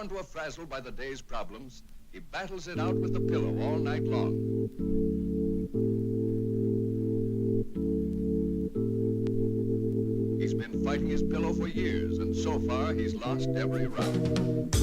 Worn to a frazzle by the day's problems, he battles it out with the pillow all night long. He's been fighting his pillow for years, and so far he's lost every round.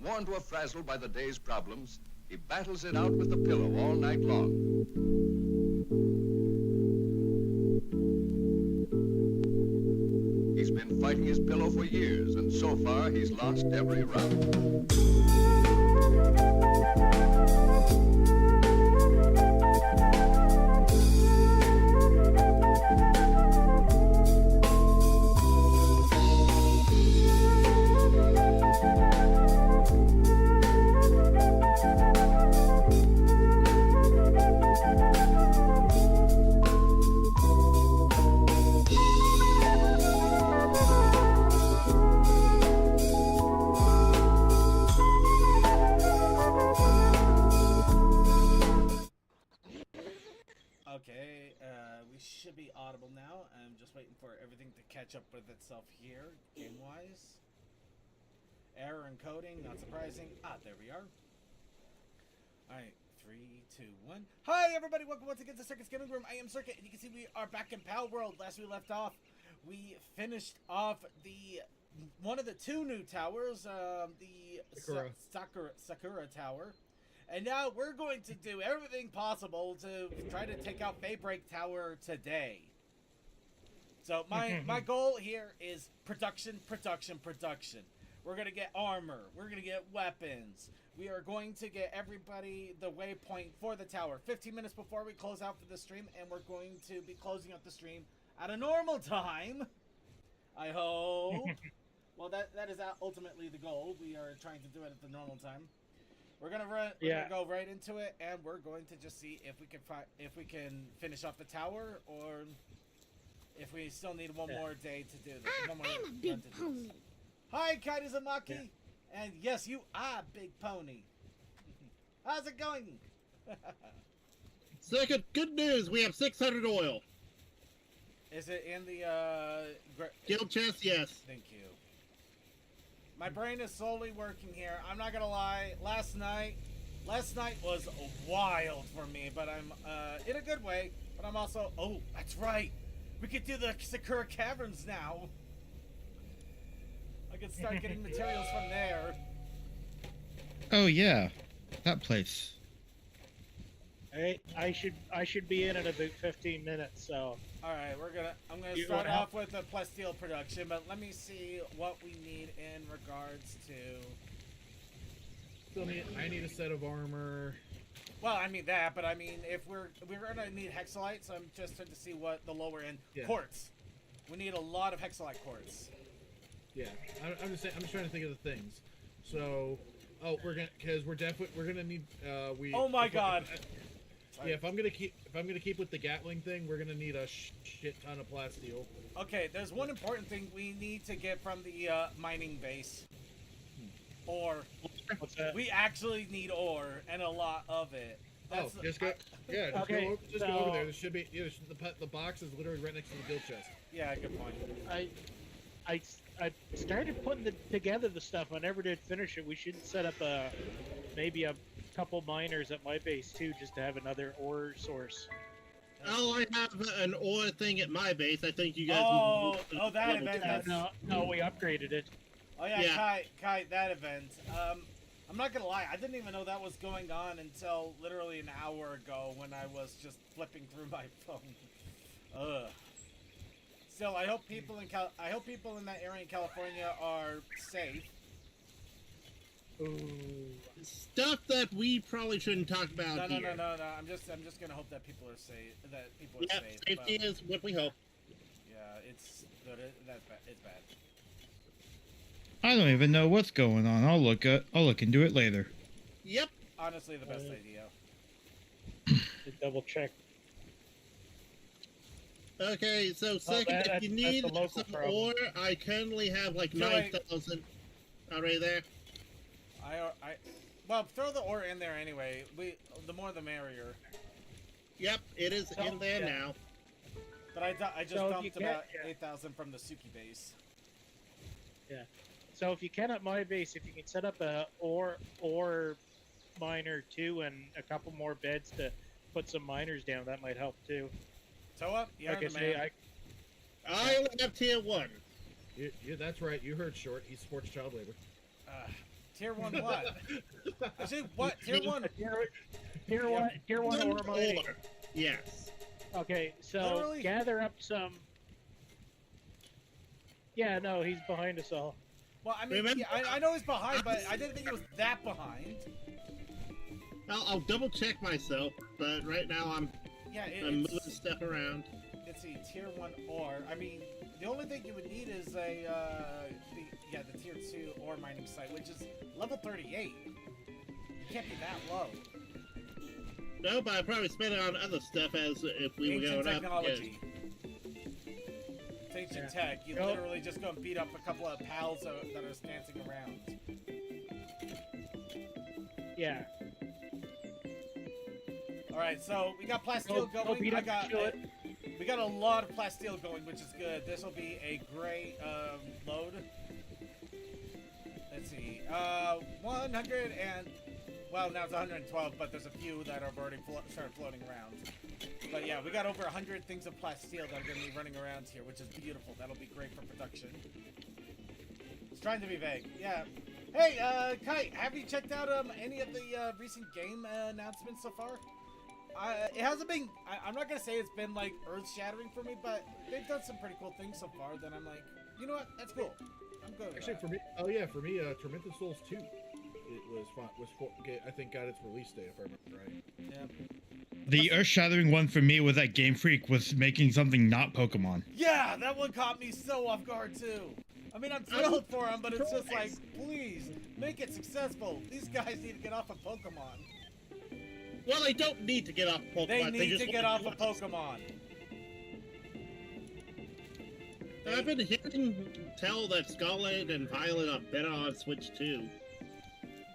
Worn to a frazzle by the day's problems, he battles it out with the pillow all night long. He's been fighting his pillow for years, and so far he's lost every round. Okay, we should be audible now. I'm just waiting for everything to catch up with itself here, game-wise. Error encoding, not surprising. Ah, there we are. Alright, 3, 2, 1. Hi, everybody! Welcome once again to Circuit's Gaming Room. I am Circuit, and you can see we are back in Palworld. Last we left off, we finished off the one of the two new towers, the Sakura Tower. And now we're going to do everything possible to try to take out Faybreak Tower today. So my goal here is production. We're going to get armor. We're going to get weapons. We are going to get everybody the waypoint for the tower 15 minutes before we close out for the stream. And we're going to be closing out the stream at a normal time, I hope. Well, that is ultimately the goal. We are trying to do it at the normal time. We're gonna run. We're Yeah. gonna go right into it, and we're going to just see if we can finish off the tower, or if we still need one more day to do this. One more I'm a run big to do pony. this. Hi, Kaitazamaki, Yeah. and yes, you are Big Pony. How's it going? Second, good news. We have 600 oil. Is it in the Guild chest, yes. Thank you. My brain is slowly working here. I'm not gonna lie. Last night was wild for me, but I'm in a good way. But I'm also, oh, that's right. We could do the Sakura Caverns now. I could start getting materials from there. Oh yeah, that place. I should be in about 15 minutes. So All right, I'm gonna You start wanna off with the plasteel production, but let me see what we need in regards to. I need a set of armor. Well, I mean that, but I mean if we're gonna need hexalite, so I'm just trying to see what the lower end quartz. We need a lot of hexalite quartz. Yeah, I'm just saying. I'm just trying to think of the things. So, we're gonna need. Oh my God! Yeah, if I'm gonna keep with the Gatling thing, we're gonna need a shit ton of plasteel. Okay, there's one important thing we need to get from the mining base. Ore. what's that? We actually need ore and a lot of it. That's Just go. Yeah, just Okay, go over so- there. There should be. Yeah, the box is literally right next to the guild chest. Yeah, good point. I started putting together the stuff. I never did finish it. We should set up maybe a couple miners at my base too, just to have another ore source. Oh, I have an ore thing at my base. I think you guys. Oh, that event. No, we upgraded it. Oh yeah, Yeah. Kai, that event. I'm not gonna lie, I didn't even know that was going on until literally an hour ago when I was just flipping through my phone. Ugh. Still, I hope people in that area in California are safe. Ooh. Stuff that we probably shouldn't talk about No. here. I'm just gonna hope that people are safe. That people are Yeah, safe. safety but, is what we hope. yeah, it's that's bad. It's bad. I don't even know what's going on. I'll look into it later. Yep. Honestly, the best idea. To double check. Okay, so second, if that's you the need local some problem. ore, I currently have like So wait. 9,000 already there. Well, throw the ore in there anyway. The more the merrier. Yep, it is in there yeah. now. But I just So if dumped you about can't- 8,000 from the Suki base. Yeah. So if you can at my base, if you can set up a ore miner too, and a couple more beds to put some miners down, that might help too. Toa, you're Like I the say, man. I only have tier 1. Yeah, that's right. You heard Short. He supports child labor. Tier 1 what? Actually, what? Tier 1? Tier one ore mining. Ore. Yes. Okay, so Literally? gather up some. Yeah, no, he's behind us all. Well, I mean, Remember- yeah, I know he's behind, but I didn't think he was that behind. I'll double check myself, but right now I'm Yeah, moving stuff around. it's a tier 1 ore. I mean, the only thing you would need is the tier 2 ore mining site, which is level 38. You can't be that low. No, but I probably spent it on other stuff as if we were Ancient going up. technology. It's ancient tech. You Nope. literally just go and beat up a couple of pals that are dancing around. Yeah. All right, so we got plasteel Go going. beat up Short. We got a lot of plasteel going, which is good. This will be a great load. Let's see, 100 and well, now it's 112, but there's a few that have already started floating around. But yeah, we got over 100 things of plasteel that are going to be running around here, which is beautiful. That'll be great for production. It's trying to be vague. Yeah. Hey, Kite, have you checked out any of the recent game announcements so far? It hasn't been. I'm not gonna say it's been like earth-shattering for me, but they've done some pretty cool things so far. That I'm like, you know what? That's cool. I'm good. With Actually, that. for me, Tormented Souls 2, it was fun. I think got its release date if I remember right. Yeah. The earth-shattering one for me was that Game Freak was making something not Pokemon. Yeah, that one caught me so off guard too. I mean, I'm thrilled for him, but it's just like, please Make it successful. These guys need to get off of Pokemon. Well, they don't need to get off Pokemon. They need just to get want off of Pokemon. I've been hearing tell that Scarlet and Violet are better on Switch too.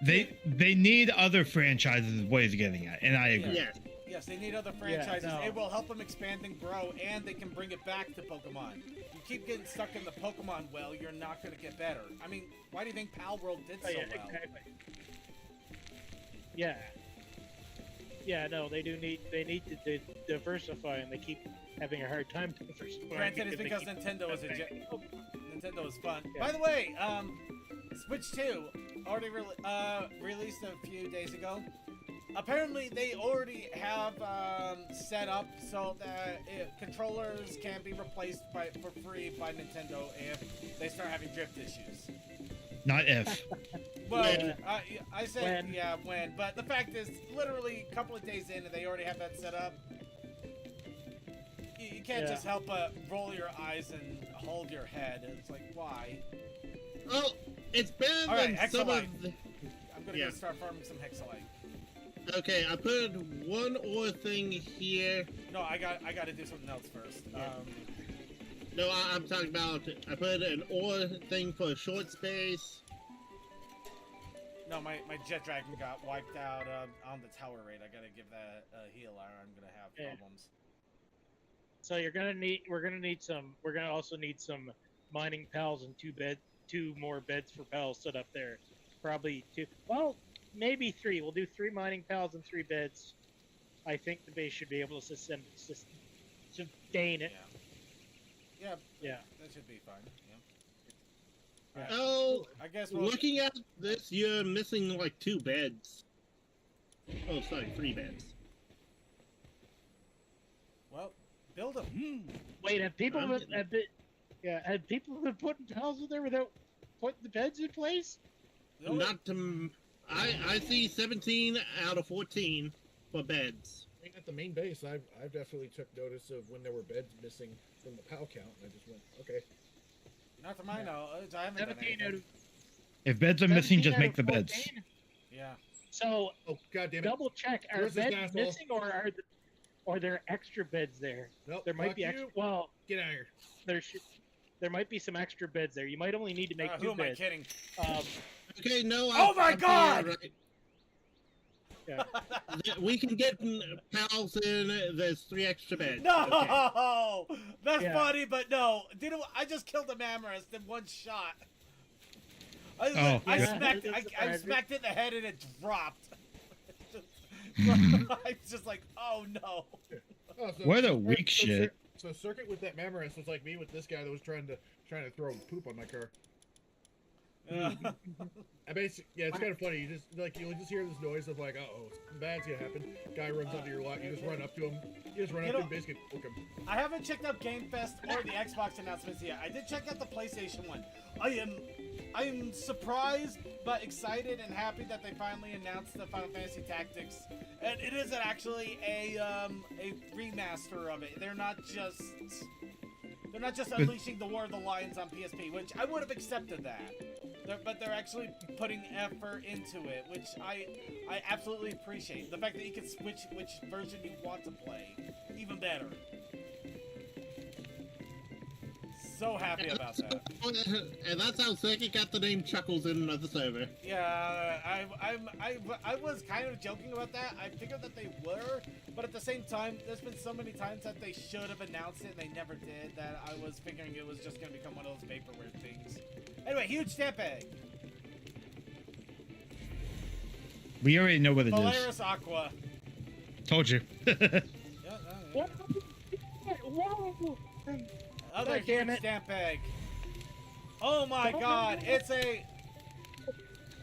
They need other franchises is what he's getting at, and I agree. Yes. Yes, they need other franchises. no. It will help them expand and grow, and they can bring it back to Pokemon. You keep getting stuck in the Pokemon well, you're not going to get better. I mean, why do you think Palworld did so well? Exactly. Yeah. Yeah, no, they need to diversify, and they keep having a hard time diversifying. Granted, it's because Nintendo is Nintendo is fun. Yeah. By the way, Switch 2 already released a few days ago. Apparently, they already have set up so that controllers can be replaced for free by Nintendo if they start having drift issues. Not if. Well, I said when. Yeah, when. But the fact is, literally a couple of days in, and they already have that set up. You can't just help but roll your eyes and hold your head. It's like, why? Oh, it's better All right, than some of Hexalite. the... I'm gonna go start farming some Hexalite. Okay, I put one ore thing here. No, I got to do something else first. Yeah. No, I'm talking about. I put an ore thing for a short space. No, my Jet Dragon got wiped out on the tower raid. I gotta give that a heal, or I'm gonna have problems. So we're gonna also need some mining pals and two more beds for pals set up there. Probably two. Well, maybe three. We'll do 3 mining pals and 3 beds. I think the base should be able to sustain it. Yeah. That should be fine. Yeah. Right. Oh, I guess looking at this, you're missing like 2 beds. Oh, sorry, 3 beds. Well, build them. Wait, have people been putting pals in there without putting the beds in place? Not to. I see 17 out of 14 for beds. I think at the main base, I've definitely took notice of when there were beds missing from the PAL count, and I just went, okay. Not to my knowledge, I haven't done 17 anything. If beds are missing, 17 just out make of the beds. 14? Yeah. So Oh, God damn it. double check: are Where's this beds asshole? missing, or are there extra beds there? Nope, There might fuck be you. extra. Well, Get out of here. there might be some extra beds there. You might only need to make 2 Who am I beds. kidding? Okay, no. Oh my I'm God! right. Yeah. We can get pals in. There's 3 extra beds. No! Okay. That's Yeah. funny, but no. Dude, I just killed a Mammoth in one shot. I smacked it in the head and it dropped. It's just like, oh no. Oh, so, What a weak shit. So Circuit with that Mammoth was like me with this guy that was trying to throw poop on my car. I basically, yeah, it's kind of funny. You'll just hear this noise of like, oh, something bad's gonna happen. Guy runs onto your lot. You just run up to him. Basically poke him. I haven't checked out Game Fest or the Xbox announcements yet. I did check out the PlayStation one. I am surprised but excited and happy that they finally announced the Final Fantasy Tactics, and it is actually a remaster of it. They're not just unleashing the War of the Lions on PSP, which I would have accepted that. But they're actually putting effort into it, which I absolutely appreciate. The fact that you can switch which version you want to play, even better. So happy about that. And that's how Circuit got the name Chuckles in another server. Yeah, I was kind of joking about that. I figured that they were, but at the same time, there's been so many times that they should have announced it and they never did that I was figuring it was just going to become one of those vaporware things. Anyway, huge stamp egg. We already know what it is. Polaris Aqua. Told you. What? Whoa! Other God damn huge it. stamp egg. Oh my god, it's a...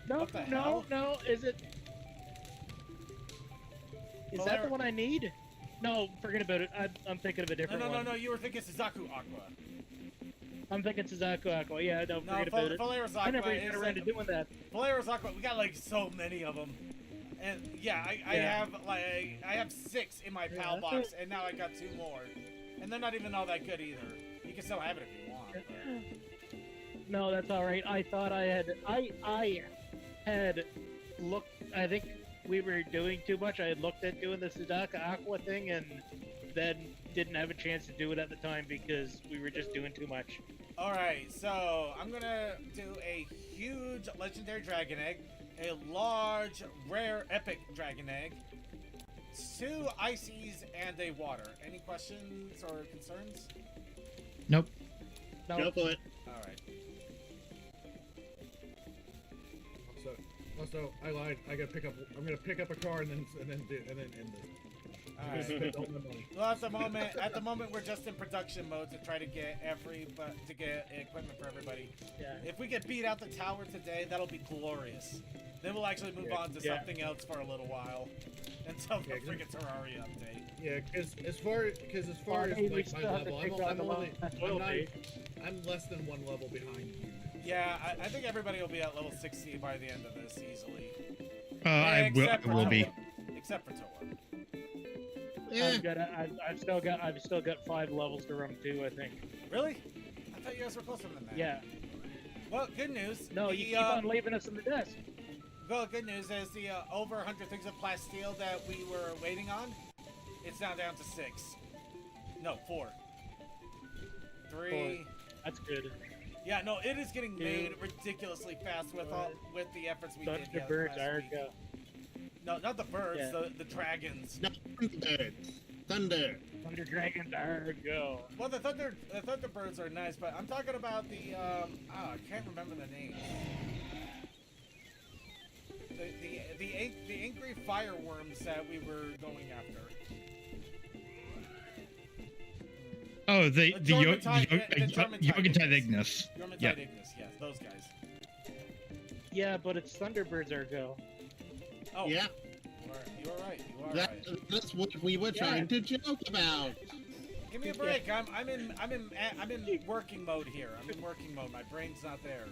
No, What the hell? no. Is it? Is that the one I need? No, forget about it. I'm thinking of a different one. No, you were thinking Suzaku Aqua. I'm thinking Suzaku Aqua. Yeah, no, No, forget about it. Polaris Aqua I never is got around to doing that. Polaris Aqua, we got like so many of them. And yeah, I have 6 in my PAL box, and now I got 2 more. And they're not even all that good either. You can still have it if you want. But... No, that's all right. I thought I had. had looked. I think we were doing too much. I had looked at doing the Sudaka Aqua thing, and then didn't have a chance to do it at the time because we were just doing too much. Alright, so I'm gonna do a huge legendary dragon egg, a large, rare, epic dragon egg, 2 ices, and a water. Any questions or concerns? Nope. No, Go for it. Alright. Also, I lied. I'm gonna pick up a car and then end this. Alright. Spend all my money. Well, at the moment, we're just in production mode to try to get equipment for everybody. yeah. If we get beat out the tower today, that'll be glorious. Then we'll actually move on to Yeah. something else for a little while until the Yeah, freaking Terraria update. Yeah, because as far as We like still my have to level, take out the one I'm less than 1 level behind you. Yeah, I think everybody will be at level 60 by the end of this easily. I will be. Except for Toa. Yeah. I've still got 5 levels to run too. I think. Really? I thought you guys were closer than that. Yeah. Well, good news. No, you keep on leaving us in the dust. Well, good news is the over 100 things of plasteel that we were waiting on, it's now down to 6. No, 4. 3. 4. That's good. Yeah, no, it is getting 2. made ridiculously fast with the efforts we did. Thunderbirds last week. are. No, not the birds, Yeah. the dragons. No, Thunder. Thunder Dragons are go. Well, the Thunderbirds are nice, but I'm talking about the I can't remember the name. The angry fireworms that we were going after. Oh, the Jormungandr Ignis. Jormungandr Yeah. Ignis, yes, those guys. Yeah, but it's Thunderbirds are go. Oh, Yeah, you are right. You are right. that's what we were trying to joke about. Give me a break. I'm in working mode here. I'm in working mode. My brain's not there.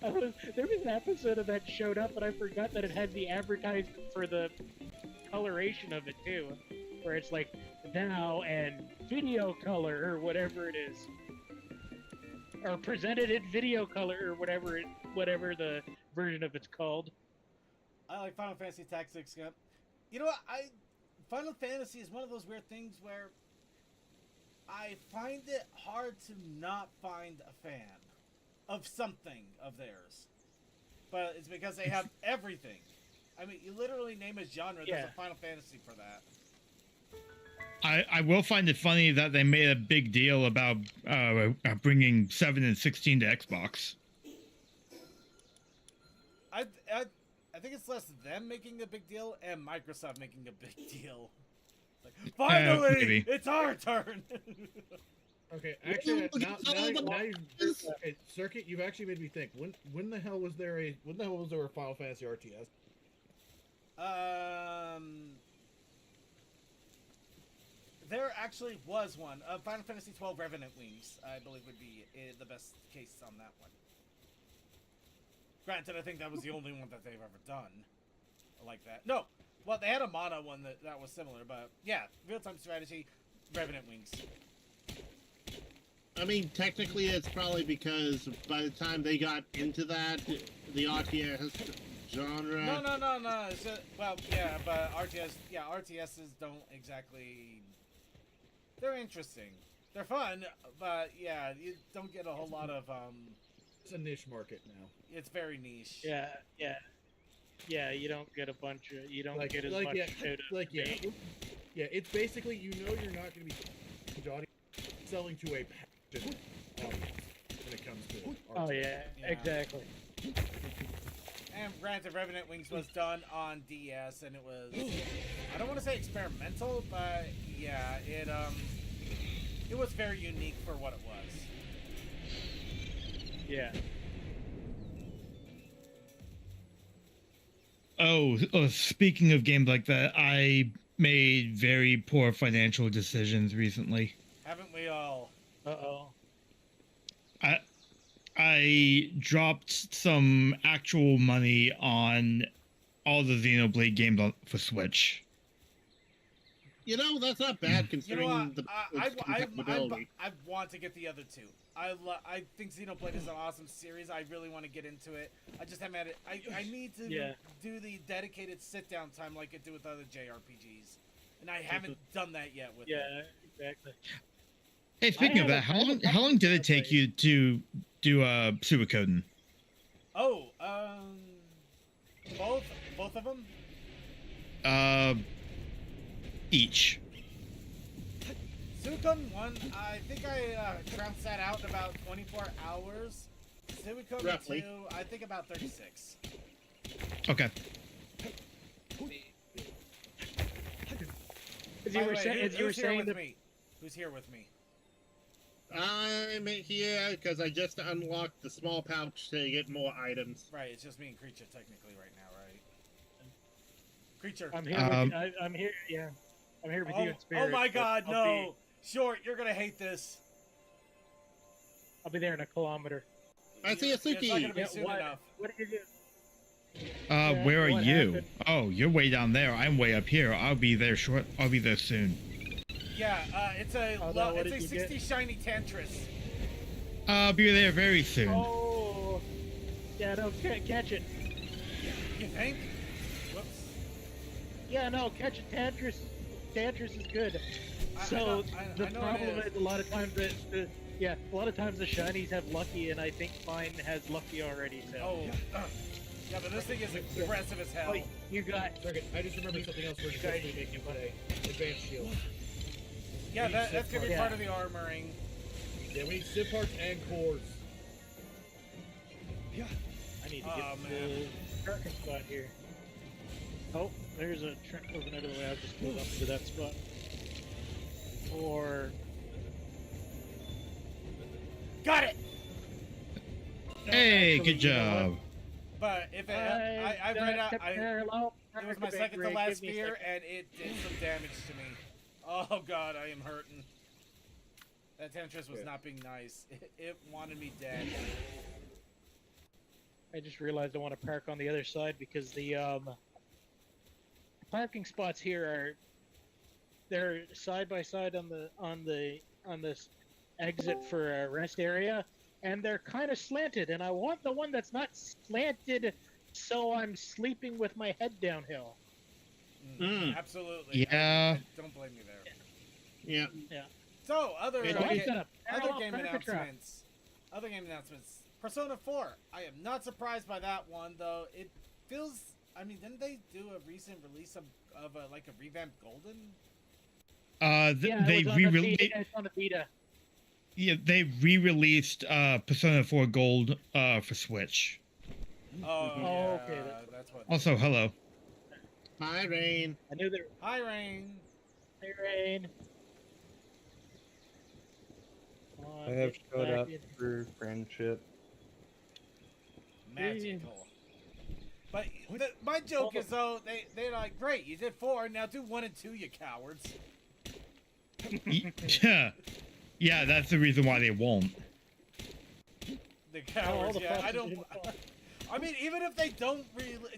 There was an episode of that showed up, but I forgot that it had the advertisement for the coloration of it too, where it's like now and video color or whatever it is, or presented in video color or whatever the version of it's called. I like Final Fantasy Tactics. You know what? Final Fantasy is one of those weird things where I find it hard to not find a fan of something of theirs. But it's because they have everything. I mean, you literally name a genre, there's a Final Fantasy for that. I will find it funny that they made a big deal about bringing 7 and 16 to Xbox. I think it's less them making a big deal and Microsoft making a big deal. Like, finally, maybe. it's our turn. Okay, actually, okay, Circuit, you've actually made me think. When the hell was there a Final Fantasy RTS? There actually was one. Final Fantasy 12 Revenant Wings, I believe, would be the best case on that one. Granted, I think that was the only one that they've ever done like that. No, well, they had a Mana one that was similar, but yeah, real-time strategy, Revenant Wings. I mean, technically, it's probably because by the time they got into that, the RTS genre. No. It's just, well, yeah, but RTSs don't exactly. They're interesting. They're fun, but yeah, you don't get a whole lot of. It's a niche market now. It's very niche. Yeah. You don't get a bunch of. You don't get as much out of me. It's basically you're not going to be selling to a passionate audience when it comes to it. Oh yeah, exactly. And granted, Revenant Wings was done on DS, and it was, I don't want to say experimental, but yeah, it was very unique for what it was. Yeah. Oh, speaking of games like that, I made very poor financial decisions recently. Haven't we all? Uh-oh. I dropped some actual money on all the Xenoblade games for Switch. You know, that's not bad You considering know what? the I compatibility. want to get the other two. I think Xenoblade is an awesome series. I really want to get into it. I just haven't had it. I need to Yeah. do the dedicated sit-down time like I do with other JRPGs. And I haven't done that yet with it. Yeah, exactly. Hey, speaking of that, how long did it take you to do Suikoden? Oh, both of them? Each. Suikoden 1, I think I trounced that out in about 24 hours. Suikoden Roughly. 2, I think about 36. Okay. As By you the were way, saying, as you were who's here saying with that me? Who's here with me? I'm here because I just unlocked the small pouch to get more items. Right, it's just me and Creature technically right now, right? Creature. I'm here. I'm here. Yeah, I'm here with you in spirit. Oh my but God, I'll no! Short, you're gonna hate this. I'll be there in a kilometer. I see a It's not gonna Suki. be soon enough. What did you do? Where are what you? happened? Oh, you're way down there. I'm way up here. I'll be there soon. Yeah, it's a Oh, no, what it's a did you 60 shiny Tantris. I'll be there very soon. Oh, yeah, no, catch it. You think? Whoops. Yeah, no, catch it. Tantris is good. So the I know problem it is a lot of times a lot of times the shinies have lucky, and I think mine has lucky already. So. Oh, yeah, but this thing is aggressive as hell. Oh, you got. Second, I just remembered something else we're supposed to be making today. Advanced shield. Yeah, that's gonna be Yeah. part of the armoring. Yeah, we need sim parts and cores. I need to Oh, get man. the parking spot here. Oh, there's a truck moving out of the way. I'll just move up to that spot. Or Got it. no, Hey, actually, good you know what? job. But if it, I read out, it was my second to last spear, and it did some damage to me. Oh God, I am hurting. That Tantris was not being nice. It wanted me dead. I just realized I want to park on the other side because the parking spots here are they're side by side on this exit for a rest area, and they're kind of slanted, and I want the one that's not slanted, so I'm sleeping with my head downhill. Absolutely. Yeah. Don't blame me there. Yeah. So other Hey, Nobody's other gonna parallel game park a truck. announcements. Other game announcements. Persona 4. I am not surprised by that one, though. It feels. I mean, didn't they do a recent release of a like a revamped Golden? Yeah, They it was on the re-released. Vita, it's on the Vita. Yeah, they re-released Persona 4 Gold for Switch. Oh, yeah, okay, that's what. Also, hello. Hi, Rain. I knew there. Hi, Rain. Hey, Rain. I have showed up through friendship. Magical. But my joke is though they're like, great, you did 4, now do 1 and 2, you cowards. Yeah, yeah, that's the reason why they won't. The cowards, the yeah. I fucking don't. didn't fall. I mean, even if they don't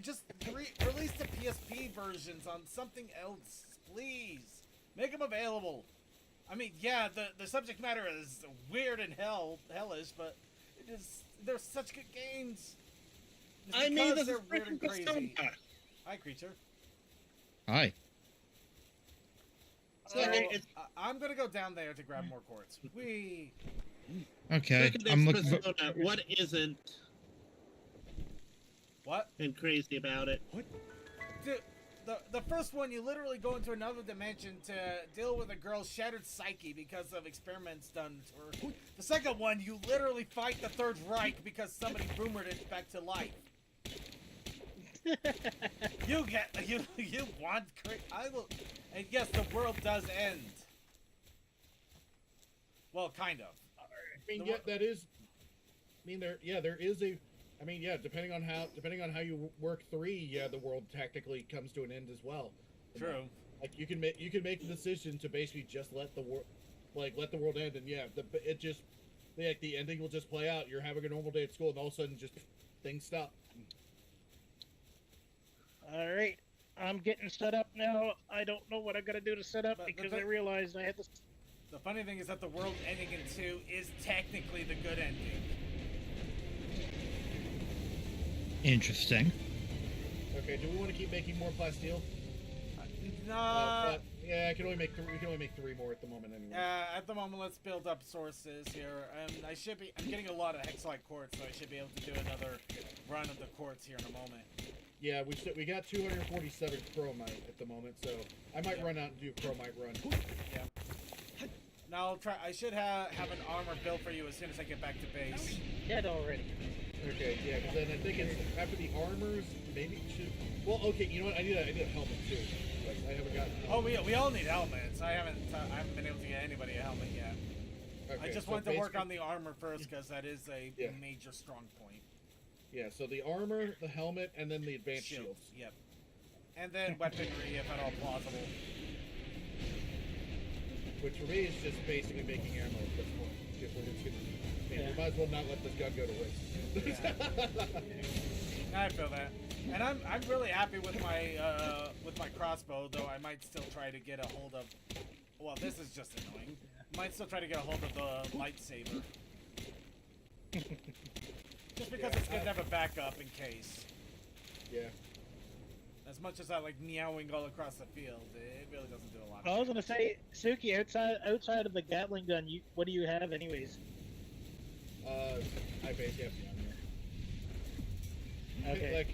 just release the PSP versions on something else, please make them available. I mean, yeah, the subject matter is weird and hellish, but they're such good games. Just I mean, because this they're is weird and freaking crazy. Persona. Hi, creature. Hi. So, it's I'm gonna go down there to grab more quartz. Okay, freaking I'm looking for. Persona. What isn't What? and crazy about it? Dude, the first one, you literally go into another dimension to deal with a girl's shattered psyche because of experiments done to her. The second one, you literally fight the Third Reich because somebody boomered it back to life. You want I will, and yes, the world does end. Well, kind of. I mean, yeah, that is. I mean, there is a. I mean, yeah, depending on how you work 3, yeah, the world technically comes to an end as well. True. Like you can make the decision to basically just let the world, let the world end, and yeah, the ending will just play out. You're having a normal day at school, and all of a sudden, just things stop. All right. I'm getting set up now. I don't know what I gotta do to set up But the because thing- I realized I had to. The funny thing is that the world ending in 2 is technically the good ending. Interesting. Okay, do we want to keep making more plasteel? Nah. Yeah, I can only make 3. We can only make 3 more at the moment anyway. At the moment, let's build up sources here. I'm getting a lot of hexalite quartz, so I should be able to do another run of the quartz here in a moment. Yeah, we got 247 chromite at the moment, so I might run out and do a chromite run. Yeah. Now I'll try. I should have an armor built for you as soon as I get back to base. Dead already. Okay, yeah, because then I think it's after the armors, maybe it should. Well, okay, you know what? I need a helmet too. Like, I haven't gotten. Oh, we all need helmets. I haven't been able to get anybody a helmet yet. Okay, I just so wanted to work basically- on the armor first because that is a Yeah. major strong point. Yeah, so the armor, the helmet, and then the advanced shields. Yep. And then weaponry, if at all plausible. Which for me is just basically making ammo at this point. If we're just gonna, we might as well not let this gun go to waste. I feel that. And I'm really happy with my crossbow, though I might still try to get a hold of. Well, this is just annoying. Might still try to get a hold of the lightsaber. Just because it's good to have a backup in case. Yeah. As much as I like meowing all across the field, it really doesn't do a lot. I was gonna say, Suki, outside of the Gatling gun, what do you have, anyways? I basically have the ammo. Okay. Like,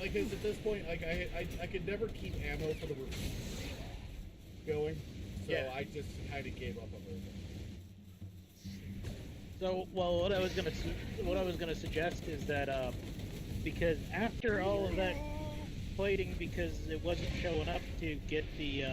because at this point, like I could never keep ammo for the roof going, so Yeah. I just kind of gave up on everything. So, well, what I was gonna suggest is that because after all of that fighting, because it wasn't showing up to get the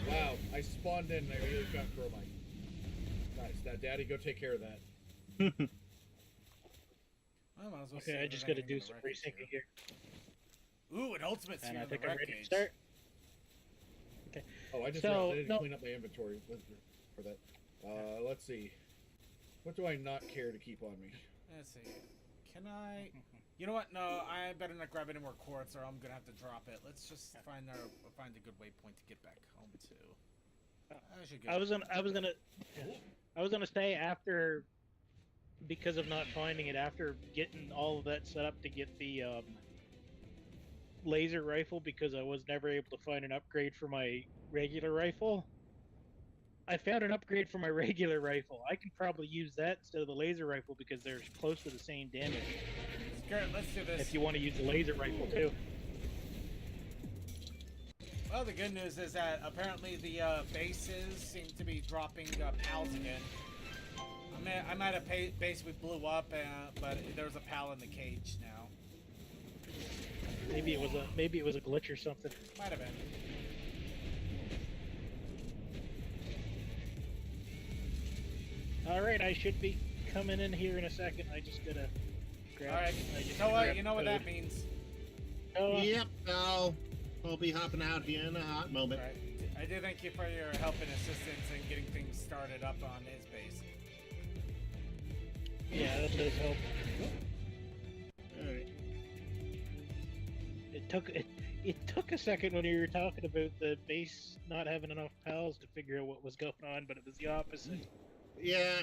Wow, I spawned in and I really got chromite. Nice. Now, Daddy, go take care of that. I might as well see Okay, I if just there's gotta anything do in the some wreckage resyncing here. Ooh, an ultimate sphere And I in the think I'm ready to wreckage. start. Okay. Oh, I just So, realized I didn't no- clean up my inventory for that. Let's see. What do I not care to keep on me? Let's see. Can I? You know what? No, I better not grab any more quartz, or I'm gonna have to drop it. Let's just find a good waypoint to get back home to. I should go. I was gonna say after, because of not finding it, after getting all of that set up to get the laser rifle, because I was never able to find an upgrade for my regular rifle. I found an upgrade for my regular rifle. I can probably use that instead of the laser rifle because they're close to the same damage. Garrett, let's do this. If you want to use the laser rifle too. Well, the good news is that apparently the bases seem to be dropping pals again. I'm at a base we blew up, but there's a pal in the cage now. Maybe it was a glitch or something. Might have been. All right, I should be coming in here in a second. I just gotta grab. All right. You know what that means. Oh, Yep, I'll be hopping out here in a hot moment. All right. I do thank you for your help and assistance in getting things started up on his base. yeah, that does help. Alright. It took a second when you were talking about the base not having enough pals to figure out what was going on, but it was the opposite. Yeah,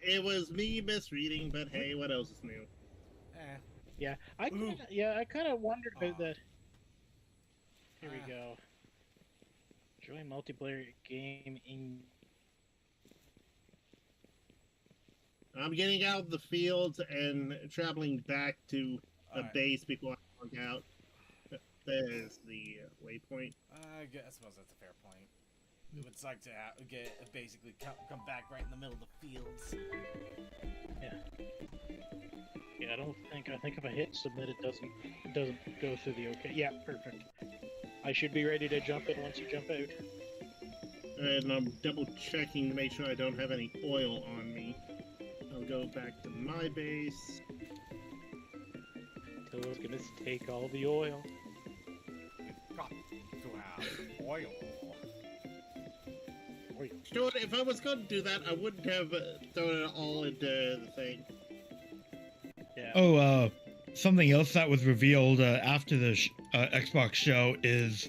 it was me misreading, but hey, what else is new? Eh. I kind of wondered about that. Here we go. Join multiplayer game in. I'm getting out of the field and traveling back to the Alright. base before I log out. There's the waypoint. I suppose that's a fair point. It would suck to basically come back right in the middle of the fields. Yeah, I think if I hit submit, it doesn't go through the okay. Yeah, perfect. I should be ready to jump in once you jump out. And I'm double checking to make sure I don't have any oil on me. I'll go back to my base. Toa's gonna take all the oil. got to have oil. Sure, if I was going to do that, I wouldn't have thrown it all into the thing. Yeah. Oh, something else that was revealed after the Xbox show is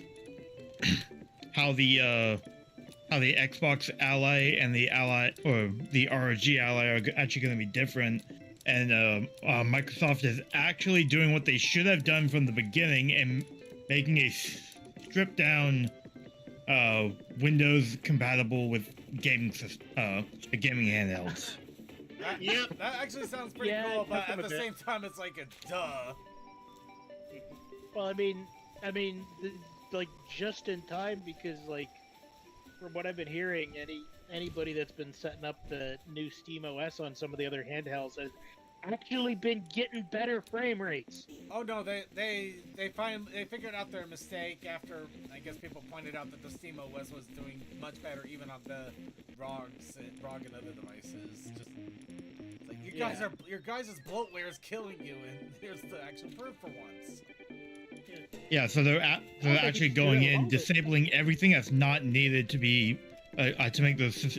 how the Xbox Ally and the Ally or the ROG Ally are actually going to be different, and Microsoft is actually doing what they should have done from the beginning and making a stripped down Windows compatible with gaming handhelds. Yep. That actually sounds pretty Yeah, cool, it but took at them the a same time, it's like a duh. Well, like just in time because like from what I've been hearing, anybody that's been setting up the new Steam OS on some of the other handhelds has actually been getting better frame rates. Oh no, they figured out their mistake after I guess people pointed out that the Steam OS was doing much better even on the ROG and other devices. Just it's like your guys' bloatware is killing you, and here's the actual proof for once. Yeah, so they're actually going in, disabling everything that's not needed to be to make those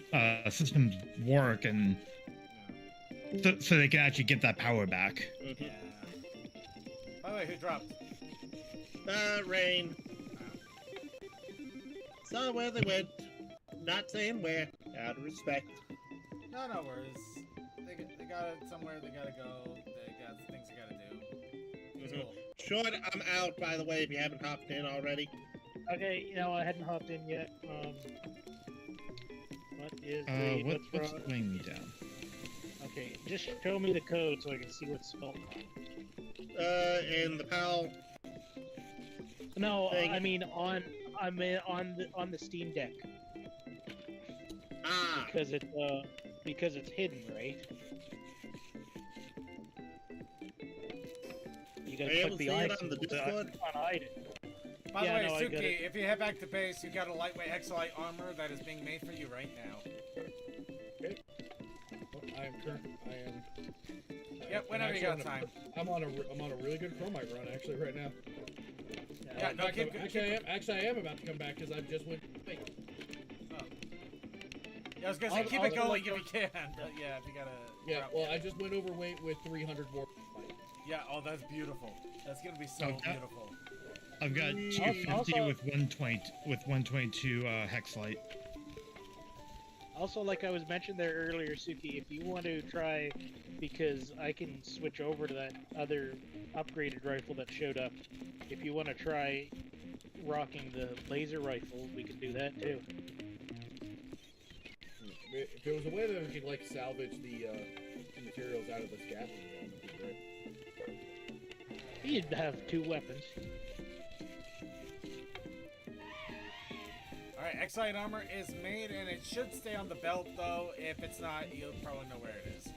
systems work, and so they can actually get that power back. Yeah. By the way, who dropped? Rain. Saw where they went. Not saying where. Out of respect. No worries. They got it somewhere. They gotta go. They got things they gotta do. It's cool. Short, I'm out, by the way, if you haven't hopped in already. Okay, I hadn't hopped in yet. What is what's weighing me down? Okay, just show me the code so I can see what's spelled wrong. In the PAL. No, thing. I mean on the Steam Deck Ah. because it's hidden, right? You gotta Are you click able to the see eye it on the symbol to Discord? unhide it. By Yeah, the no, I way, got Suki, it. if you head back to base, you got a lightweight Hexalite armor that is being made for you right now. I am. Yep, whenever you got time. I'm on a really good chromite run actually right now. Yeah, In no, fact, keep- I am about to come back because I just went. Wait. Yeah, I was gonna say, keep it going if you can. But yeah, if you gotta. Yeah, drop- well, I just went overweight with 300 more. Yeah, oh, that's beautiful. That's gonna be so Okay. beautiful. I've got 250 Also- with 122 Hexlight. Also, like I was mentioned there earlier, Suki, if you want to try, because I can switch over to that other upgraded rifle that showed up. If you want to try rocking the laser rifle, we can do that too. If there was a way that we could like salvage the materials out of the scavenging ground, that'd be great. You'd have two weapons. Alright, Exite armor is made, and it should stay on the belt, though. If it's not, you'll probably know where it is.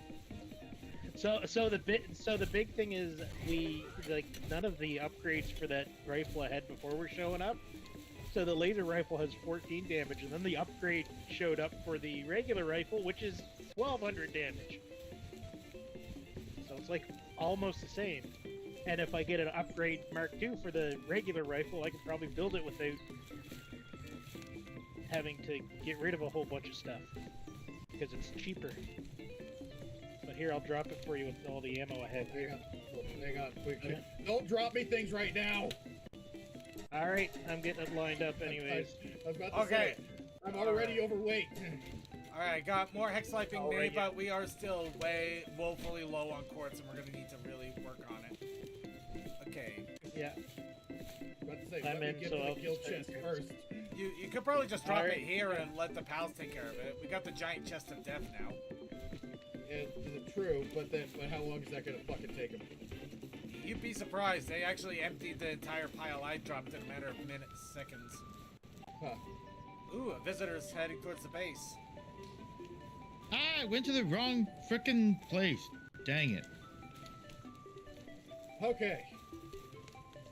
So the big thing is none of the upgrades for that rifle I had before were showing up. So the laser rifle has 14 damage, and then the upgrade showed up for the regular rifle, which is 1200 damage. So it's like almost the same. And if I get an upgrade Mark II for the regular rifle, I could probably build it without having to get rid of a whole bunch of stuff because it's cheaper. But here, I'll drop it for you with all the ammo I have here. Hang on, quick. Don't drop me things right now. All right, I'm getting it lined up anyways. I was about to Okay. say, I'm already overweight. Alright, got more Hexalite being Alright, made, yeah. but we are still way woefully low on quartz, and we're gonna need to really work on it. Okay. Yeah. About to say, I'm let me in, get so to I'll the kill just- chest first. You could probably just drop Alright. it here and let the pals take care of it. We got the giant chest of death now. It's true, but how long is that gonna fucking take him? You'd be surprised. They actually emptied the entire pile I dropped in a matter of minutes, seconds. Huh. Ooh, a visitor's heading towards the base. Ah, I went to the wrong frickin' place. Dang it. Okay.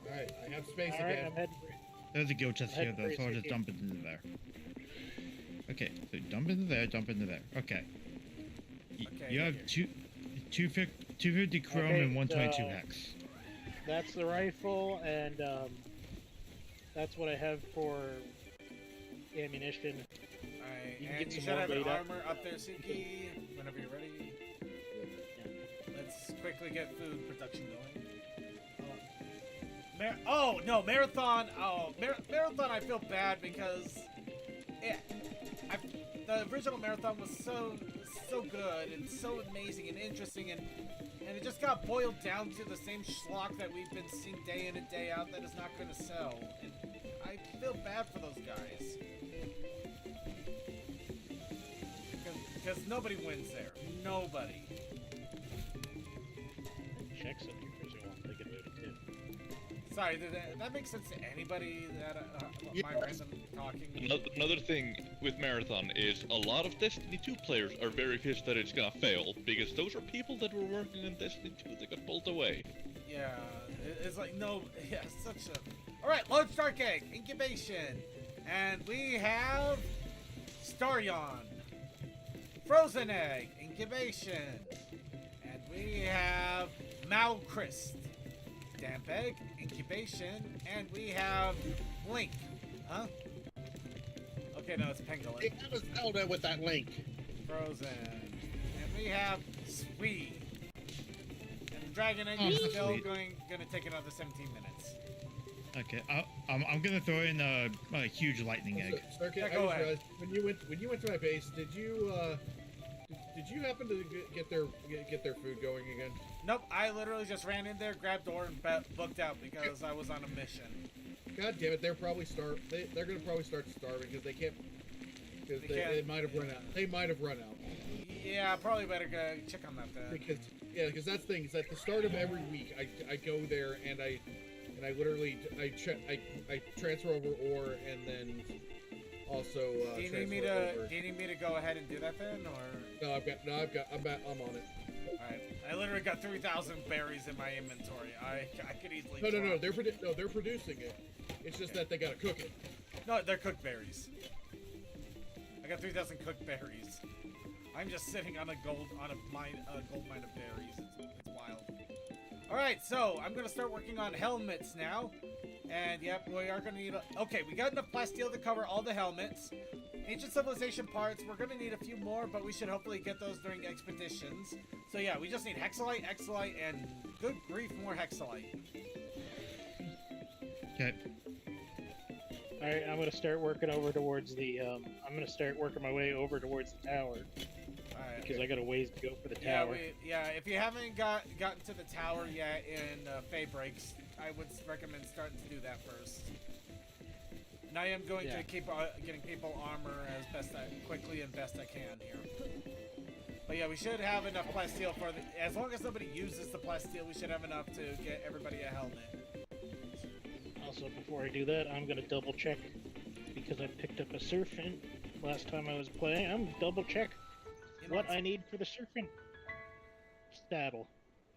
Alright, I have space All right, again. I'm heading for it. There's a guild chest I here, had though, so I'll crazy just dump it into there. Okay, so dump into there, dump into there. Okay. Okay, You have here. 250 chrome Okay, and 122 so- hex. That's the rifle, and That's what I have for ammunition. Alright, You can and get you some should more have an laid up. armor up there, Suki, whenever you're ready. Let's quickly get food production going. Oh, no, Marathon. Oh, Marathon, I feel bad because the original Marathon was so good and so amazing and interesting, and it just got boiled down to the same schlock that we've been seeing day in and day out that is not going to sell. And I feel bad for those guys. Because nobody wins there. Nobody. Check something because I won't think about it too. Sorry, did that make sense to anybody that my random talking? Another thing with Marathon is a lot of Destiny 2 players are very pissed that it's gonna fail, because those are people that were working on Destiny 2 that got pulled away. Yeah, it's like, no, yeah, such a... Alright, Lone Stark Egg, Incubation. And we have... Staryon. Frozen Egg, Incubation. And we have Malchrist. Damp Egg, Incubation, and we have Link. Huh? Okay, no, it's Pangolin. Hey, how does Zelda with that link? Frozen. And we have Sweet. And the Dragon Egg is still gonna take another 17 minutes. Okay, I'm gonna throw in a huge lightning egg. Starkey, Yeah, I go just ahead. realized, when you went to my base, did you happen to get their food going again? Nope, I literally just ran in there, grabbed door, and booked out because I was on a mission. God damn it! They're probably They're gonna probably start starving because they can't. Because they might have run out. They might have run out. Yeah, probably better go check on that then. Because that's the thing is at the start of every week I go there and I literally I transfer over ore and then also Do you need me to go ahead and do that then, or? No, I'm on it. Alright, I literally got 3,000 berries in my inventory. I could easily. No, they're producing it. It's just that they gotta cook it. No, they're cooked berries. I got 3,000 cooked berries. I'm just sitting on a gold mine of berries. It's wild. All right, so I'm gonna start working on helmets now, and yep, we are gonna need. Okay, we got enough plasteel to cover all the helmets. Ancient civilization parts, we're gonna need a few more, but we should hopefully get those during expeditions. So yeah, we just need hexalite, and good grief, more hexalite. Okay. All right, I'm gonna start working over towards the. I'm gonna start working my way over towards the tower Alright. because I got a ways to go for the Yeah, tower. if you haven't gotten to the tower yet in Fey Breaks, I would recommend starting to do that first. And I am going to keep getting people armor as quickly and best I can here. But yeah, we should have enough plasteel for as long as nobody uses the plasteel, we should have enough to get everybody a helmet. Also, before I do that, I'm gonna double check because I picked up a surfing last time I was playing. I'm double check You know what I need for the surfing saddle.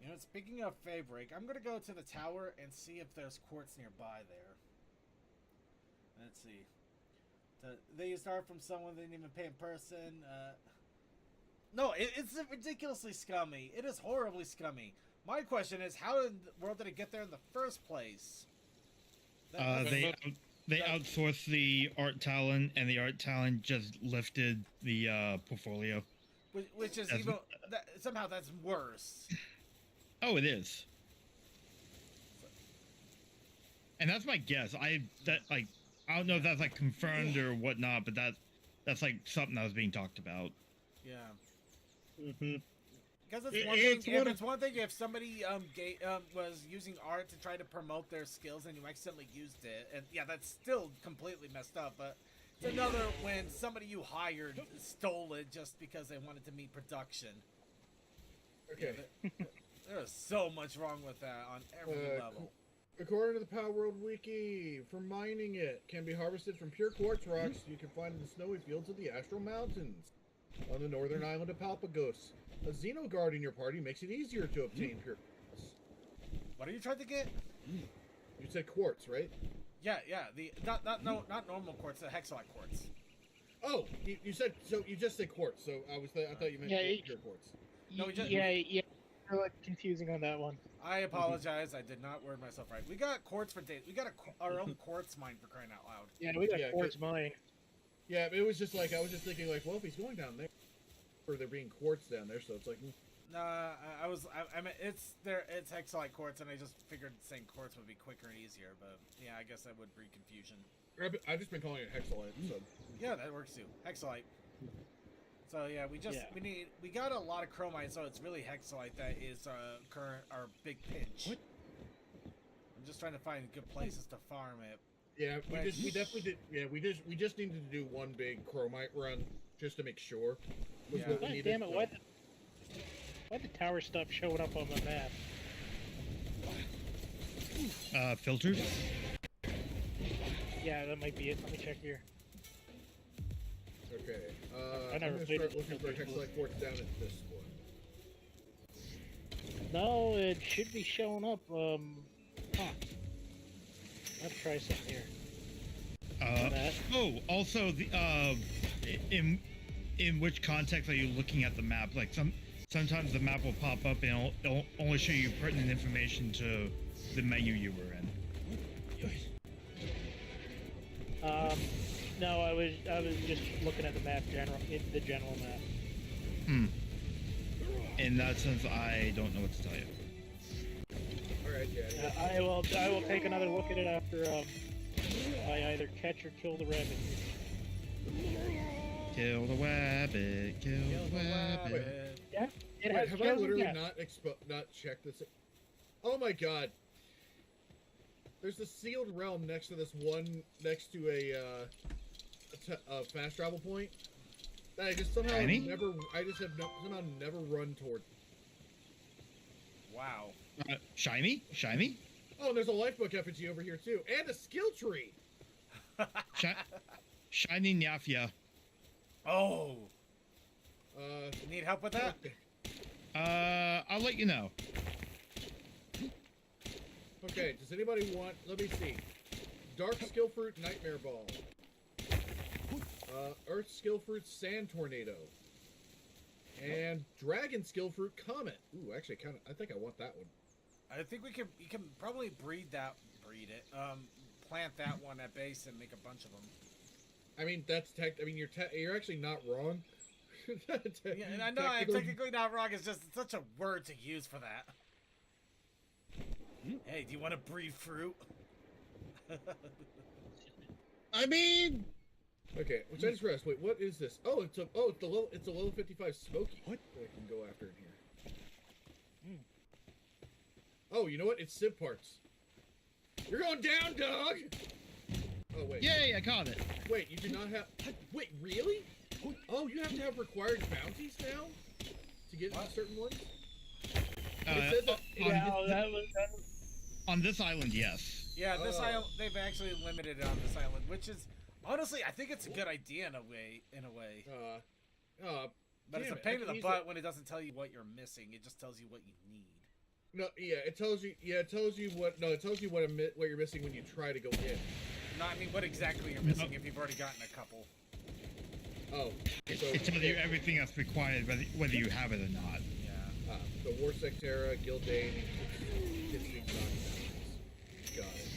You know, speaking of Fey Break, I'm gonna go to the tower and see if there's quartz nearby there. Let's see. They used art from someone they didn't even pay in person. No, it's ridiculously scummy. It is horribly scummy. My question is, how in the world did it get there in the first place? They outsourced the art talent, and the art talent just lifted the portfolio. Which is even somehow that's worse. Oh, it is. And that's my guess. I don't know if that's like confirmed or whatnot, but that's like something that was being talked about. Yeah. Mm-hmm. Because it's one thing if somebody was using art to try to promote their skills and you accidentally used it, and yeah, that's still completely messed up. But it's another when somebody you hired stole it just because they wanted to meet production. Okay. There is so much wrong with that on every level. According to the Palworld wiki, for mining it can be harvested from pure quartz rocks you can find in the snowy fields of the Astral Mountains on the northern island of Palpagos. A Xenoguard in your party makes it easier to obtain pure quartz. What are you trying to get? You said quartz, right? Yeah, the not normal quartz, the hexalite quartz. Oh, you said so. You just said quartz, so I thought you meant pure quartz. No, we just confusing on that one. I apologize. I did not word myself right. We got quartz for days. We got our own quartz mine for crying out loud. Yeah, we got Yeah, quartz mine. Yeah, it was just like I was just thinking like, well, if he's going down there, or there being quartz down there, so it's like. Nah, I mean, it's hexalite quartz, and I just figured saying quartz would be quicker and easier. But yeah, I guess that would breed confusion. I've just been calling it hexalite. So. Yeah, that works too. Hexalite. So yeah, we got a lot of chromite, so it's really hexalite that is our big pinch. What? I'm just trying to find good places to farm it. Yeah, we definitely did. Yeah, we just needed to do one big chromite run just to make sure. Was Yeah. what we God needed, damn it! so. Why the tower stop showing up on the map? Filters? Yeah, that might be it. Let me check here. Okay. I I'm never gonna played start it. looking for hexalite quartz down at this one. No, it should be showing up. Let's try something here. Oh, also the in which context are you looking at the map? Like sometimes the map will pop up and it'll only show you pertinent information to the menu you were in. No, I was just looking at the map the general map. In that sense, I don't know what to tell you. All right, yeah. I will take another look at it after I either catch or kill the rabbit. Kill the rabbit, kill the rabbit. Yeah, it Wait, has have I chosen literally death. not checked this? Oh my god! There's a sealed realm next to this one, next to a fast travel point. That I just somehow Shiny? somehow never run toward. Wow. Shiny? Shiny? Oh, and there's a lifebook effigy over here too, and a skill tree. Shiny Nyafia. Oh. You Need help with that? I'll let you know. Okay, does anybody want? Let me see. Dark skill fruit, nightmare ball. Earth skill fruit, sand tornado. And dragon skill fruit, comet. Ooh, actually, I think I want that one. I think you can probably plant that one at base and make a bunch of them. I mean, you're actually not wrong. Yeah, and I know I'm technically not wrong. It's just such a word to use for that. Hey, do you want to breed fruit? I mean, Okay, which I just realized. Wait, what is this? Oh, it's a level 55 Smoky. What? That I can go after in here. Oh, you know what? It's Civ parts. You're going down, dog. Oh wait. Yay, I caught it. Wait, you do not have. Wait, really? Oh, you have to have required bounties now to get certain ones. It says that- On this island, yes. Yeah, this Oh. island, they've actually limited it on this island, which is honestly, I think it's a good idea in a way. But it's a damn it, pain I in can the use butt it. when it doesn't tell you what you're missing. It just tells you what you need. No, yeah, it tells you. Yeah, it tells you what. No, it tells you what you're missing when you try to go in. No, I mean what exactly you're missing if you've already gotten a couple. Oh, It so tells you everything that's required, whether you have it or not. Yeah. the War Sectera, Gildane, Kitchen, got it.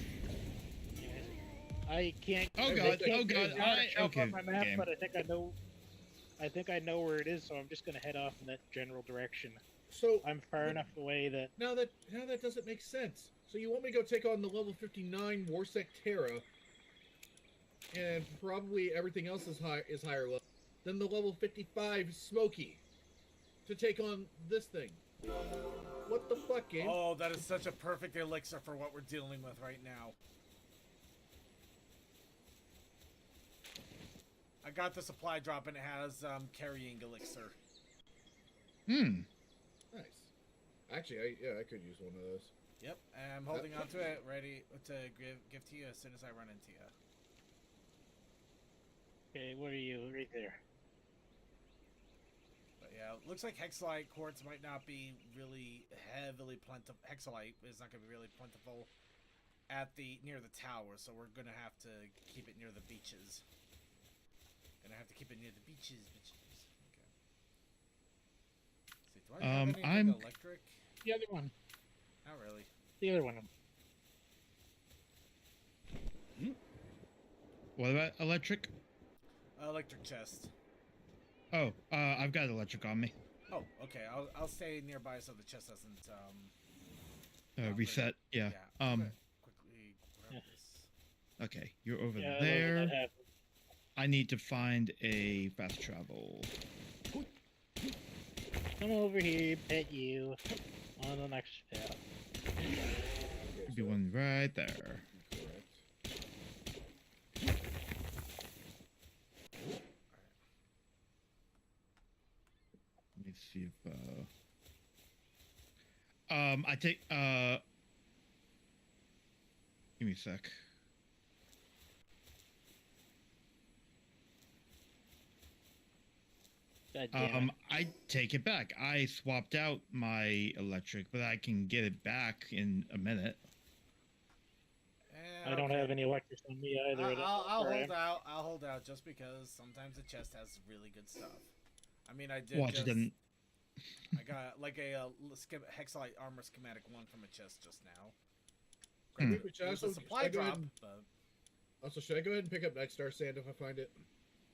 I can't. Oh I god! can't Oh god! figure out how to show up Okay. on my map, Game. but I think I know where it is, so I'm just gonna head off in that general direction. So I'm far enough away that now that doesn't make sense. So you want me to go take on the level 59 War Sectera, and probably everything else is higher level than the level 55 Smoky to take on this thing. What the fuck, game? Oh, that is such a perfect elixir for what we're dealing with right now. I got the supply drop and it has carrying elixir. Hmm. Nice. Actually, I could use one of those. Yep, and I'm holding on to it, ready to give to you as soon as I run into you. okay, what are you right there? But yeah, it looks like hexalite quartz might not be really heavily plentiful. Hexalite is not going to be really plentiful at near the tower, so we're gonna have to keep it near the beaches. Gonna have to keep it near the beaches. Okay. Let's see, do I have anything electric? The other one. Not really. The other one. What about electric? Electric chest. Oh, I've got electric on me. Oh, okay. I'll stay nearby so the chest doesn't Reset. Yeah. okay. Quickly grab this. Okay, you're over Yeah, there. that happened. I need to find a fast travel. Come over here, pet you on the next path. Could be one right there. Let me see if I take give me a sec. God damn it. I take it back. I swapped out my electric, but I can get it back in a minute. I don't have any electrics on me either. I'll hold out. I'll hold out just because sometimes the chest has really good stuff. I mean, I did. Watch it didn't. I got like a hexalite armor schematic 1 from a chest just now. Granted, Which it was a also- supply should I go drop, ahead and- but Also, should I go ahead and pick up Nightstar Sand if I find it?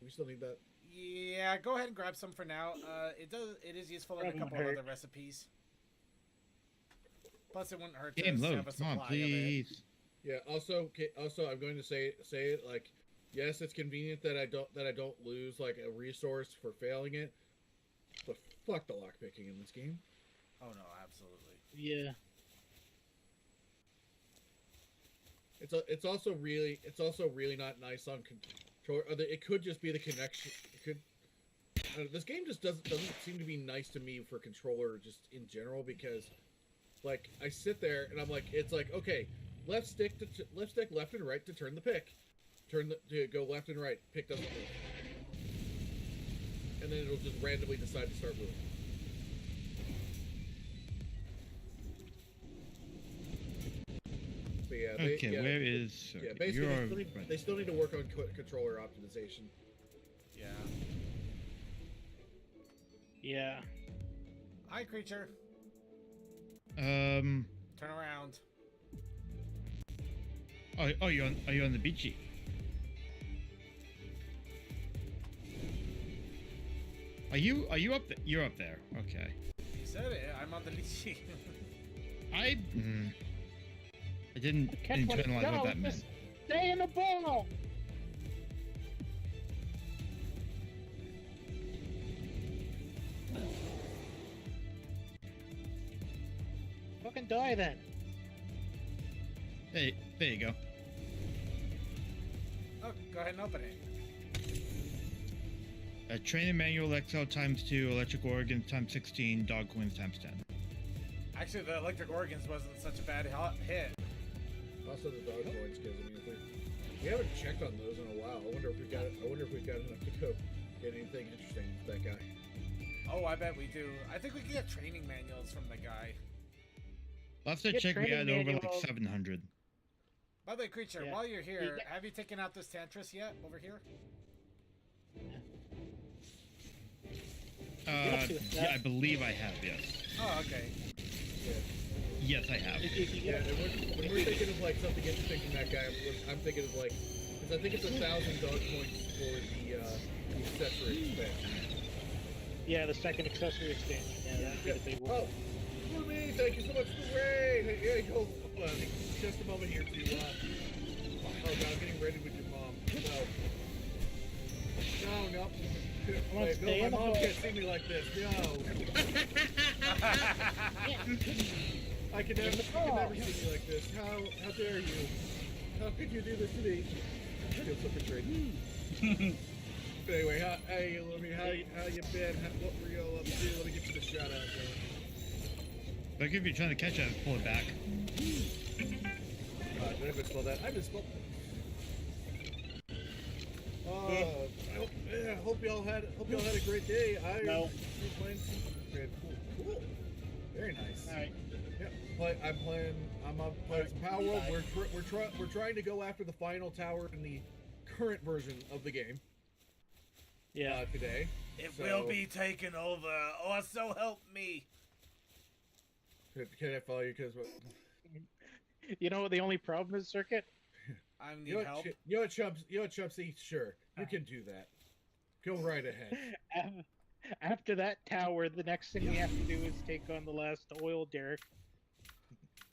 We still need that. yeah, go ahead and grab some for now. It is useful in a Probably couple won't of hurt. other recipes. Plus, it wouldn't hurt to Game have load. a Come supply on, of it. please. Yeah. Also, I'm going to say it like, yes, it's convenient that I don't lose like a resource for failing it, but fuck the lockpicking in this game. Oh no, absolutely. Yeah. It's also really not nice on control. It could just be the connection. It could. This game just doesn't seem to be nice to me for controller just in general because, like, I sit there and I'm like, it's like, okay, left stick left and right to turn the pick, to go left and right. Pick doesn't move, and then it'll just randomly decide to start moving. But yeah, Okay, where is? Yeah, Okay, basically, you're they still need to work on controller optimization. Yeah. Yeah. Hi, creature. Um. Turn around. Oh, are you on the beachy? Are you up there? You're up there. Okay. You said it. I'm on the lychee. I didn't internalize what that meant. Just stay in the ball. Fucking die then. Hey, there you go. Oh, go ahead and open it. Training manual XL ×2, electric organs ×16, dog coins ×10. Actually, the electric organs wasn't such a bad hit. Also, the dog points, because I mean, if we haven't checked on those in a while. I wonder if we've got enough to go get anything interesting with that guy. Oh, I bet we do. I think we can get training manuals from the guy. Last I Get checked, we had training over like manual. 700. By the way, creature, Yeah. while you're here, You get- have you taken out this Tantris yet? Over here? up to it, Yeah, I believe I have, yes. Oh, okay. Yes, I have. If you Yeah, get and when we're thinking of like something interesting from that guy, I'm thinking of like, because I think it's 1,000 dog points for the accessory expansion. yeah, the second accessory expansion. Yeah, that'd be the big one. Oh, for me, thank you so much for the raid. Hey, go. Just a moment here to. Oh God, I'm getting ready with your mom. No. on, Wait, stay no, in my the mom ball. can't see me like this. No. I can never see you like this. How dare you? How could you do this to me? I feel so betrayed. But anyway, hey, Lummy, how you been? What were you all up to? Let me get you the shout out going. Like if you're trying to catch it, pull it back. Did I misspell that? I misspelled that. I hope y'all had a great day. No. Playing some cool. Very nice. All right. Yep. I'm playing some Palworld. We're trying to go after the final tower in the current version of the game. Yeah. Today. It So- will be taken over. Oh, so help me. Can I follow you? Because You know what the only problem is, Circuit? I need you know help. what Chumpsy? Sure, you can do that. Go right ahead. After that tower, the next thing we have to do is take on the last oil derrick.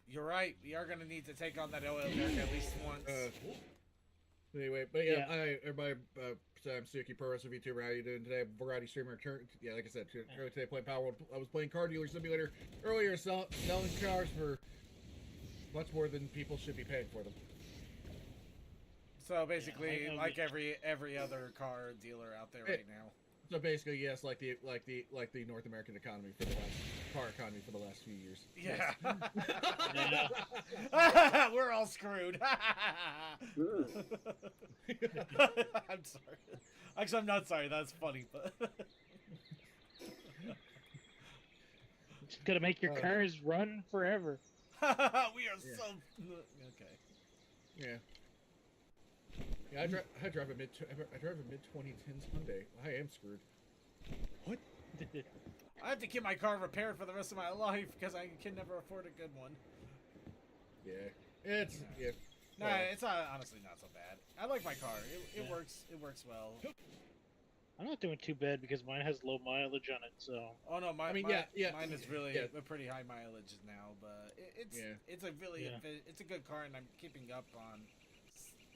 You're right. We are gonna need to take on that oil derrick at least once. Anyway, but yeah, hi everybody. I'm Suki Pro Wrestler VTuber. How you doing today? Variety streamer. Yeah, like I said, earlier today playing Palworld. I was playing Car Dealer Simulator earlier, selling cars for much more than people should be paying for them. So basically, like every other car dealer out there right now. So basically, yes, like the North American economy for the last car economy for the last few years. Yeah. We're all screwed. I'm sorry. Actually, I'm not sorry. That's funny, but It's gonna make your cars run forever. we are so okay. Yeah. Yeah, I drive a mid 2010s Hyundai. I am screwed. What? I have to keep my car repaired for the rest of my life because I can never afford a good one. Yeah, it's No, it's honestly not so bad. I like my car. It works. It works well. I'm not doing too bad because mine has low mileage on it, so. Oh no, mine is really yeah. a pretty high mileage now, but it's a really it's a good car, and I'm keeping up on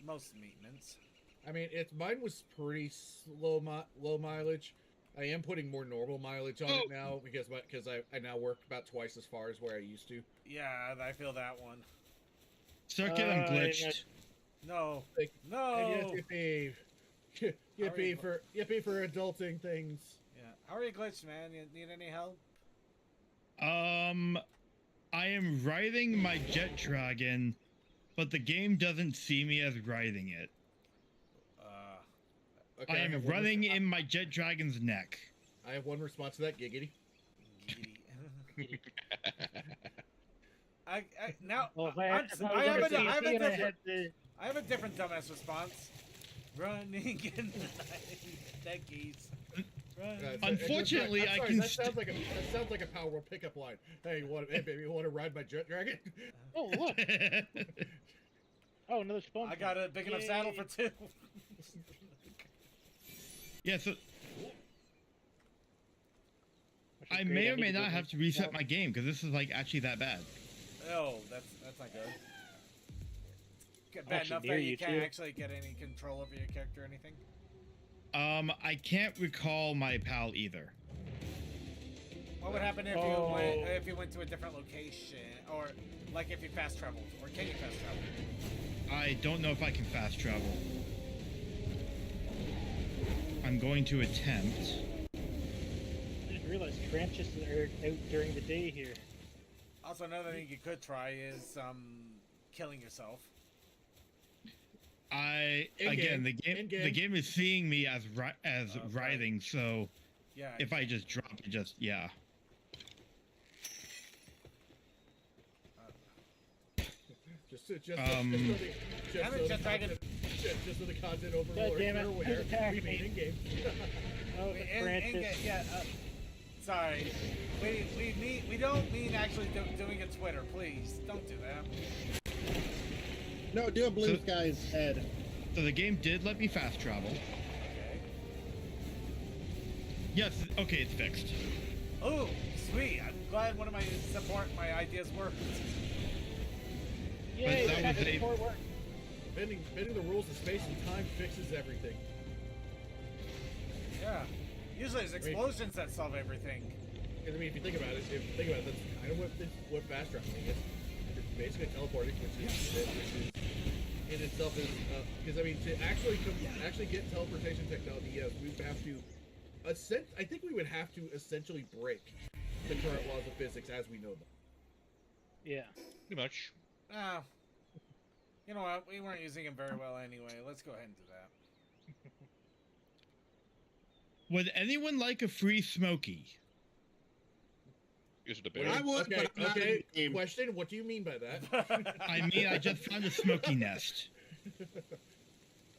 most maintenance. I mean, mine was pretty low mileage. I am putting more normal mileage on it now because I now work about twice as far as where I used to. Yeah, I feel that one. Circuit, I'm glitched. No, And no. yes, yippee for adulting things. Yeah, how are you glitched, man? You need any help? I am riding my jet dragon, but the game doesn't see me as riding it. Okay, I am running in my jet dragon's neck. I have one response to that, giggity. I have a different dumbass response. Running in the night, that geese. Unfortunately, I'm sorry, I can. That sounds like a Palworld pickup line. Hey, baby, you want to ride my jet dragon? Oh look! Oh, another spawn. I got a big enough saddle for two. Yeah, so I may or may not have to reset my game because this is like actually that bad. Oh, that's not good. Bad enough that you can't actually get any control over your character or anything. I can't recall my pal either. What would happen if you went to a different location, or like if you fast traveled, or can you fast travel? I don't know if I can fast travel. I'm going to attempt. I didn't realize trenches are out during the day here. Also, another thing you could try is killing yourself. The game is seeing me as writhing, so yeah, if I just drop it, just so the content overlord are aware, we mean in game. Sorry, we don't mean actually doing a Twitter. Please don't do that. No, do a blue guy's head. So the game did let me fast travel. Okay. Yes. Okay, it's fixed. Oh, sweet! I'm glad one of my ideas worked. Yay! But that was bending the rules of space and time fixes everything. Yeah. Usually it's explosions that solve everything. I mean, if you think about it, that's kind of what fast traveling is. It's basically teleporting, which is in itself is because I mean to actually get teleportation technology, yes, we would have to I think we would have to essentially break the current laws of physics as we know them. Yeah, pretty much. You know what? We weren't using them very well anyway. Let's go ahead and do that. Would anyone like a free Smoky? Is it a bear? I would, but I'm not in the game. Question: what do you mean by that? I mean, I just found a Smoky nest.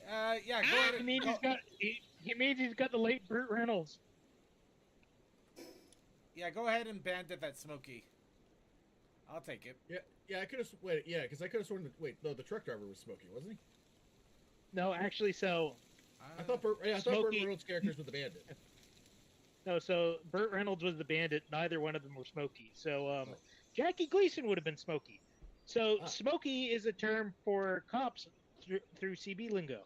Yeah, go ahead. He means he's got the late Burt Reynolds. Yeah, go ahead and bandit that Smokey. I'll take it. Yeah, I could have wait. Yeah, because I could have sworn that. Wait, no, the truck driver was Smokey, wasn't he? No, actually, so I thought Burt Smokey- Reynolds' characters were the bandit. no, so Burt Reynolds was the bandit. Neither one of them were Smokey. So Oh. Jackie Gleason would have been Smokey. So Ah. Smokey is a term for cops through CB lingo.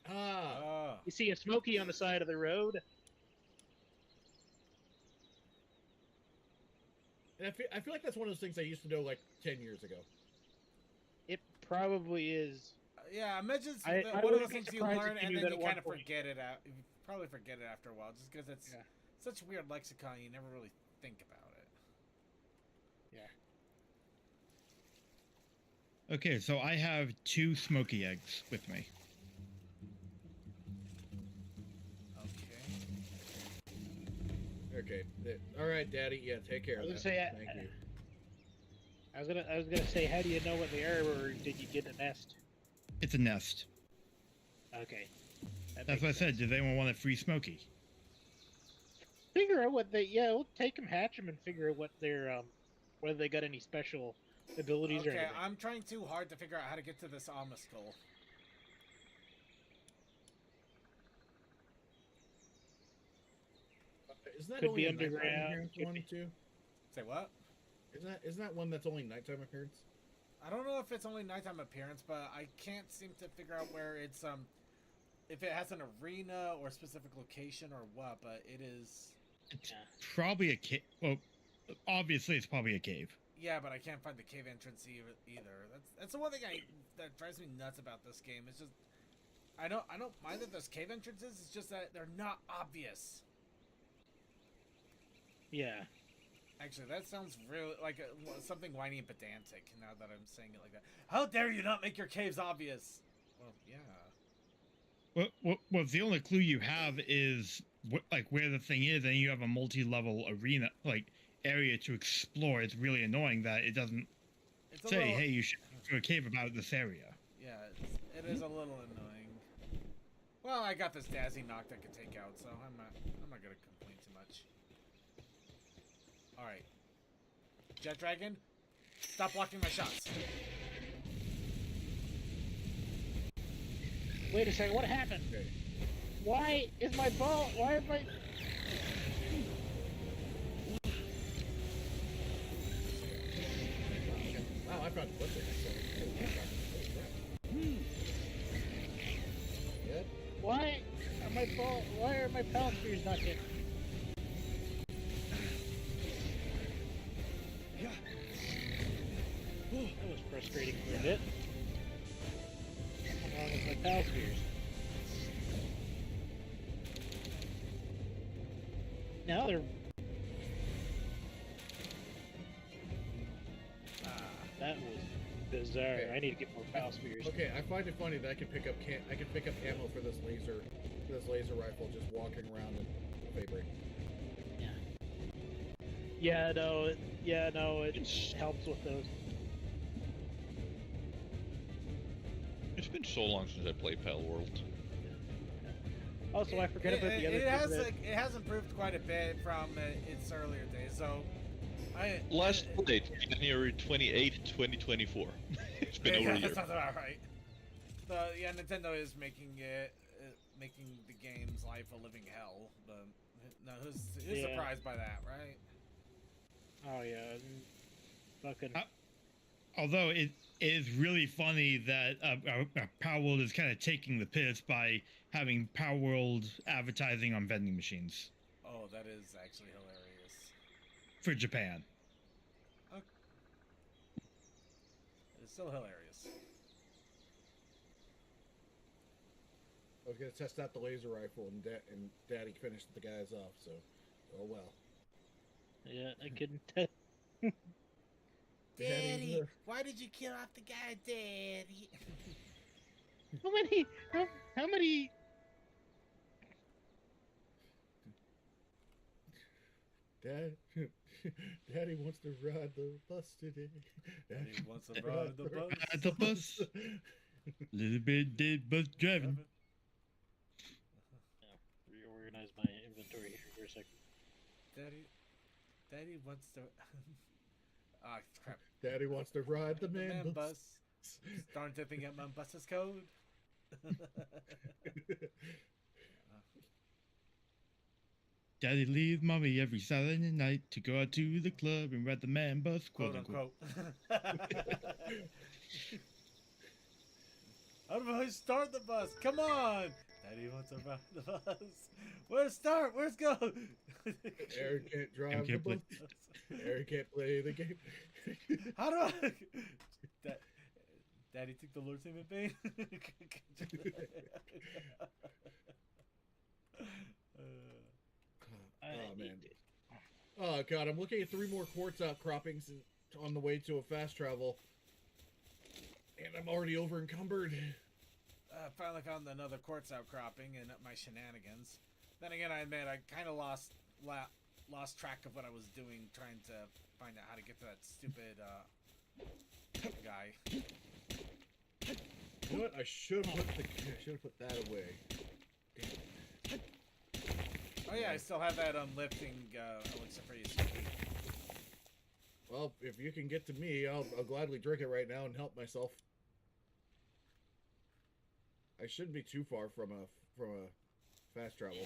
Ah, Oh. You see a Smokey on the side of the road. and I feel like that's one of those things I used to know like 10 years ago. It probably is. Yeah, imagine I one of wouldn't those be things you surprised if learn you and knew then that you at kind of one point. forget it out. You probably forget it after a while, just because it's Yeah. such weird lexicon. You never really think about it. Yeah. Okay, so I have 2 smoky eggs with me. Okay. Okay. All right, Daddy. Yeah, take care I of was that. gonna say, Thank you. I was gonna say, how do you know what they are, or did you get a nest? It's a nest. Okay. That That's what I makes said. sense. Does anyone want a free smoky? Figure out what they. Yeah, we'll take them, hatch them, and figure out what their whether they got any special abilities or Okay, anything. I'm trying too hard to figure out how to get to this Alma skull. Isn't that Could only be a nighttime underground, appearance could one be- too? Say what? Isn't that one that's only nighttime appearance? I don't know if it's only nighttime appearance, but I can't seem to figure out where it's if it has an arena or specific location or what. But it is. It's Yeah. probably a cave. Well, obviously it's probably a cave. Yeah, but I can't find the cave entrance either. That's the one thing that drives me nuts about this game. It's just I don't mind that there's cave entrances. It's just that they're not obvious. Yeah. Actually, that sounds really like something whiny and pedantic. Now that I'm saying it like that, how dare you not make your caves obvious? Well, yeah. Well, the only clue you have is like where the thing is, and you have a multi-level arena like area to explore. It's really annoying that it doesn't It's a say, little, "Hey, you should go to a cave about this area." Yeah, it is a little annoying. Well, I got this Dazzy knock I could take out, so I'm not gonna complain too much. All right, Jet Dragon, stop blocking my shots. Wait a second. What happened? Okay. Why is my ball? Why am I? Wow, I found what's it? Yeah. Why are my ball? Why are my pal spears not hitting? That was frustrating for a bit. What's wrong with my pal spears? Now they're. That was bizarre. Okay. I need to get more pal spears. Okay, I find it funny that I can pick up ammo for this laser rifle just walking around in Fabric. Yeah, no, it helps with those. It's been so long since I played Palworld. Also, I forget about the other thing. It has improved quite a bit from its earlier days. So, Last played January 28, 2024. It's been over a yeah, year. that sounds about right. Yeah, Nintendo is making making the game's life a living hell. But no, who's Yeah. surprised by that, right? Oh yeah, fucking. Although it is really funny that Palworld is kind of taking the piss by having Palworld advertising on vending machines Oh, that is actually hilarious. for Japan. It's still hilarious. I was gonna test out the laser rifle, and Daddy finished the guys off. So, oh well. Yeah, I couldn't tell. Daddy, why did you kill off the guy, Daddy? How many? How many? Daddy wants to ride the bus today. Daddy wants to ride the bus. At the bus, little bit did bus driving. Reorganize my inventory here for a second. Daddy wants to. Ah, crap. Daddy wants to ride the The man, man bus. bus. Starting to think at man bus's code. Daddy leaves mommy every Saturday night to go out to the club and ride the man bus, Quote unquote. How do I start the bus? Come on! Daddy wants to ride the bus. Where's start? Where's go? Eric can't drive the can't play- bus. Eric can't play the game. How do I? Daddy took the Lord's name in vain. Oh man. Oh god, I'm looking at 3 more quartz outcroppings on the way to a fast travel, and I'm already over encumbered. I finally found another quartz outcropping and up my shenanigans. Then again, I admit I kind of lost track of what I was doing, trying to find out how to get to that stupid guy. You know what? I should have put that away. Damn. Oh yeah, I still have that lifting elixir for you. Well, if you can get to me, I'll gladly drink it right now and help myself. I shouldn't be too far from a fast travel.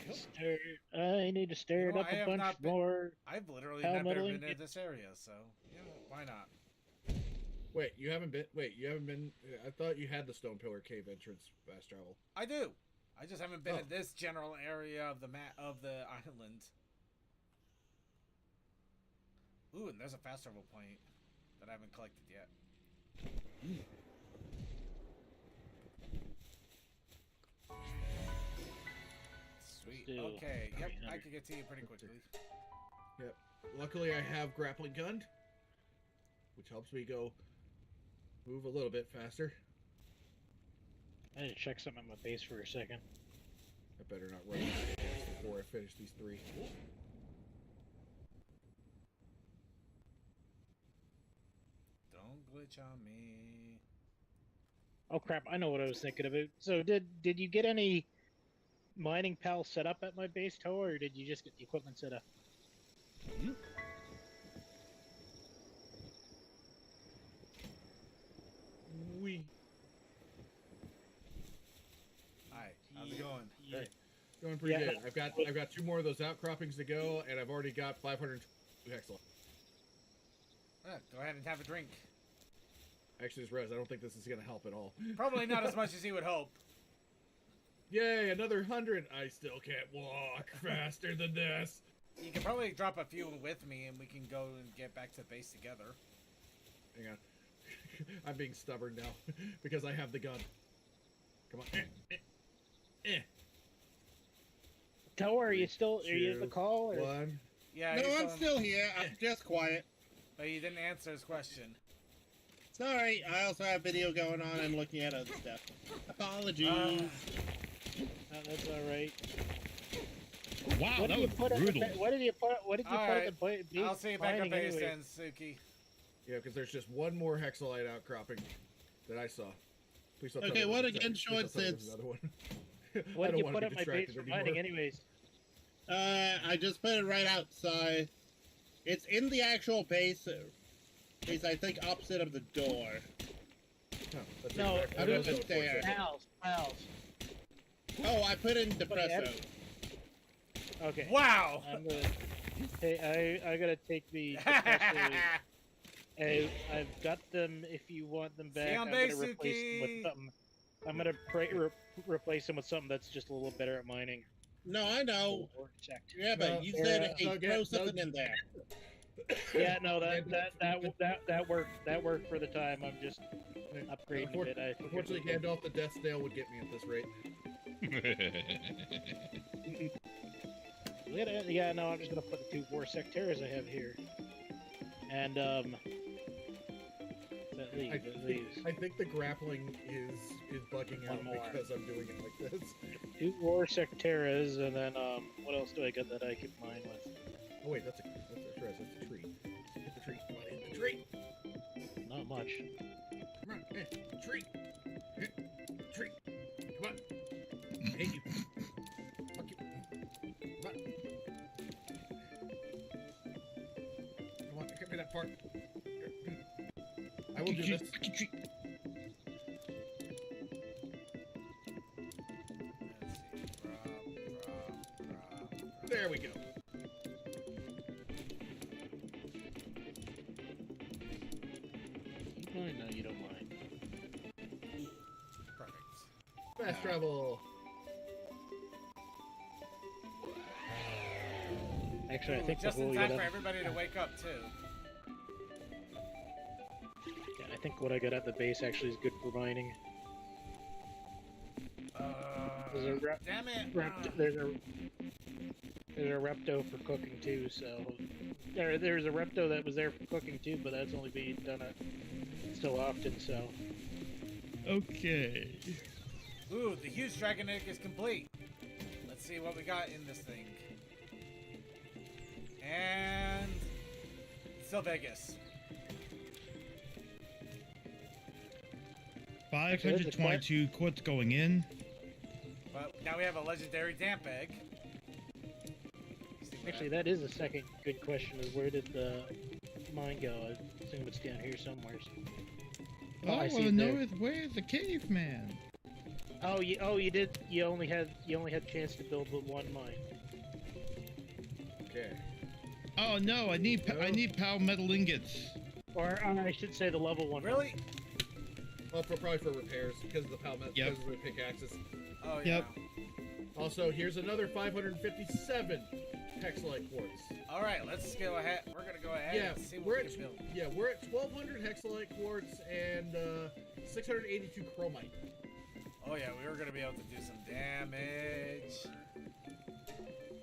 I need to stir it know, up I a have bunch not been- more. I've literally How never meddling been in it- this area, so yeah, why not? Wait, you haven't been? I thought you had the Stone Pillar Cave entrance fast travel. I do. I just haven't been Oh. in this general area of the island. Ooh, and there's a fast travel point that I haven't collected yet. Sweet. Still Okay. Yep, I 300. could get to you pretty quickly. Yep. Luckily, I have grappling gun, which helps me move a little bit faster. I need to check something on my base for a second. I better not run out of gas before I finish these 3. Don't glitch on me. Oh crap! I know what I was thinking about. So did you get any mining pals set up at my base, Toa, or did you just get the equipment set up? We Hi, how's it going? Yeah. going pretty Yeah. good. I've got 2 more of those outcroppings to go, and I've already got 500 hexel. Go ahead and have a drink. Actually, just realized I don't think this is gonna help at all. Probably not as much as you would hope. Yay, another 100! I still can't walk faster than this. You can probably drop a few with me, and we can go and get back to the base together. Hang on. I'm being stubborn now because I have the gun. Come on. Toa, are you still? Are you at the 2, call? Or? 1. Yeah. No, he's I'm on- still here. I'm just quiet. But you didn't answer his question. Sorry, I also have video going on and looking at other stuff. Apologies. Oh, that's all right. Wow, What that did you was put? brutal. What did you put? What did you put Alright, at the base? I'll see you back at mining base anyways? then, Suki. Yeah, because there's just 1 more hexalite outcropping that I saw. Please don't tell Okay, me what there's a again, second. Please don't tell me Schwartz? there's another one. What I did don't you wanna put be at my base distracted for anymore. mining, anyways? I just put it right outside. It's in the actual base. It's, I think, opposite of the door. No, that's No, exactly I what don't I was understand. looking for. Pals. Oh, I put in depresso. Okay. Wow! I'm gonna. Hey, I gotta take the. I've got them. If you want them back, See you on I'm base, gonna replace them with Suki. something. I'm gonna replace them with something that's just a little better at mining. No, I know. Check. Yeah, but No, you or, said, hey, no, throw no. something in there. Yeah, no, that worked. That worked for the time. I'm just upgrading a bit. Unfortunately, Gandalf the Death Snail would get me at this rate. Yeah, no, I'm just gonna put the 2 War Sectaires I have here, and that leaves. I think the grappling is bugging One out more. because I'm doing it like this. 2 War Sectaires, and then what else do I got that I can mine with? Oh wait, that's a tree. Hit the tree. Come on, hit the tree. Not much. Come on, tree. Tree. Come on. I hate you. Fuck you. Come on. Come on, give me that part. Here. I will do this. There we go. You mind? No, you don't mind. Perfect. Fast travel. Actually, I think just the in whole time for everybody to wake up too. Yeah, I think what I got at the base actually is good for mining. There's a Damn it! there's a repto for cooking too. So there's a repto that was there for cooking too, but that's only being done so often. So Okay. Ooh, the huge dragon egg is complete. Let's see what we got in this thing. And still Vegas. 522 quartz going in. But now we have a legendary damp egg. actually, that is a second good question: is where did the mine go? I assume it's down here somewhere. Oh, I see want to it know there. is where's the caveman? Oh, you did. You only had a chance to build the one mine. Okay. Oh no, I need power metal ingots. Or I should say the level one. Really? Well, probably for repairs because of the palmet, Yep. because of the pickaxes. Oh yeah. Yep. Also, here's another 557 hexalite quartz. All right, let's go ahead. We're gonna go ahead Yeah, and see what we're we at can build. we're at 1,200 hexalite quartz and 682 chromite. Oh yeah, we were gonna be able to do some damage.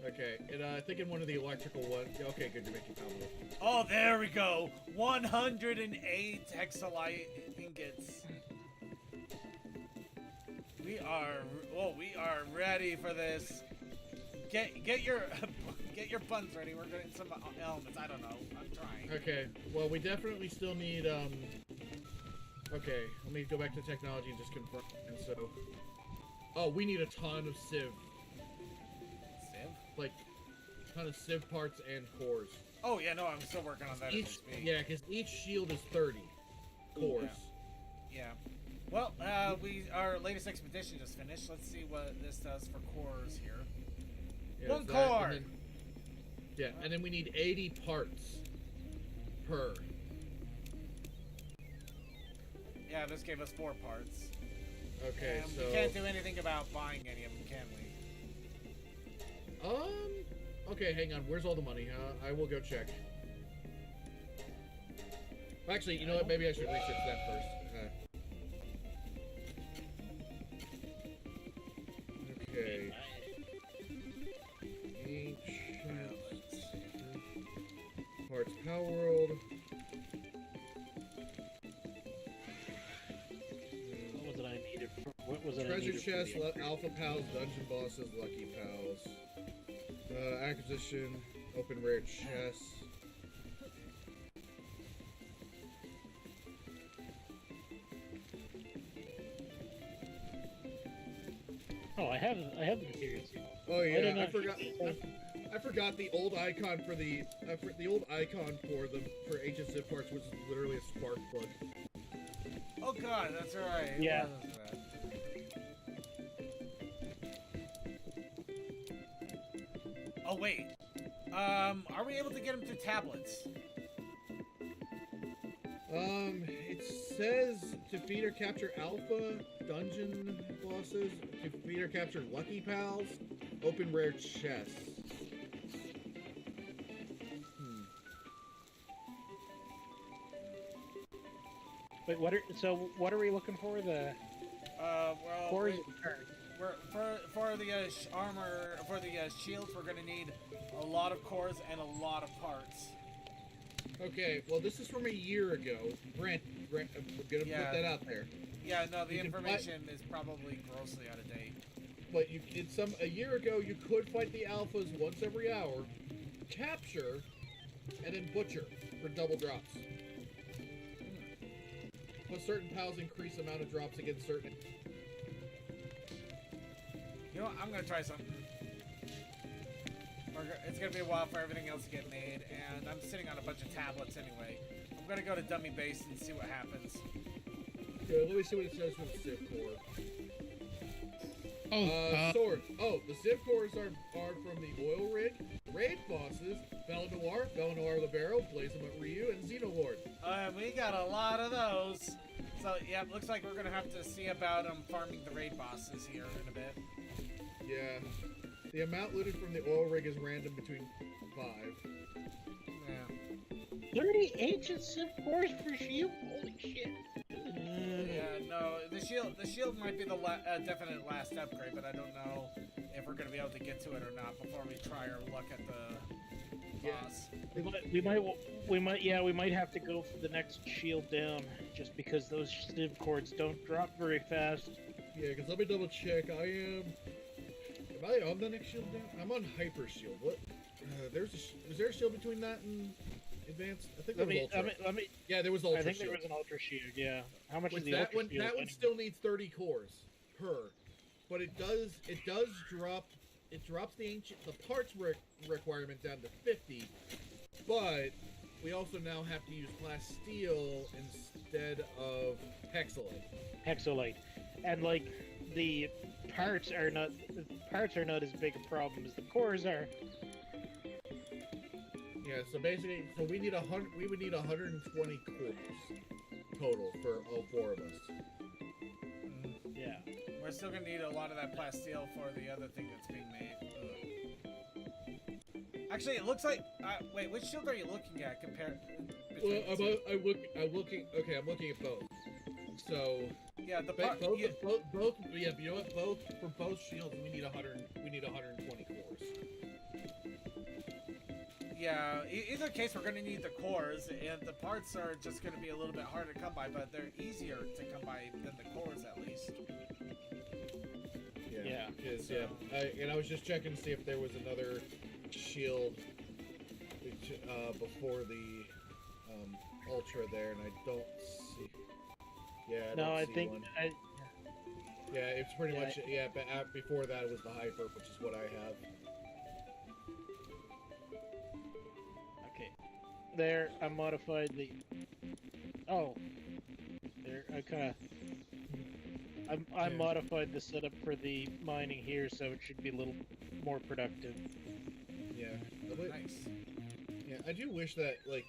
Okay, and I think in one of the electrical ones. Okay, good, you're making palmet. Oh, there we go. 108 hexalite ingots. We are ready for this. Get your get your buns ready. We're getting some elements. I don't know. I'm trying. Okay, well, we definitely still need, okay, let me go back to technology and just confirm. And so, oh, we need a ton of sieve. Sieve? Like, a ton of sieve parts and cores. Oh yeah, no, I'm still working on that as we Each, speak. yeah, because each shield is 30 cores. Yeah. Well, our latest expedition just finished. Let's see what this does for cores here. Yeah, One that, core. and then, yeah, and then we need 80 parts per. Yeah, this gave us 4 parts. Okay, And so we can't do anything about buying any of them, can we? okay, hang on. Where's all the money? I will go check. Actually, you know what? Maybe I should research that first. Okay. Ancient parts, Palworld. What was it I needed? What was it I Treasure needed? chest, alpha pals, dungeon bosses, lucky pals. Acquisition, open rare chests. Oh, I have the materials. Oh did yeah, not- I forgot the old icon for the for ancient zip parts was literally a spark plug. Oh god, that's right. Yeah. What was that? Oh wait. Are we able to get them through tablets? It says defeat or capture alpha dungeon bosses, defeat or capture lucky pals, open rare chests. Wait, what are we looking for? The Well, cores? we're for the armor, for the shields, we're gonna need a lot of cores and a lot of parts. Okay, well this is from a year ago. Grant I'm gonna Yeah. put that out there. Yeah, no, the You can information is probably grossly out of date. But a year ago you could fight the alphas once every hour, capture, and then butcher for double drops. Plus certain pals increase the amount of drops against certain. You know what? I'm gonna try something. It's gonna be a while for everything else to get made, and I'm sitting on a bunch of tablets anyway. I'm gonna go to Dummy Base and see what happens. Yeah, let me see what it says for the Civ Core. Oh, Sword. Oh, the Civ Cores are from the Oil Rig, Raid Bosses, Bell Noir Libero, Blazement Ryu, and Xenolord. We got a lot of those. So, yeah, looks like we're gonna have to see about farming the raid bosses here in a bit. Yeah. The amount looted from the Oil Rig is random between 5. Yeah. 30 ancient Civ cores for shield? Holy shit. Yeah, no, the shield might be the definite last upgrade, but I don't know if we're gonna be able to get to it or not before we try our luck at the boss. We might have to go for the next shield down, just because those Civ cords don't drop very fast. Yeah, because let me double check. Am I on the next shield down? I'm on Hyper Shield. What? Was there a shield between that and Advanced? I think there was Ultra. Yeah, there was Ultra. I think shield. there was an Ultra Shield. Yeah. How much is the that Ultra one? Shield? That one still needs 30 cores per, but it does drop. It drops the parts requirement down to 50, but we also now have to use glass steel instead of hexalite. And like the parts are not as big a problem as the cores are. Yeah, so basically, we would need 120 cores total for all 4 of us. Yeah. We're still gonna need a lot of that plasteel for the other thing that's being made. Actually, it looks like. Wait, which shield are you looking at? Well, I'm looking at both. So yeah, both. Yeah, you know what? For both shields, we need 120 cores. Yeah, either case, we're gonna need the cores, and the parts are just gonna be a little bit harder to come by, but they're easier to come by than the cores, at least. Yeah. I was just checking to see if there was another shield before the Ultra there, and I don't see. Yeah. I think one. Yeah, it's pretty much. Yeah, but before that it was the Hyper, which is what I have. There, I modified the. Oh, there. I modified the setup for the mining here, so it should be a little more productive. Yeah. Nice. Yeah, I do wish that, like,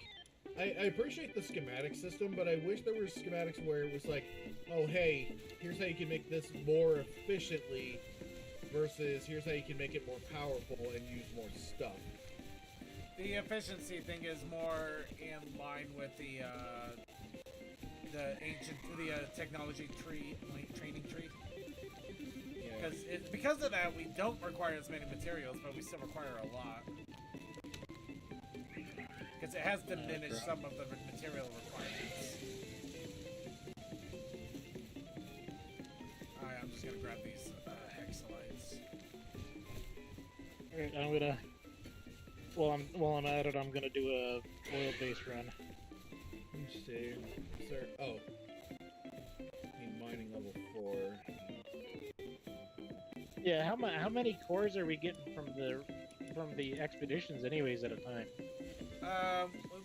I appreciate the schematic system, but I wish there were schematics where it was like, oh hey, here's how you can make this more efficiently, versus here's how you can make it more powerful and use more stuff. The efficiency thing is more in line with the technology tree, training tree. Because of that, we don't require as many materials, but we still require a lot. Because it has diminished some of the material requirements. Alright, I'm just gonna grab these hexalites. Alright, I'm gonna. While I'm at it, I'm gonna do a oil base run. Let me see. Sir, need mining level 4. Yeah, how many cores are we getting from the expeditions, anyways, at a time?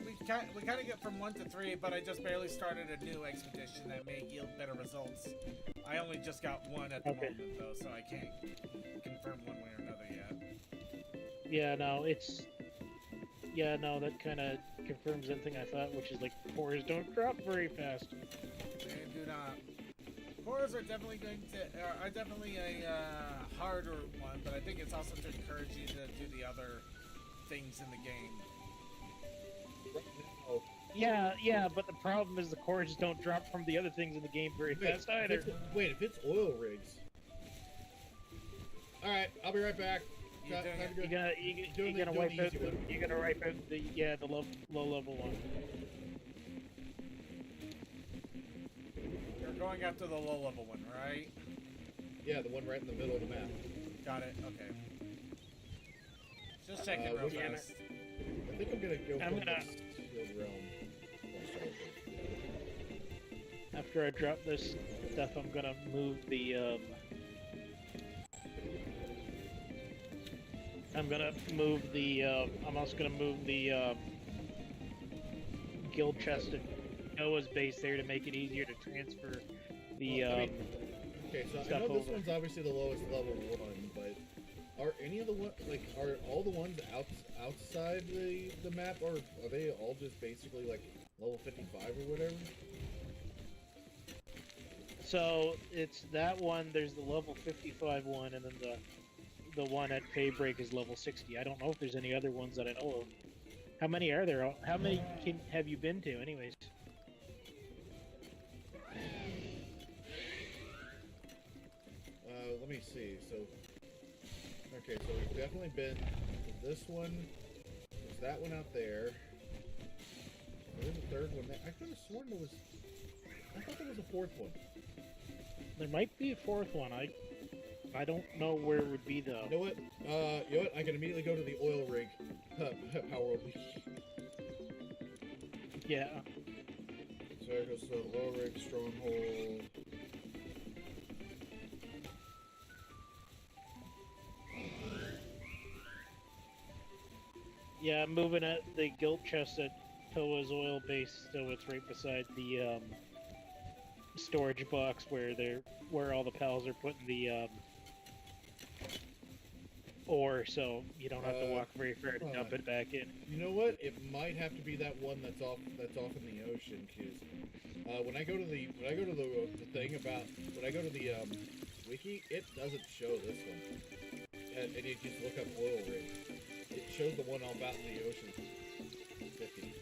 We kind of get from 1 to 3, but I just barely started a new expedition that may yield better results. I only just got 1 at the moment, though, so I can't confirm one way or another yet. Yeah, no, that kind of confirms anything I thought, which is like cores don't drop very fast. They do not. Cores are definitely a harder one, but I think it's also to encourage you to do the other things in the game. Yeah, but the problem is the cores don't drop from the other things in the game very fast either. If it's oil rigs. Alright, I'll be right back. You're gonna wipe out the low level one. You're going after the low level one, right? Yeah, the one right in the middle of the map. Got it. Okay. Just checking real fast. I think I'm gonna go for the Shield Realm. After I drop this stuff, I'm gonna move the I'm gonna move the. I'm also gonna move the guild chest to Noah's base there to make it easier to transfer the. Well, I mean, okay, so I stuff know this over. one's obviously the lowest level one, but are any of the are all the ones outside the map, or are they all just basically like level 55 or whatever? So it's that one. There's the level 55 one, and then the one at Paybreak is level 60. I don't know if there's any other ones that I know of. How many are there? How many have you been to, anyways? Let me see. So, okay, so we've definitely been to this one. There's that one out there. There's a third one. I could have sworn there was. I thought there was a fourth one. There might be a fourth one. I don't know where it would be though. You know what? You know what? I can immediately go to the oil rig. Palworld. Yeah. So it goes to the oil rig stronghold. Yeah, I'm moving at the guild chest at Toa's oil base, so it's right beside the storage box where all the pals are putting the ore, so you don't have to walk very far to dump it back in. You know what? It might have to be that one that's off in the ocean, because when I go to the thing about when I go to the wiki, it doesn't show this one, and you just look up oil rig. It shows the one all out in the ocean. 50.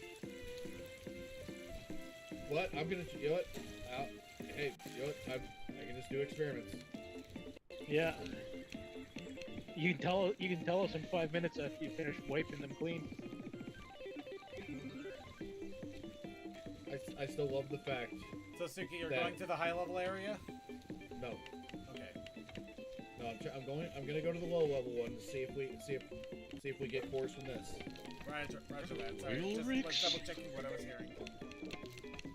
What? I'm gonna. You know what? Hey, you know what? I can just do experiments. Yeah. You can tell us in 5 minutes after you finish wiping them clean. I still love the fact. So Suki, you're that- going to the high level area? No, Okay. no. I'm gonna go to the low level one to see if we get cores from this. Roger that. Sorry, Oil just rigs? like double checking what I was hearing.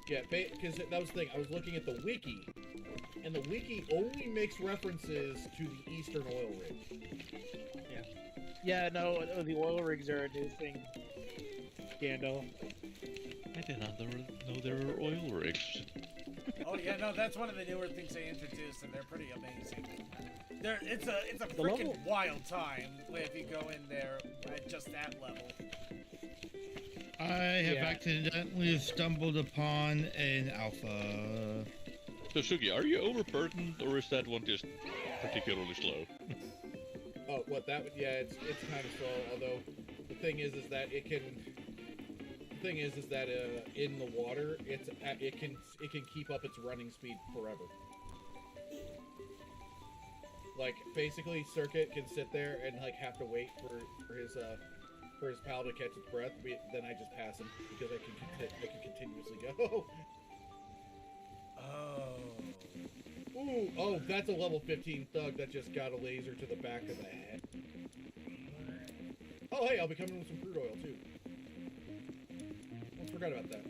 Yeah, because that was the thing. I was looking at the wiki, and the wiki only makes references to the Eastern oil rig. Yeah, no, the oil rigs are a new thing, Gandalf. I did not know there were oil rigs. Oh yeah, no, that's one of the newer things they introduced, and they're pretty amazing. It's a The freaking level- wild time if you go in there at just that level. I have Yeah. accidentally stumbled upon an alpha. So Sugi, are you overburdened, or is that one just particularly slow? Oh, what that? Yeah, it's kind of slow. Although the thing is that it can. The thing is that in the water, it can keep up its running speed forever. Like basically, Circuit can sit there and like have to wait for his pal to catch its breath. Then I just pass him because I can continuously go. Oh. Ooh, oh, that's a level 15 thug that just got a laser to the back of the head. Oh, hey, I'll be coming with some crude oil, too. I forgot about that.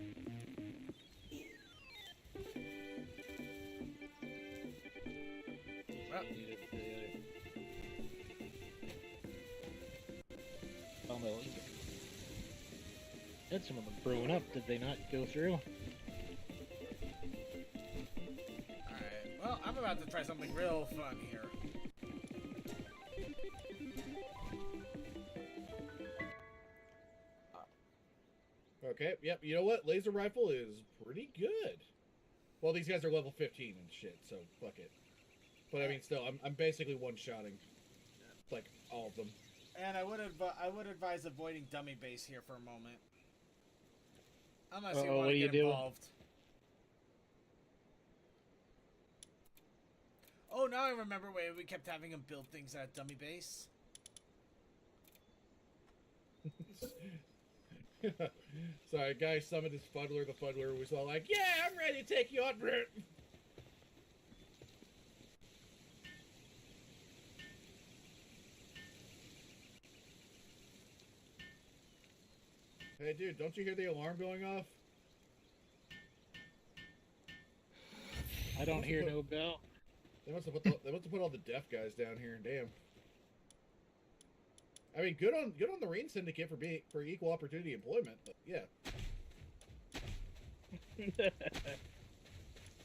Well, Had some of them brewing up. Did they not go through? alright. Well, I'm about to try something real fun here. Okay, yep, you know what? Laser rifle is pretty good. Well, these guys are level 15 and shit, so fuck it. But I mean, still, I'm basically one-shotting, like, all of them. And I would advise avoiding dummy base here for a moment. Unless you Uh-oh, want what to are you get doing? involved. Oh, now I remember why we kept having him build things at dummy base. Sorry, guy summoned his fuddler. The fuddler was all like, "Yeah, I'm ready to take you on, Brute." Hey, dude, don't you hear the alarm going off? I don't hear no bell. They must have put all the deaf guys down here. Damn. I mean, good on the Rain Syndicate for equal opportunity employment. But yeah.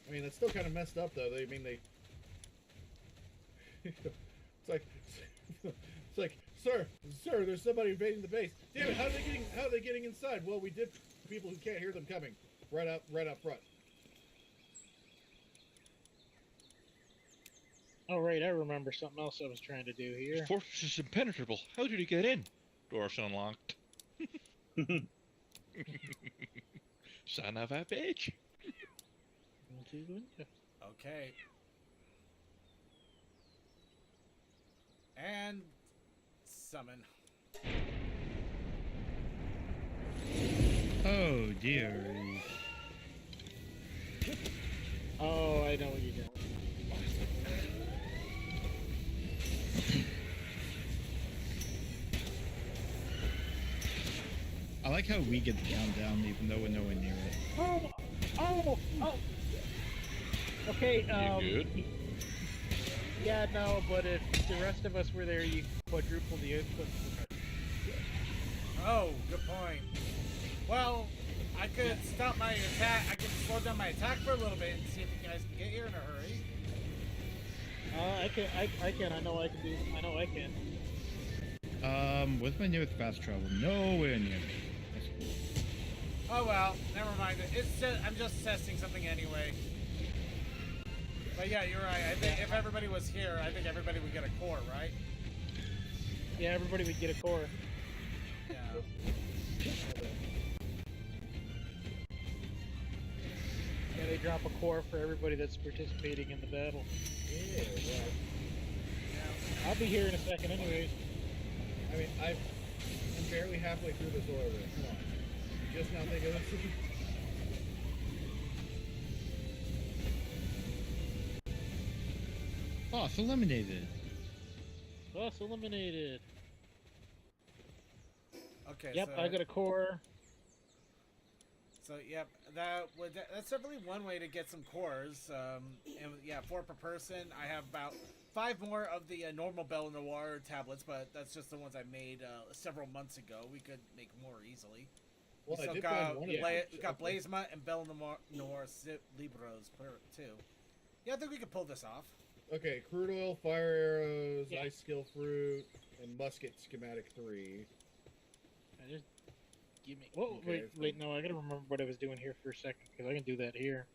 I mean, that's still kind of messed up, though. It's like, sir, there's somebody invading the base. Damn it! How are they getting inside? Well, we did people who can't hear them coming right up front. Oh right, I remember something else I was trying to do here. The fortress is impenetrable. How did he get in? Doors unlocked. Son of a bitch. Into the window. Okay. And summon. Oh dear. Oh, I know what you're doing. I like how we get the countdown even though we're nowhere near it. Oh! Okay, You good? yeah, no, but if the rest of us were there, you quadruple the output. Oh, good point. Well, I could stop my attack. I could slow down my attack for a little bit and see if you guys can get here in a hurry. I can. I know I can do. I know I can. What's my nearest fast travel? Nowhere near me. That's cool. Oh well, never mind. I'm just testing something anyway. But yeah, you're right. I think if everybody was here, I think everybody would get a core, right? Yeah, everybody would get a core. Yeah. Yeah, they drop a core for everybody that's participating in the battle. Yeah, well, I'll be here in a second anyways. I mean, I'm barely halfway through this order. Come on. You just now think of this? Boss eliminated. Boss eliminated. Okay. Yep, so, I got a core. So yep, that's definitely one way to get some cores. And yeah, 4 per person. I have about 5 more of the normal Belle Noir tablets, but that's just the ones I made several months ago. We could make more easily. Well, We I still did got find one of them. got Blazema and Belle Noir Libros too. Yeah, I think we could pull this off. Okay, crude oil, fire arrows, Yeah. ice skill fruit, and musket schematic 3. I just give me. Oh Okay, wait, no, I gotta remember what I was doing here for a second because I can do that here.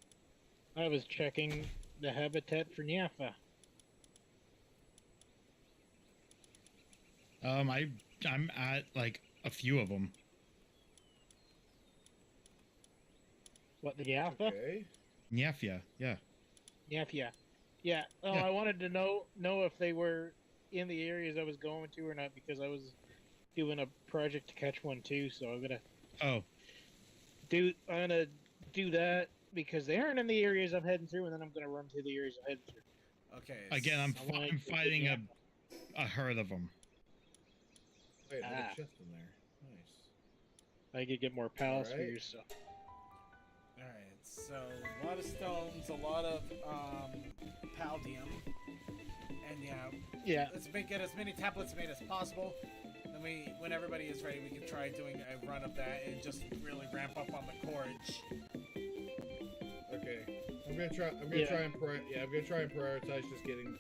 I was checking the habitat for Nyafa. I'm at like a few of them. What, the Nyafa? Okay. Nyafia, yeah. Nyafa. Yeah. Oh, Yeah. I wanted to know if they were in the areas I was going to or not because I was doing a project to catch one too. So I'm gonna Oh, do that because they aren't in the areas I'm heading through, and then I'm gonna run through the areas I'm heading through. Okay. again, I'm I wanna I'm get the fighting Nyafa. a herd of them. Wait, another Ah. chest in there. Nice. I could get more pals for Alright. you. So All right. So a lot of stones, a lot of paldium, and yeah. let's get as many tablets made as possible. Then when everybody is ready, we can try doing a run of that and just really ramp up on the corage. Okay. I'm gonna try and prioritize just getting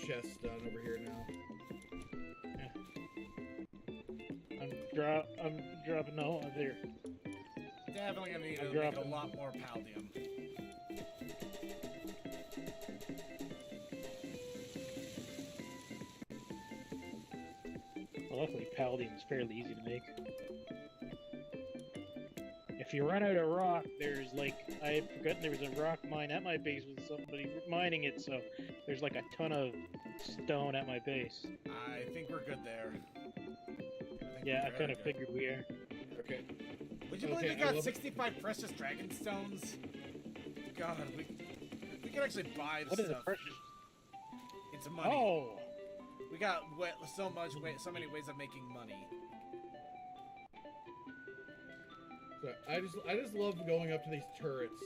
chests done over here now. I'm dropping the whole there. Definitely gonna need I'm to make a dropping. lot more paldium. Well, luckily, Paladin is fairly easy to make. If you run out of rock, there's like I had forgotten there was a rock mine at my base with somebody mining it, so there's like a ton of stone at my base. I think we're good there. Yeah, I Very kind of good. figured we are. Okay. Would you believe Okay, we I got love- 65 precious dragon stones? God, we could actually buy the What is the stuff. precious? It's money. Oh, We got so many ways of making money. So I just love going up to these turrets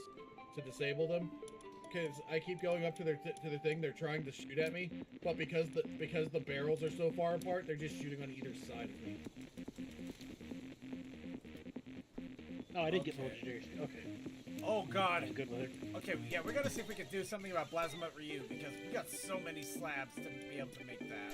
to disable them, because I keep going up to their thing. They're trying to shoot at me, but because the barrels are so far apart, they're just shooting on either side of me. Oh, I did get Okay. legendary. Okay, Oh god. I'm good with it. Okay, yeah, we're gonna see if we can do something about Plasma Ryu because we got so many slabs to be able to make that.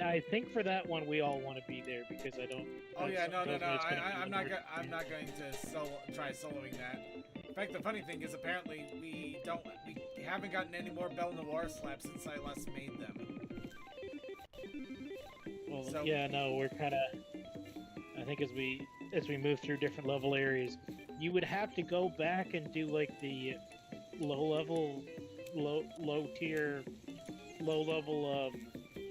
I think for that one we all want to be there because I don't. Oh yeah, no. it's gonna be I'm not. hard. I'm not going to try soloing that. In fact, the funny thing is, apparently we haven't gotten any more Bell Noir slabs since I last made them. Well, So- yeah, no, we're kind of. I think as we move through different level areas, you would have to go back and do like the low tier, low level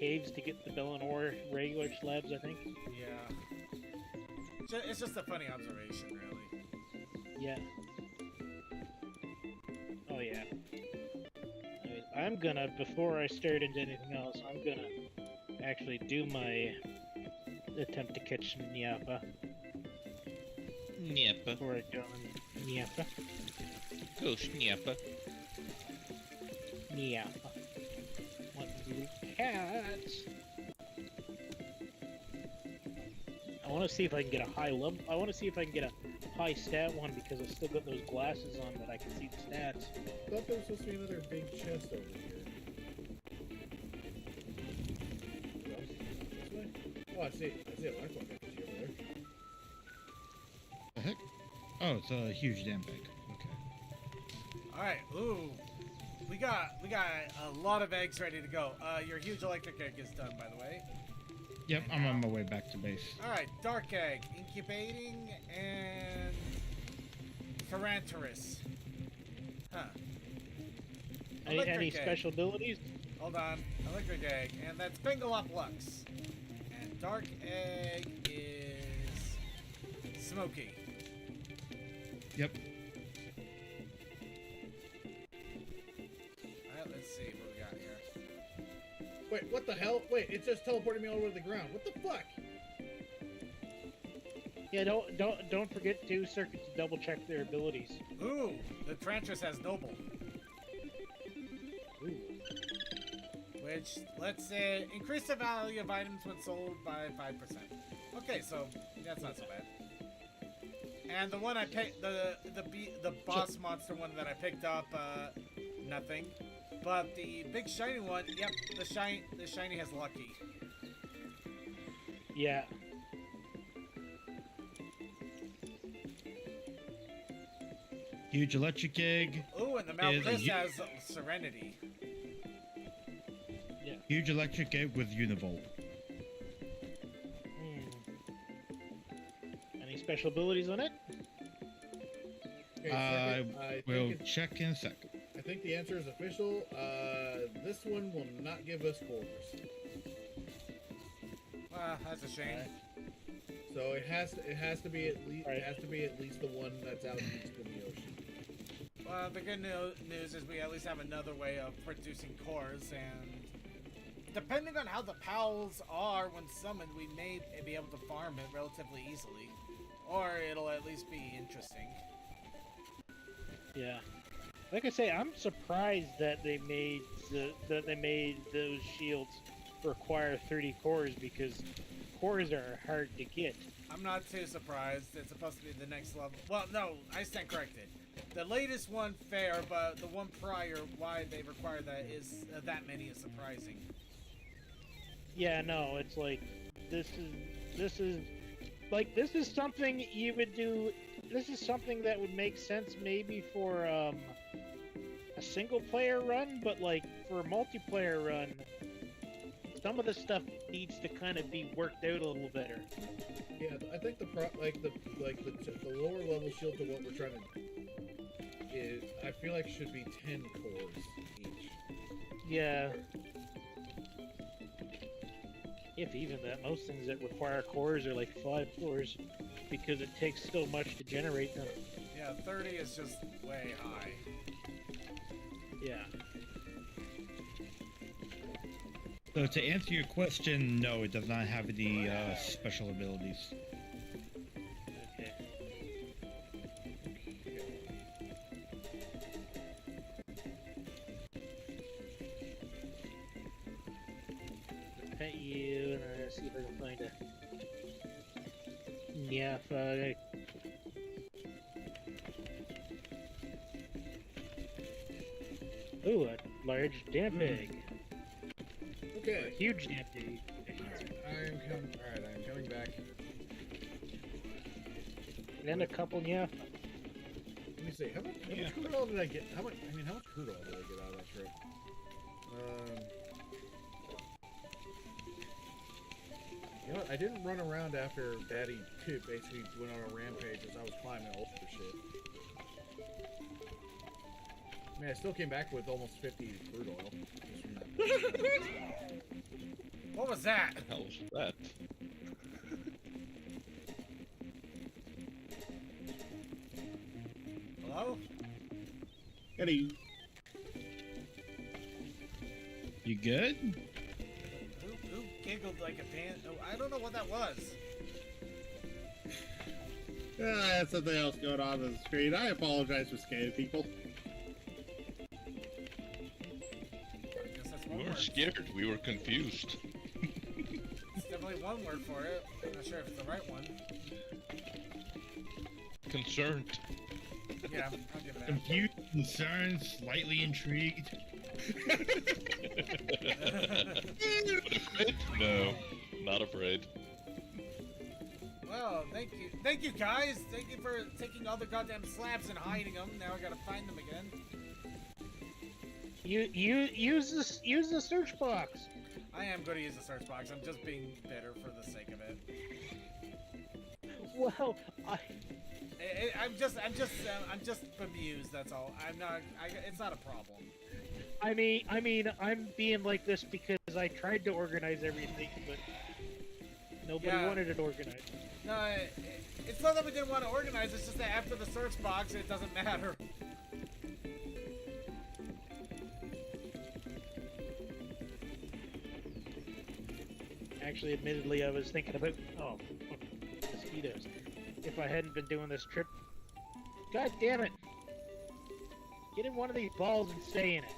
caves to get the Bellinor regular slabs. I think. Yeah. It's just a funny observation, really. Yeah. Oh yeah. I'm gonna, before I start into anything else, I'm gonna actually do my attempt to catch some Nyapa Nyapa. before I go on Nyapa. Go Nyapa. Nyapa. One blue cats. I want to see if I can get a high level. I want to see if I can get a high stat one because I still got those glasses on that I can see the stats. I thought there was supposed to be another big chest over here. This way? Oh, I see a life one over there. The heck? Oh, it's a huge damn bag. Okay. All right. Ooh, we got a lot of eggs ready to go. Your huge electric egg is done, by the way. Yep, I'm on my way back to base. All right, dark egg, incubating, and Carantarus. Huh. Any Electric egg. special abilities? Hold on. Electric egg, and that's Bengaloplex. And dark egg is Smoky. Yep. Alright, let's see what we got here. Wait, what the hell? Wait, it just teleported me all the way to the ground. What the fuck? Yeah, don't forget to circuit to double check their abilities. Ooh, the Trantress has Noble. Ooh. Which, let's say, increase the value of items when sold by 5%. Okay, so that's not so bad. And the one I picked, the boss monster one that I picked up, nothing. But the big shiny one, yep, the shiny has Lucky. Yeah. Huge electric egg. Ooh, and the Is Malchus you- has Serenity. Huge electric egg with Univolt. Any special abilities on it? Okay, I second, I think We'll it's- check in a sec. I think the answer is official. This one will not give us cores. That's a shame. So it has to be at least Right. it has to be at least the one that's out east in the ocean. Well, the good news is we at least have another way of producing cores, and depending on how the pals are when summoned, we may be able to farm it relatively easily, or it'll at least be interesting. Yeah. Like I say, I'm surprised that they made those shields require 30 cores because cores are hard to get. I'm not too surprised. It's supposed to be the next level. Well, no, I stand corrected. The latest one, fair, but the one prior, why they require that is that many is surprising. Yeah, no, it's like this is something you would do. This is something that would make sense maybe for a single player run, but like for a multiplayer run, some of the stuff needs to kind of be worked out a little better. Yeah, I think the lower level shield to what we're trying to is I feel like should be 10 cores each. Yeah. If even that, most things that require cores are like 5 cores because it takes so much to generate them. Yeah, 30 is just way high. Yeah. So to answer your question, no, it does not have any special abilities. Okay. Okay, find a Nyafa. Ooh, a large damp egg. A Okay. huge damp egg. I'm coming back. And a couple Nyafa. Let me see. How much crude oil did I get? How much crude oil did I get out of that trip? You know what? I didn't run around after Daddy basically went on a rampage as I was climbing all for shit. I mean, I still came back with almost 50 crude oil. Just from that. What was that? What the hell was that? Hello? Eddie, You good? Who giggled like a pan? Oh, I don't know what that was. that's something else going on the screen. I apologize for scaring people. I guess that's We one were word. scared. We were confused. It's definitely one word for it. I'm not sure if it's the right one. Concerned. Yeah, I'll give it that. Confused, concerned, slightly intrigued. Afraid? No, not afraid. Well, thank you guys. Thank you for taking all the goddamn slabs and hiding them. Now I gotta find them again. Use the search box. I am going to use the search box. I'm just being bitter for the sake of it. Well, I'm just bemused. That's all. I'm not. It's not a problem. I mean, I'm being like this because I tried to organize everything, but nobody Yeah. wanted it organized. No, it's not that we didn't want to organize. It's just that after the search box, it doesn't matter. Actually, admittedly, I was thinking about mosquitoes. If I hadn't been doing this trip, god damn it! Get in one of these balls and stay in it.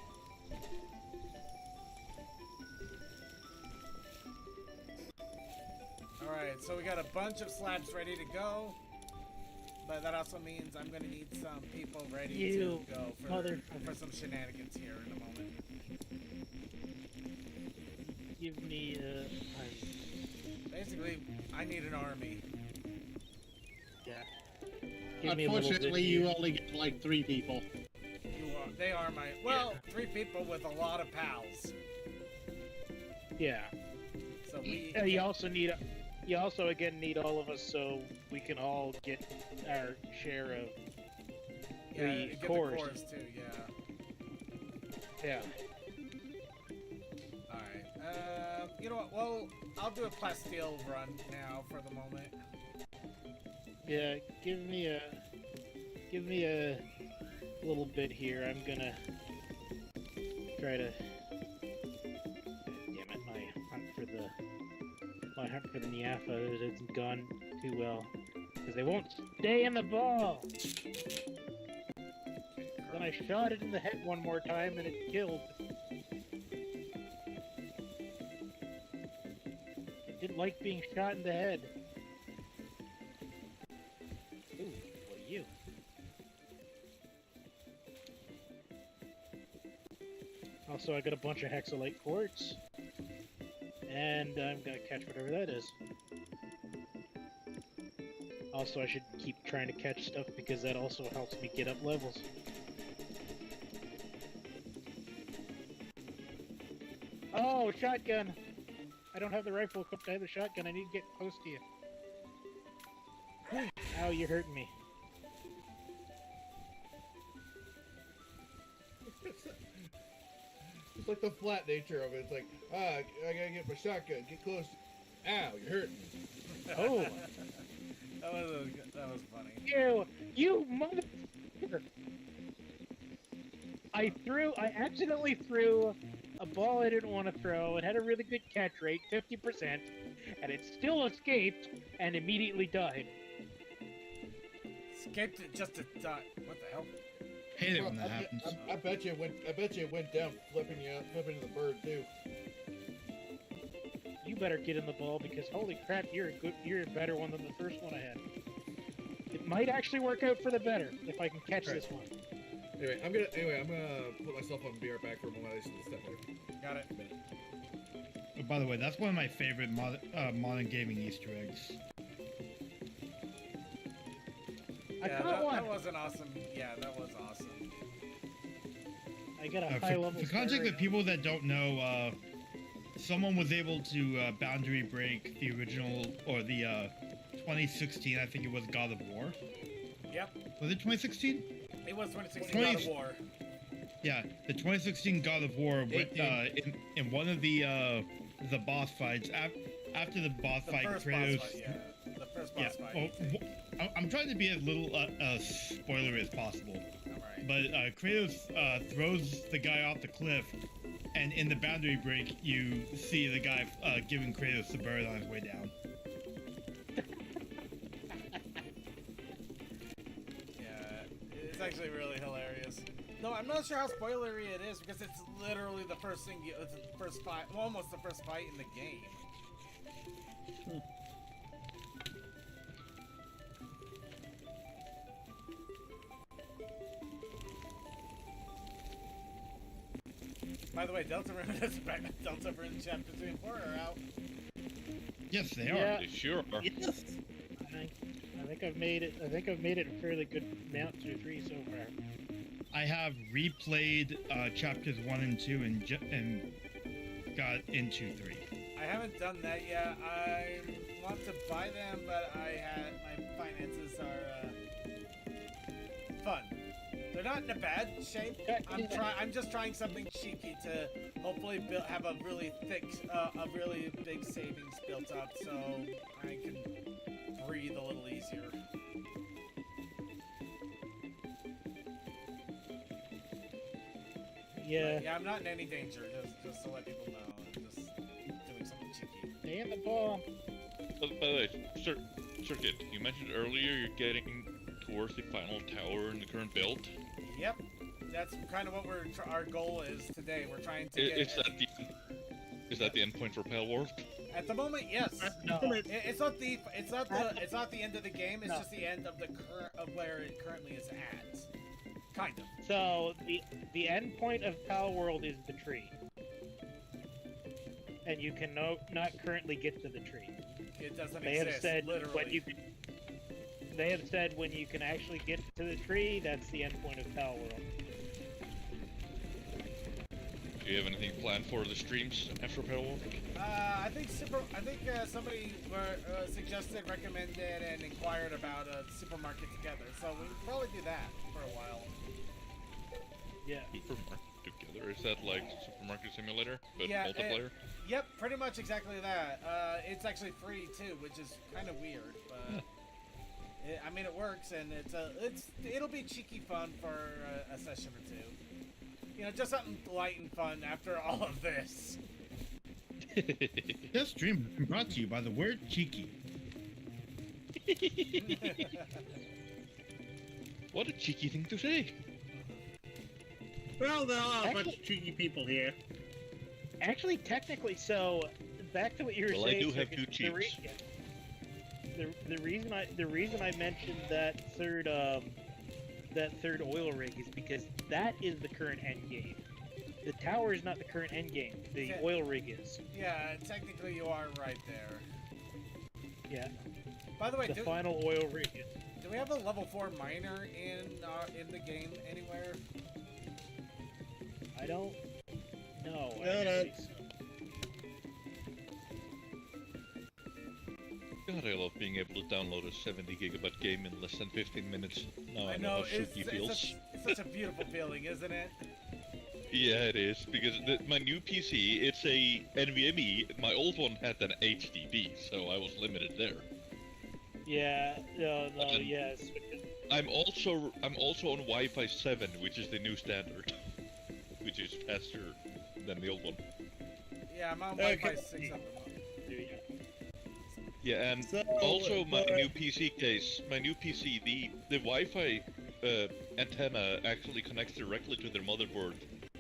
Alright, so we got a bunch of slabs ready to go. But that also means I'm gonna need some people ready You to go for some shenanigans here in a moment. Give me Basically, I need an army. yeah. Give me a little bit Unfortunately, here. you only get like 3 people. They are my, well, 3 people with a lot of pals. Yeah. So we. You also need. You also again need all of us so we can all get our share of the get cores. the cores too. Yeah. Yeah. All right. You know what? Well, I'll do a plasteel run now for the moment. Yeah. Give me a little bit here. I'm gonna try to. Damn it! My hunt for the Nyafa hasn't gone too well because they won't stay in the ball. Then I shot it in the head one more time and it killed. It didn't like being shot in the head. Ooh, what are you? Also, I got a bunch of hexalite quartz. And I'm gonna catch whatever that is. Also, I should keep trying to catch stuff because that also helps me get up levels. Oh, shotgun! I don't have the rifle equipped, I have the shotgun, I need to get close to you. Ow, you're hurting me. It's like the flat nature of it. It's like, I gotta get my shotgun. Get close. Ow, you're hurting. Oh! that was funny. You mother... I accidentally threw a ball I didn't want to throw. It had a really good catch rate, 50%, and it still escaped and immediately died. Escaped it just to die. What the hell? Hate it Well, when that happens. I bet you it went down, flipping the bird too. You better get in the ball because holy crap, you're a better one than the first one I had. It might actually work out for the better if I can catch Right. this one. Anyway, I'm gonna put myself on BR back for a moment. I just need to step away. Got it. Oh, by the way, that's one of my favorite modern gaming Easter eggs. I Yeah, caught one. that was an awesome. Yeah, that was awesome. I got a high level. For context of people that don't know, someone was able to boundary break the original, or the 2016, I think it was God of War. Yep. Was it 2016? It was 2016 God of War. Yeah, the 2016 God of War went, in one of the boss fights. After the boss The fight, first Kratos. boss fight, yeah. The first boss Yeah, fight. I'm trying to be as little spoiler as possible. Alright. But Kratos throws the guy off the cliff, and in the boundary break, you see the guy giving Kratos the bird on his way down. Yeah, it's actually really hilarious. No, I'm not sure how spoilery it is because it's literally the first thing. It's the first fight, well, almost the first fight in the game. By the way, Delta Rune Chapter 3 and 4 are out. Yes, they Yeah. are. They sure are. Yes. I think I've made it. I think I've made it a fairly good amount through 3 so far. I have replayed chapters 1 and 2 and got into 3. I haven't done that yet. I want to buy them, but my finances are fun. They're not in a bad shape. I'm just trying something cheeky to hopefully have a really really big savings built up, so I can breathe a little easier. Yeah. But yeah, I'm not in any danger. Just to let people know, I'm just doing something cheeky. Stay in the ball. By the way, Circuit, you mentioned earlier you're getting towards the final tower in the current build. Yep, that's kind of what our goal is today. We're trying to get. Is that the end point for Palworld? At the moment, yes. No. It's not the end of the game. It's just the end of where it currently is at. Kind of. So the end point of Palworld is the tree, and you can not currently get to the tree. It doesn't They exist. have said literally. when you. They have said when you can actually get to the tree, that's the end point of Palworld. Do you have anything planned for the streams after Palworld? I think somebody recommended, and inquired about a supermarket together. So we'll probably do that for a while. Yeah. Supermarket together? Is that like Supermarket Simulator, but Yeah, multiplayer? Yep, pretty much exactly that. It's actually free too, which is kind of weird, but I mean it works, and it'll be cheeky fun for a session or two. You know, just something light and fun after all of this. This stream has been brought to you by the word cheeky. What a cheeky thing to say. Well, there are a bunch of cheeky people here. Actually, technically, so back to what you were Well, I saying. do have Circuit, two cheeks. The reason I mentioned that third oil rig is because that is the current end game. The tower is not the current end game. The Okay. oil rig is. Yeah, technically you are right there. Yeah. By the way, The final oil rig is. do we have a level 4 miner in the game anywhere? I don't know. No, actually, so. God, I love being able to download a 70 gigabyte game in less than 15 minutes. Now I know how it's Suki feels. such a beautiful feeling, isn't it? Yeah, it is, because my new PC, it's a NVMe. My old one had an HDD, so I was limited there. Yeah. No. And Yes. I'm also on Wi-Fi 7, which is the new standard, which is faster than the old one. Yeah, I'm on Okay. Wi-Fi 6 at the moment. Yeah, and So, also my new PC case, the Wi-Fi antenna actually connects directly to their motherboard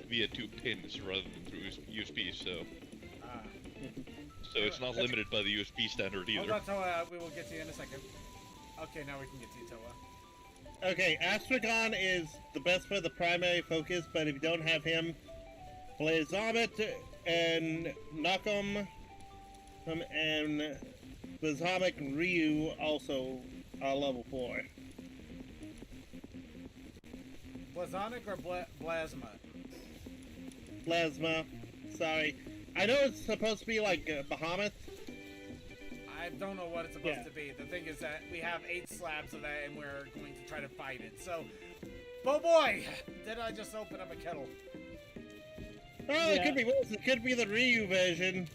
via 2 pins rather than through USB. So so it's not limited by the USB standard Hold either. on, Toa. We will get to you in a second. Okay, now we can get to you, Toa. Okay, Astragon is the best for the primary focus, but if you don't have him, play Zombit and Nakum and Bazomic Ryu also are level 4. Blazonic or Blasma? Plasma, sorry. I know it's supposed to be like Bahamut. I don't know what it's supposed to be. The thing is that we have 8 slabs of that, and we're going to try to fight it. So, oh boy! Did I just open up a kettle? Oh, it could be worse. It could be the Ryu version,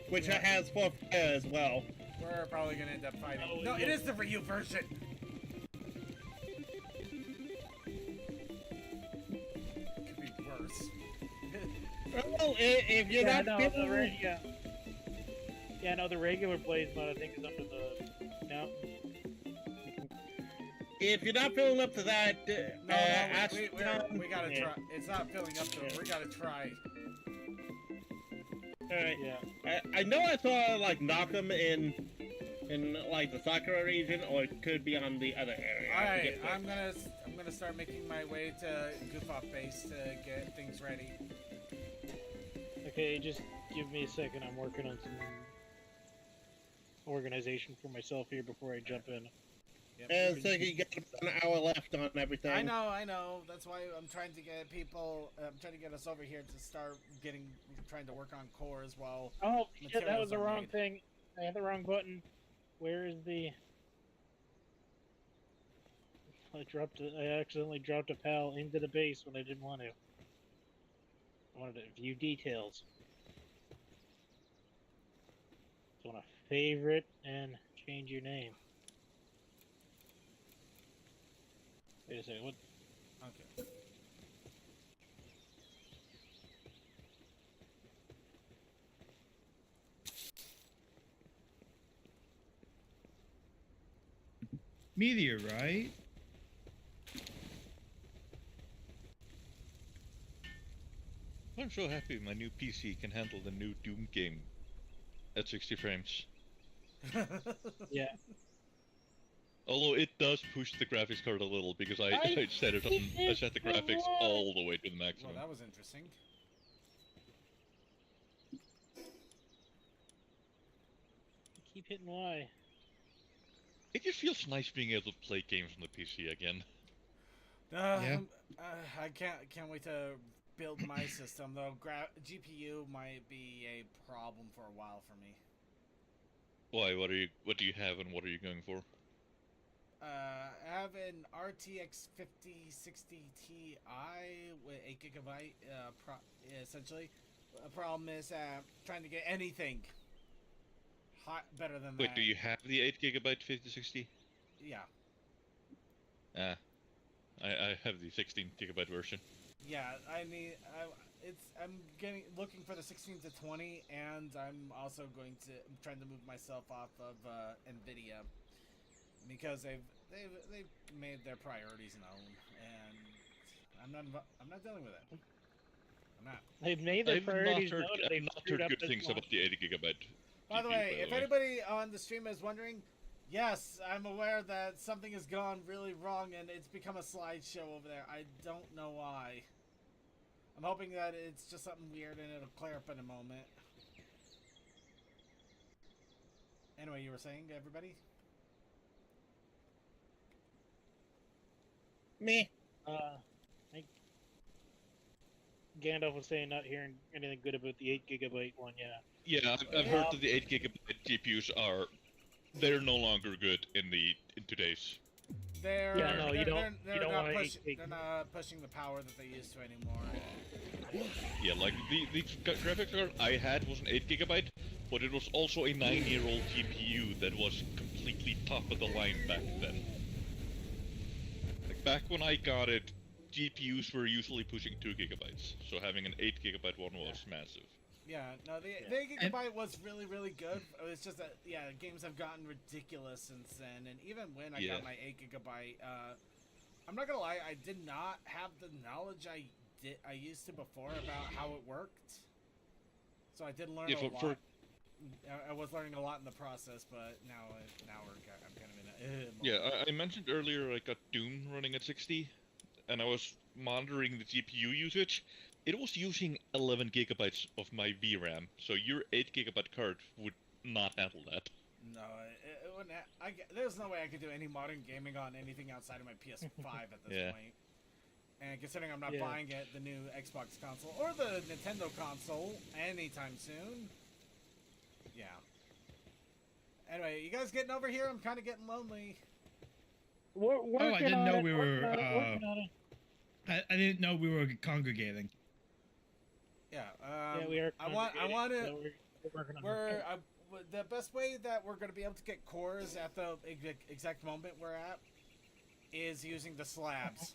which has 4 fire as well. We're probably going to end up fighting. Oh, No, it is the Ryu version! Could be worse. Well, if you're not feeling... Yeah, no, the regular Blazebot I think is under the... No. If you're not feeling up to that, we gotta try. It's not filling up to it. We gotta try. Alright. Yeah. I know I saw like Nakum in like the Sakura region, or it could be on the other area. Alright, I'm gonna start making my way to Goof Off Base to get things ready. Okay, just give me a second. I'm working on some organization for myself here before I jump in. Yep. And so you got about an hour left on everything. I know. That's why I'm trying to get people. I'm trying to get us over here to start trying to work on core as well. Oh, shit, that Materials was the are wrong made. thing. I had the wrong button. Where is the... I accidentally dropped a pal into the base when I didn't want to. I wanted to view details. So I want to favorite and change your name. Wait a second, what? Okay. Meteorite? I'm so happy my new PC can handle the new Doom game at 60 frames. Yeah. Although it does push the graphics card a little because I set it on. I set the graphics all the way to the Well, maximum. that was interesting. Keep hitting Y. It just feels nice being able to play games on the PC again. Yeah. I can't wait to build my system though. GPU might be a problem for a while for me. Why? What do you have and what are you going for? I have an RTX 5060 Ti with 8 GB, essentially. The problem is trying to get anything better than Wait, that. do you have the 8 GB 5060? Yeah. I have the 16 GB version. Yeah, I mean, I'm looking for the 16 to 20, and I'm trying to move myself off of Nvidia because they've made their priorities known, and I'm not dealing with it. I'm not. They've made their priorities known. They've I've not screwed heard up good this things one. about the 80 GB. By the way, if anybody on the stream is wondering, yes, I'm aware that something has gone really wrong and it's become a slideshow over there. I don't know why. I'm hoping that it's just something weird and it'll clear up in a moment. Anyway, you were saying, everybody? Me. Gandalf was saying not hearing anything good about the 8 GB one, yeah. Yeah, I've heard that the 8 GB GPUs they're no longer good in today's. They're not pushing the power that they used to anymore. Yeah, like the graphics card I had was an 8 GB, but it was also a 9-year-old GPU that was completely top of the line back then. Like back when I got it, GPUs were usually pushing 2 GB, so having an 8 GB one was massive. Yeah, no, the 8 GB was really, really good. It's just that, games have gotten ridiculous since then. And even when I got my 8 GB, I'm not gonna lie, I did not have the knowledge I used to before about how it worked. So I did learn a lot. I was learning a lot in the process, but now I'm kind of in a moment. Yeah, I mentioned earlier I got Doom running at 60, and I was monitoring the GPU usage. It was using 11 gigabytes of my VRAM, so your 8 gigabyte card would not handle that. No, it wouldn't. There's no way I could do any modern gaming on anything outside of my PS5 at this Yeah. point. And considering I'm not Yeah. buying the new Xbox console or the Nintendo console anytime soon, yeah. Anyway, you guys getting over here? I'm kind of getting lonely. We're working I didn't on know it, we working were, on it, working on it. I didn't know we were congregating. Yeah. Yeah, we are. I want to. so we're working on We're it. the best way that we're going to be able to get cores at the exact moment we're at is using the slabs.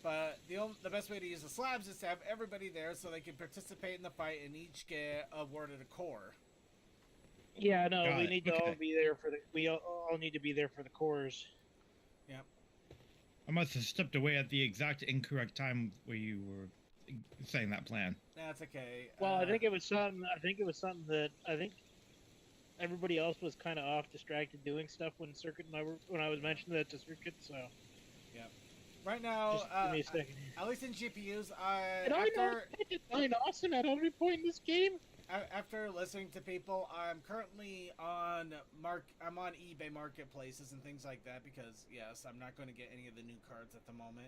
But the best way to use the slabs is to have everybody there so they can participate in the fight and each get awarded a core. Yeah, no, Got we it. need to all Okay. be there for the. We all need to be there for the cores. I must have stepped away at the exact incorrect time where you were saying that plan. That's okay. Well, I think it was something. I think it was something that I think everybody else was kind of off distracted doing stuff when Circuit and when I was mentioning that to Circuit. So right now, just give me a second. Here. at least in GPUs, Did I not find Austin at every point in this game? after listening to people, I'm currently on I'm on eBay marketplaces and things like that because yes, I'm not going to get any of the new cards at the moment.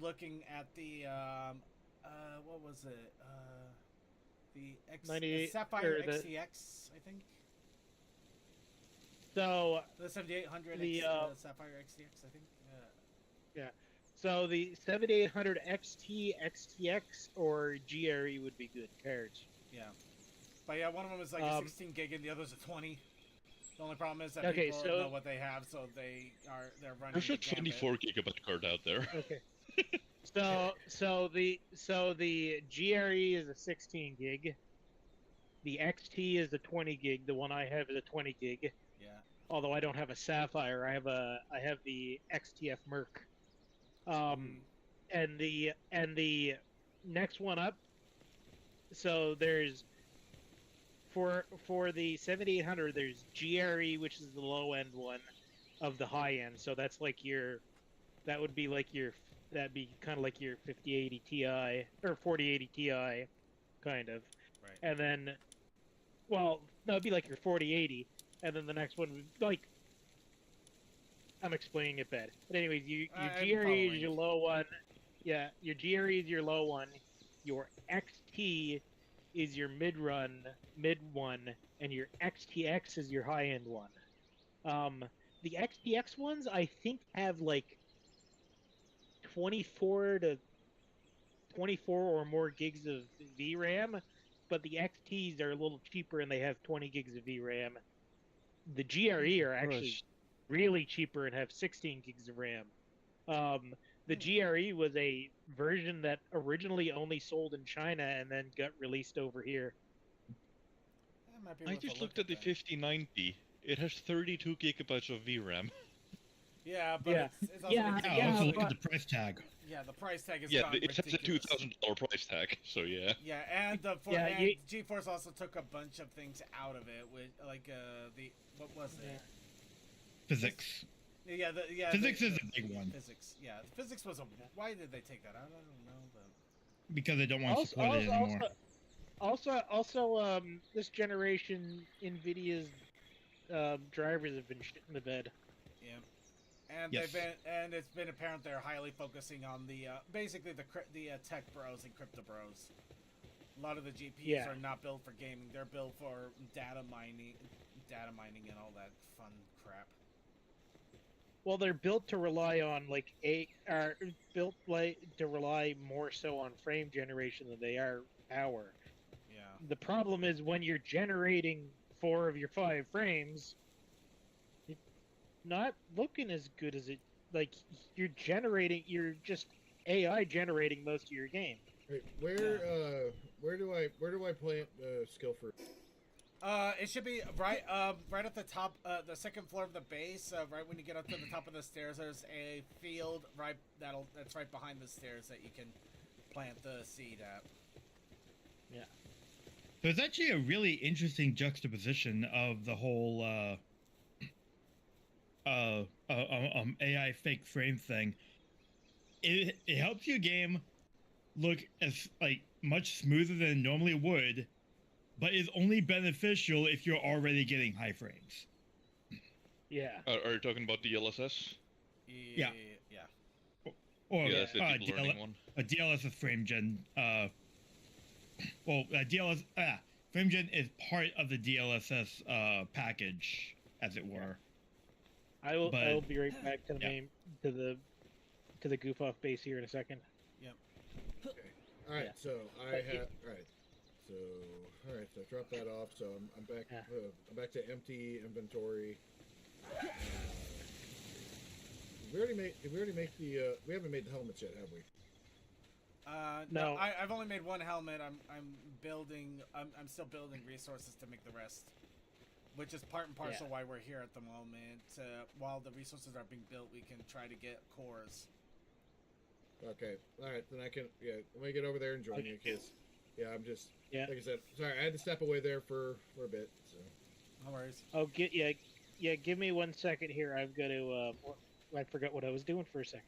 Looking at the what was it? The Sapphire XTX, I think. So The 7800 The, Sapphire XTX, I think. so the 7800 XT, XTX, or GRE would be good cards. Yeah. But yeah, one of them is like a 16 gig and the other's a 20. The only problem is that people know what they have, so they're running. There's a the gambit. 24 gigabyte card out there. Okay. So the GRE is a 16 gig. The XT is a 20 gig. The one I have is a 20 gig. Yeah. Although I don't have a Sapphire, I have the XTF Merc. And the next one up. So there's for the 7800, there's GRE, which is the low end one of the high end. So that's like that'd be kind of like your 5080 Ti or 4080 Ti, kind of. Right. And then, well, no, it'd be like your 4080, and then the next one would like. I'm explaining it bad, but anyways, your GRE is your low one. Yeah, your GRE is your low one. Your XT is your mid one, and your XTX is your high end one. The XTX ones I think have like 24 or more gigs of VRAM, but the XTs are a little cheaper and they have 20 gigs of VRAM. The GRE are actually really cheaper and have 16 gigs of RAM. The GRE was a version that originally only sold in China and then got released over here. That might be I worth a just look looked at the then. 5090. It has 32 gigabytes of VRAM. Yeah, but Yeah. it's also Yeah, Yeah, yeah, also look but- at the price tag. yeah, the price tag is Yeah, gone it has a ridiculous. $2,000 price tag, so yeah. Yeah, and GeForce also took a bunch of things out of it, with like what was it? Physics. Physics is a big one. Physics, yeah, physics was a. Why did they take that out? I don't know, but Because they don't want to support it anymore. Also, this generation NVIDIA's drivers have been shit in the bed. yeah, and Yes. it's been apparent they're highly focusing on the basically the tech bros and crypto bros. A lot of the GPUs Yeah. are not built for gaming; they're built for data mining, and all that fun crap. Well, they're built to rely on to rely more so on frame generation than they are power. Yeah. The problem is when you're generating 4 of your 5 frames, it's not looking as good as it. Like you're just AI generating most of your game. Wait, where do I plant skill fruit? It should be right at the top, the second floor of the base. Right when you get up to the top of the stairs, there's a field that's right behind the stairs that you can plant the seed at. Yeah. There's actually a really interesting juxtaposition of the whole AI fake frame thing. It helps your game look as like much smoother than it normally would, but is only beneficial if you're already getting high frames. Yeah. Are you talking about DLSS? Yeah. Yeah. Or Yeah, that's the deep learning one. a DLSS frame gen. Frame gen is part of the DLSS package, as it were. I will But- be right back to the main to the goof off base here in a second. All right, Yeah. so I have. All right, so I dropped that off. So I'm back. Yeah. I'm back to empty inventory. We already make the. We haven't made the helmets yet, have we? No, No. I've only made one helmet. I'm building. I'm still building resources to make the rest, which is part and parcel why we're here at the moment. While the resources are being built, we can try to get cores. Okay. All right, then I can. Yeah, let me get over there and join you, because. Yeah, I'm just. Yeah. Like I said, sorry, I had to step away there for a bit. So. No worries. Oh, give me 1 second here. I've got to. I forgot what I was doing for a second.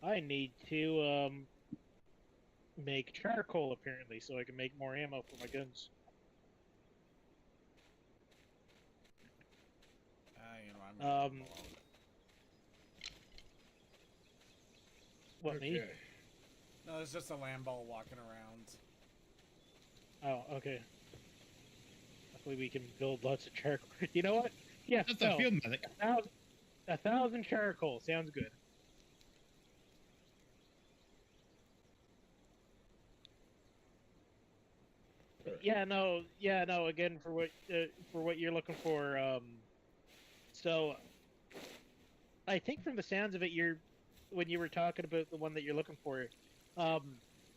I need to make charcoal apparently, so I can make more ammo for my guns. I'm What me? Okay. No, it's just a land ball walking around. Oh, okay. Hopefully we can build lots of charcoal. You know what? Yeah, That's a field medic. 1,000 charcoal sounds good. Yeah, no. Again, for what you're looking for, so I think from the sounds of it, when you were talking about the one that you're looking for,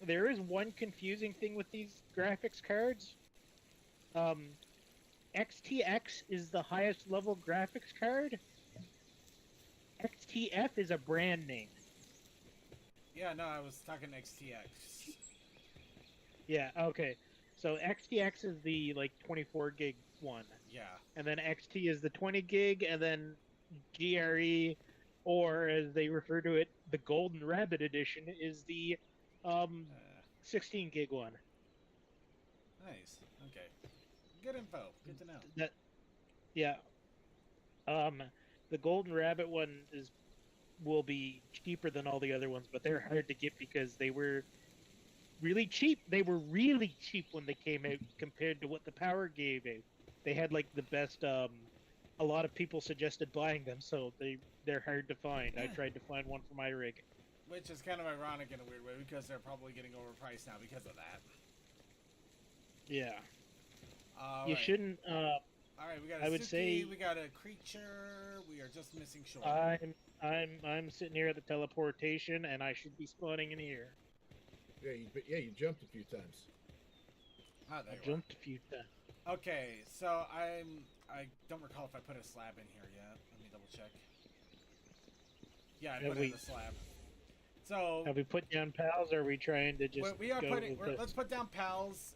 there is one confusing thing with these graphics cards. XTX is the highest level graphics card. XTF is a brand name. Yeah, no, I was talking XTX. Yeah, okay. So XTX is the 24 gig one, Yeah. and then XT is the 20 gig, and then GRE, or as they refer to it, the Golden Rabbit edition, is the 16 gig one. Nice. Okay. Good info. Good to know. That, yeah. The Golden Rabbit one will be cheaper than all the other ones, but they're hard to get because they were really cheap. They were really cheap when they came out compared to what the Power gave out. They had the best. A lot of people suggested buying them, so they're hard to find. I tried to find one for my rig. Which is kind of ironic in a weird way because they're probably getting overpriced now because of that. Yeah. All You right. shouldn't. All right, we got a I would Suki, say- we got a creature. We are just missing shore. I'm sitting here at the teleportation, and I should be spawning in here. Yeah, you jumped a few times. Ah, I there you jumped a few times. are. Okay, so I don't recall if I put a slab in here yet. Let me double check. Yeah, I Yeah, put it in the slab. So Have we put down pals, or are we trying to just we are go putting. with this? Let's put down pals.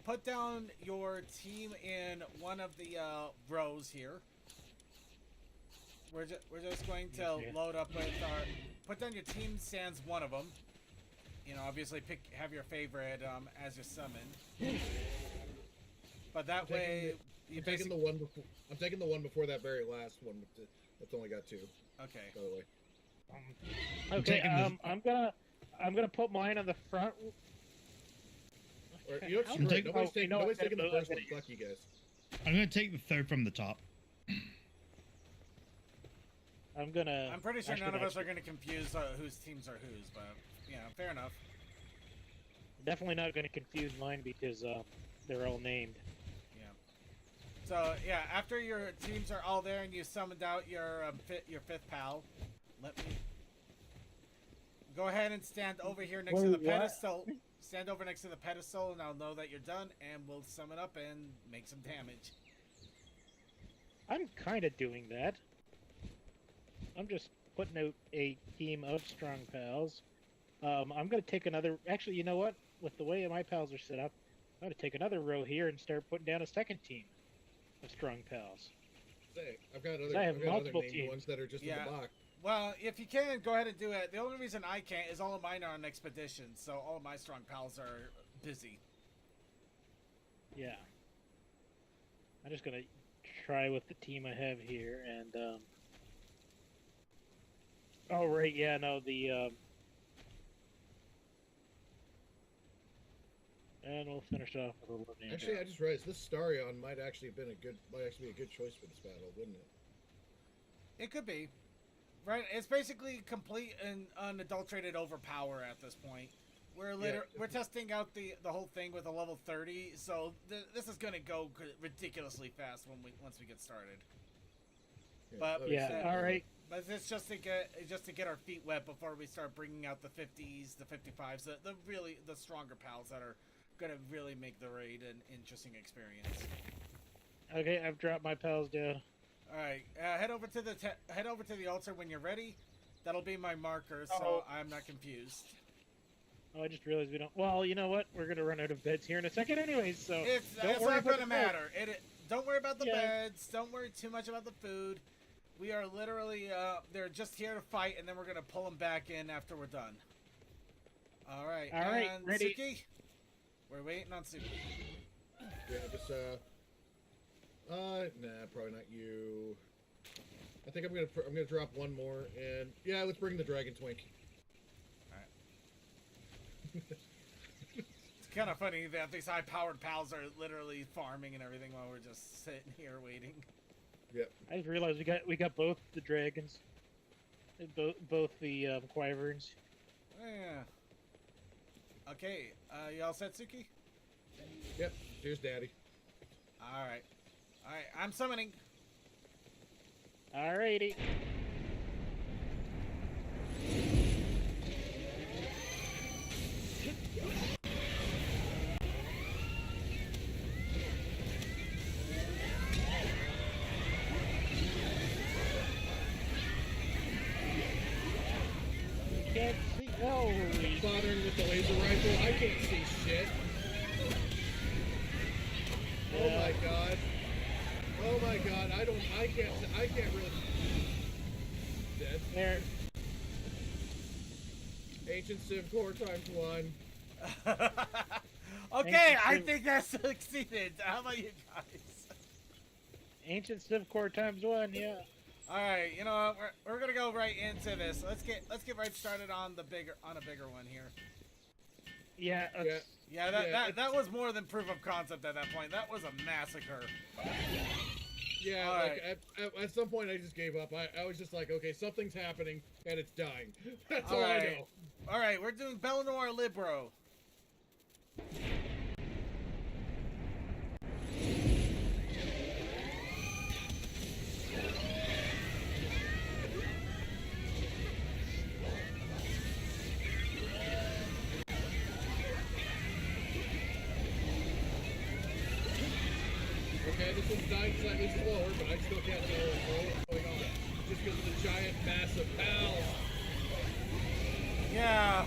Put down your team in one of the rows here. We're just going to Okay. load up with our. Put down your team sans one of them. You know, obviously have your favorite as your summon. But that I'm taking way, you I'm taking the one before. I'm taking the one before that very last one. That's only got 2. Okay. By the way. Okay, taking this- I'm gonna put mine on the front. Or, you know, How screw do it. I- Nobody's taking, no, nobody's I taking the gotta- first I one. gotta- Fuck you guys. I'm gonna take the third from the top. I'm gonna. I'm pretty sure actually, none of us actually- are going to confuse whose teams are whose, but yeah, fair enough. Definitely not gonna confuse mine because they're all named. Yeah. So yeah, after your teams are all there and you summoned out your fifth pal, let me go ahead and stand over here next to the Wait, what? pedestal. Stand over next to the pedestal, and I'll know that you're done, and we'll summon up and make some damage. I'm kind of doing that. I'm just putting out a team of strong pals. I'm gonna take another. Actually, you know what? With the way my pals are set up, I'm gonna take another row here and start putting down a second team of strong pals. Say, I've got I have I've got multiple other named teams. ones that are just Yeah. in the box. Well, if you can, go ahead and do it. The only reason I can't is all of mine are on expeditions, so all of my strong pals are busy. Yeah. I'm just gonna try with the team I have here, and oh right, yeah, no, and we'll finish off with a little name. Actually, I just realized this Starion might actually be a good choice for this battle, wouldn't it? It could be. Right, it's basically complete and unadulterated overpower at this point. We're testing out the whole thing with a level 30, so this is gonna go ridiculously fast once we get started. But all right. But it's just to get our feet wet before we start bringing out the 50s, the 55s, the stronger pals that are gonna really make the raid an interesting experience. Okay, I've dropped my pals down. All right, head over to the altar when you're ready. That'll be my marker, so I'm not confused. Oh, I just realized we don't. Well, you know what? We're gonna run out of beds here in a second, anyways. So It's not gonna matter. Don't worry about the beds. Don't worry too much about the food. We are literally they're just here to fight, and then we're gonna pull them back in after we're done. All right. All right, and ready. Suki, we're waiting on Suki. Yeah, just nah, probably not you. I think I'm gonna drop one more, and yeah, let's bring the Dragon Twink. It's kind of funny that these high-powered pals are literally farming and everything while we're just sitting here waiting. Yep. I just realized we got both the dragons, both the Wyverns. Yeah. Okay. You all set, Suki? Yep. Here's Daddy. All right. All right. I'm summoning. Alrighty. Can't see. Oh, Bothering with the laser rifle, I can't see shit. Oh my god. Oh my god, I can't really. Dead. there. Ancient Civ Core ×1. Okay, I think that succeeded. How about you guys? Ancient Civ Core ×1, yeah. All right, you know what? We're gonna go right into this. Let's get right started on a bigger one here. Yeah. Yeah, that was more than proof of concept at that point. That was a massacre. Yeah, All like right. at some point I just gave up. I was just like, okay, something's happening and it's dying. That's all right. I know. All right, we're doing Bellinor Libro. Okay, this one's dying slightly slower, but I still can't tell what's going on. Just because of the giant mass of pals. Yeah.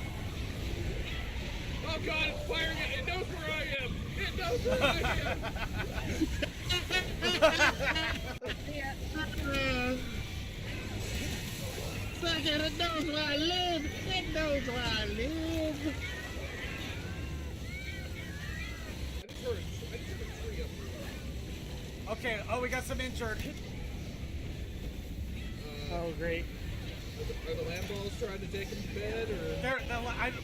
Oh god, it's firing it! It knows where I am! It knows where I am! Second, it knows where I live! It knows where I live! I just heard a tree up here. Okay. Oh, we got some injured. Oh, great. Are the lamb balls trying to take him to bed, or...?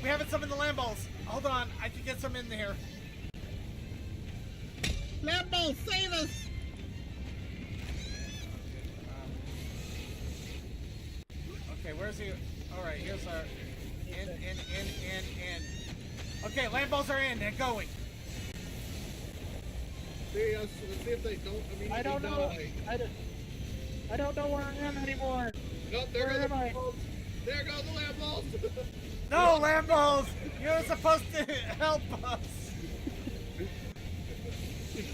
We haven't summoned the lamb balls. Hold on, I can get some in there. Lambo, save us! Okay, where's he? All right, here's our in. Okay, lamb balls are in. They're going. Let's see if they don't immediately I don't know. die. I don't know where I am anymore. No, there Where go the am I? balls. There go the lamb balls. No, lamb balls! You're supposed to help us.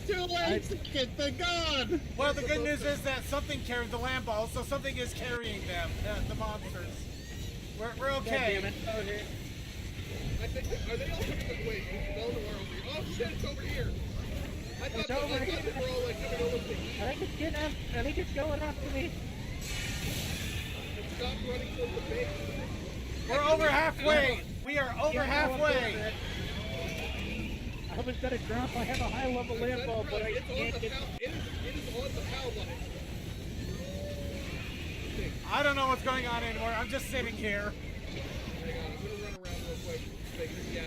Too late, they're gone! Well, the good news is that something carried the lamb balls, so something is carrying them. The monsters. We're okay. God damn it. Okay. I think, are they all coming this way? Is Belnoir over here? Oh shit, it's over here! I thought they were all like coming over to the east. I think it's getting up. I think it's going after me. And stop running towards the base. We're over halfway. We are over halfway. I was gonna drop. I have a high level land ball, but I can't get. It is on the PAL line. I don't know what's going on anymore. I'm just sitting here. Hang on, I'm gonna run around real quick. Yeah,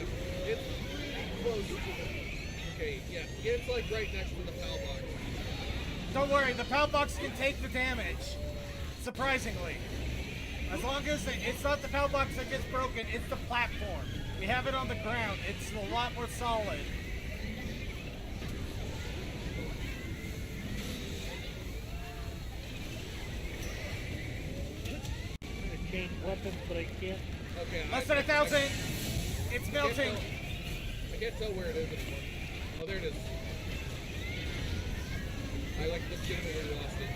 it's pretty close to the... Okay, yeah, it's like right next to the PAL box. Don't worry, the PAL box can take the damage. Surprisingly. As long as it's not the PAL box that gets broken, it's the platform. We have it on the ground. It's a lot more solid. I'm gonna change weapons, but I can't. Okay, Less than 1,000. It's melting. I can't tell where it is anymore. Oh, there it is. I like legitimately lost it.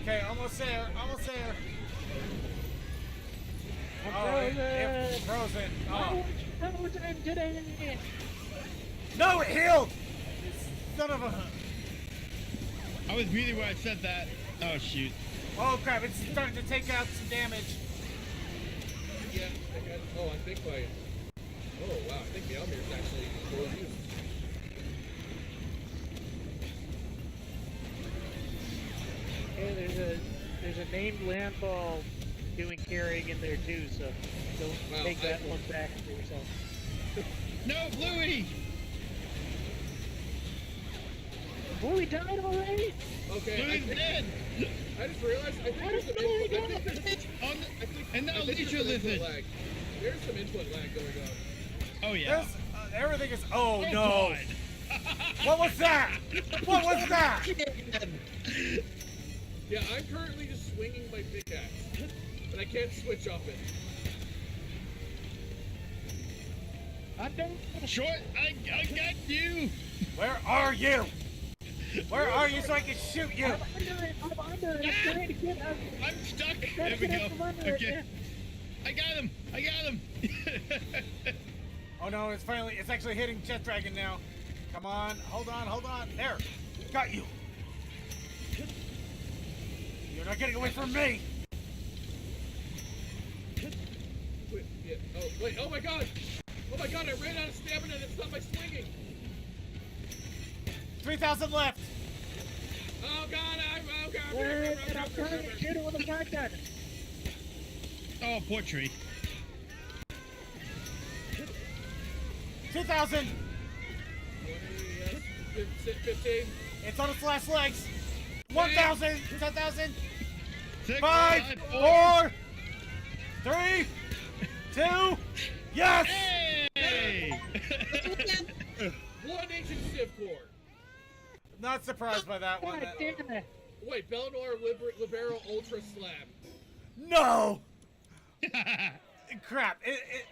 Okay, almost there. Almost there. I'm Oh, frozen. it's frozen. Oh. Frozen today. No, it healed! Son of a... I was muted when I said that. Oh, shoot. Oh, crap. It's starting to take out some damage. Yeah, I got... Oh, I think my... Oh, wow, I think the Elmir's actually full of use. Hey, there's a named land ball doing carrying in there too, so don't take that one back for yourself. No, Bluey! Bluey died already? Okay, Bluey's dead! I just realized, I think there's some input, And now Leisure Lizard! lag. There's some input lag going on. Oh, yeah. Everything is... Oh, no. What was that? What was that? Yeah, I'm currently just swinging my pickaxe, but I can't switch off it. I'm done. Short, I got you! Where are you? Where are you so I can shoot you? I'm under it. I'm under it. I'm trying to get up. I'm stuck! There we go. Okay. I got him! I got him! Oh no, it's actually hitting Jet Dragon now. Come on, hold on. There, got you. You're not getting away from me. Wait, yeah. Oh, wait, oh my god! Oh my god, I ran out of stamina and it's not my swinging! 3,000 left. Oh god, oh god! I'm trying to shoot it with a shotgun. Oh, poor tree. 2,000. 15. It's on its last legs. 1,000. 10,000. 6, 5, 4, 3, 2. Yes. Hey! One ancient Civ core. Not surprised by that one. God damn it. Wait, Belnoir Libero Ultra Slab. No. Crap!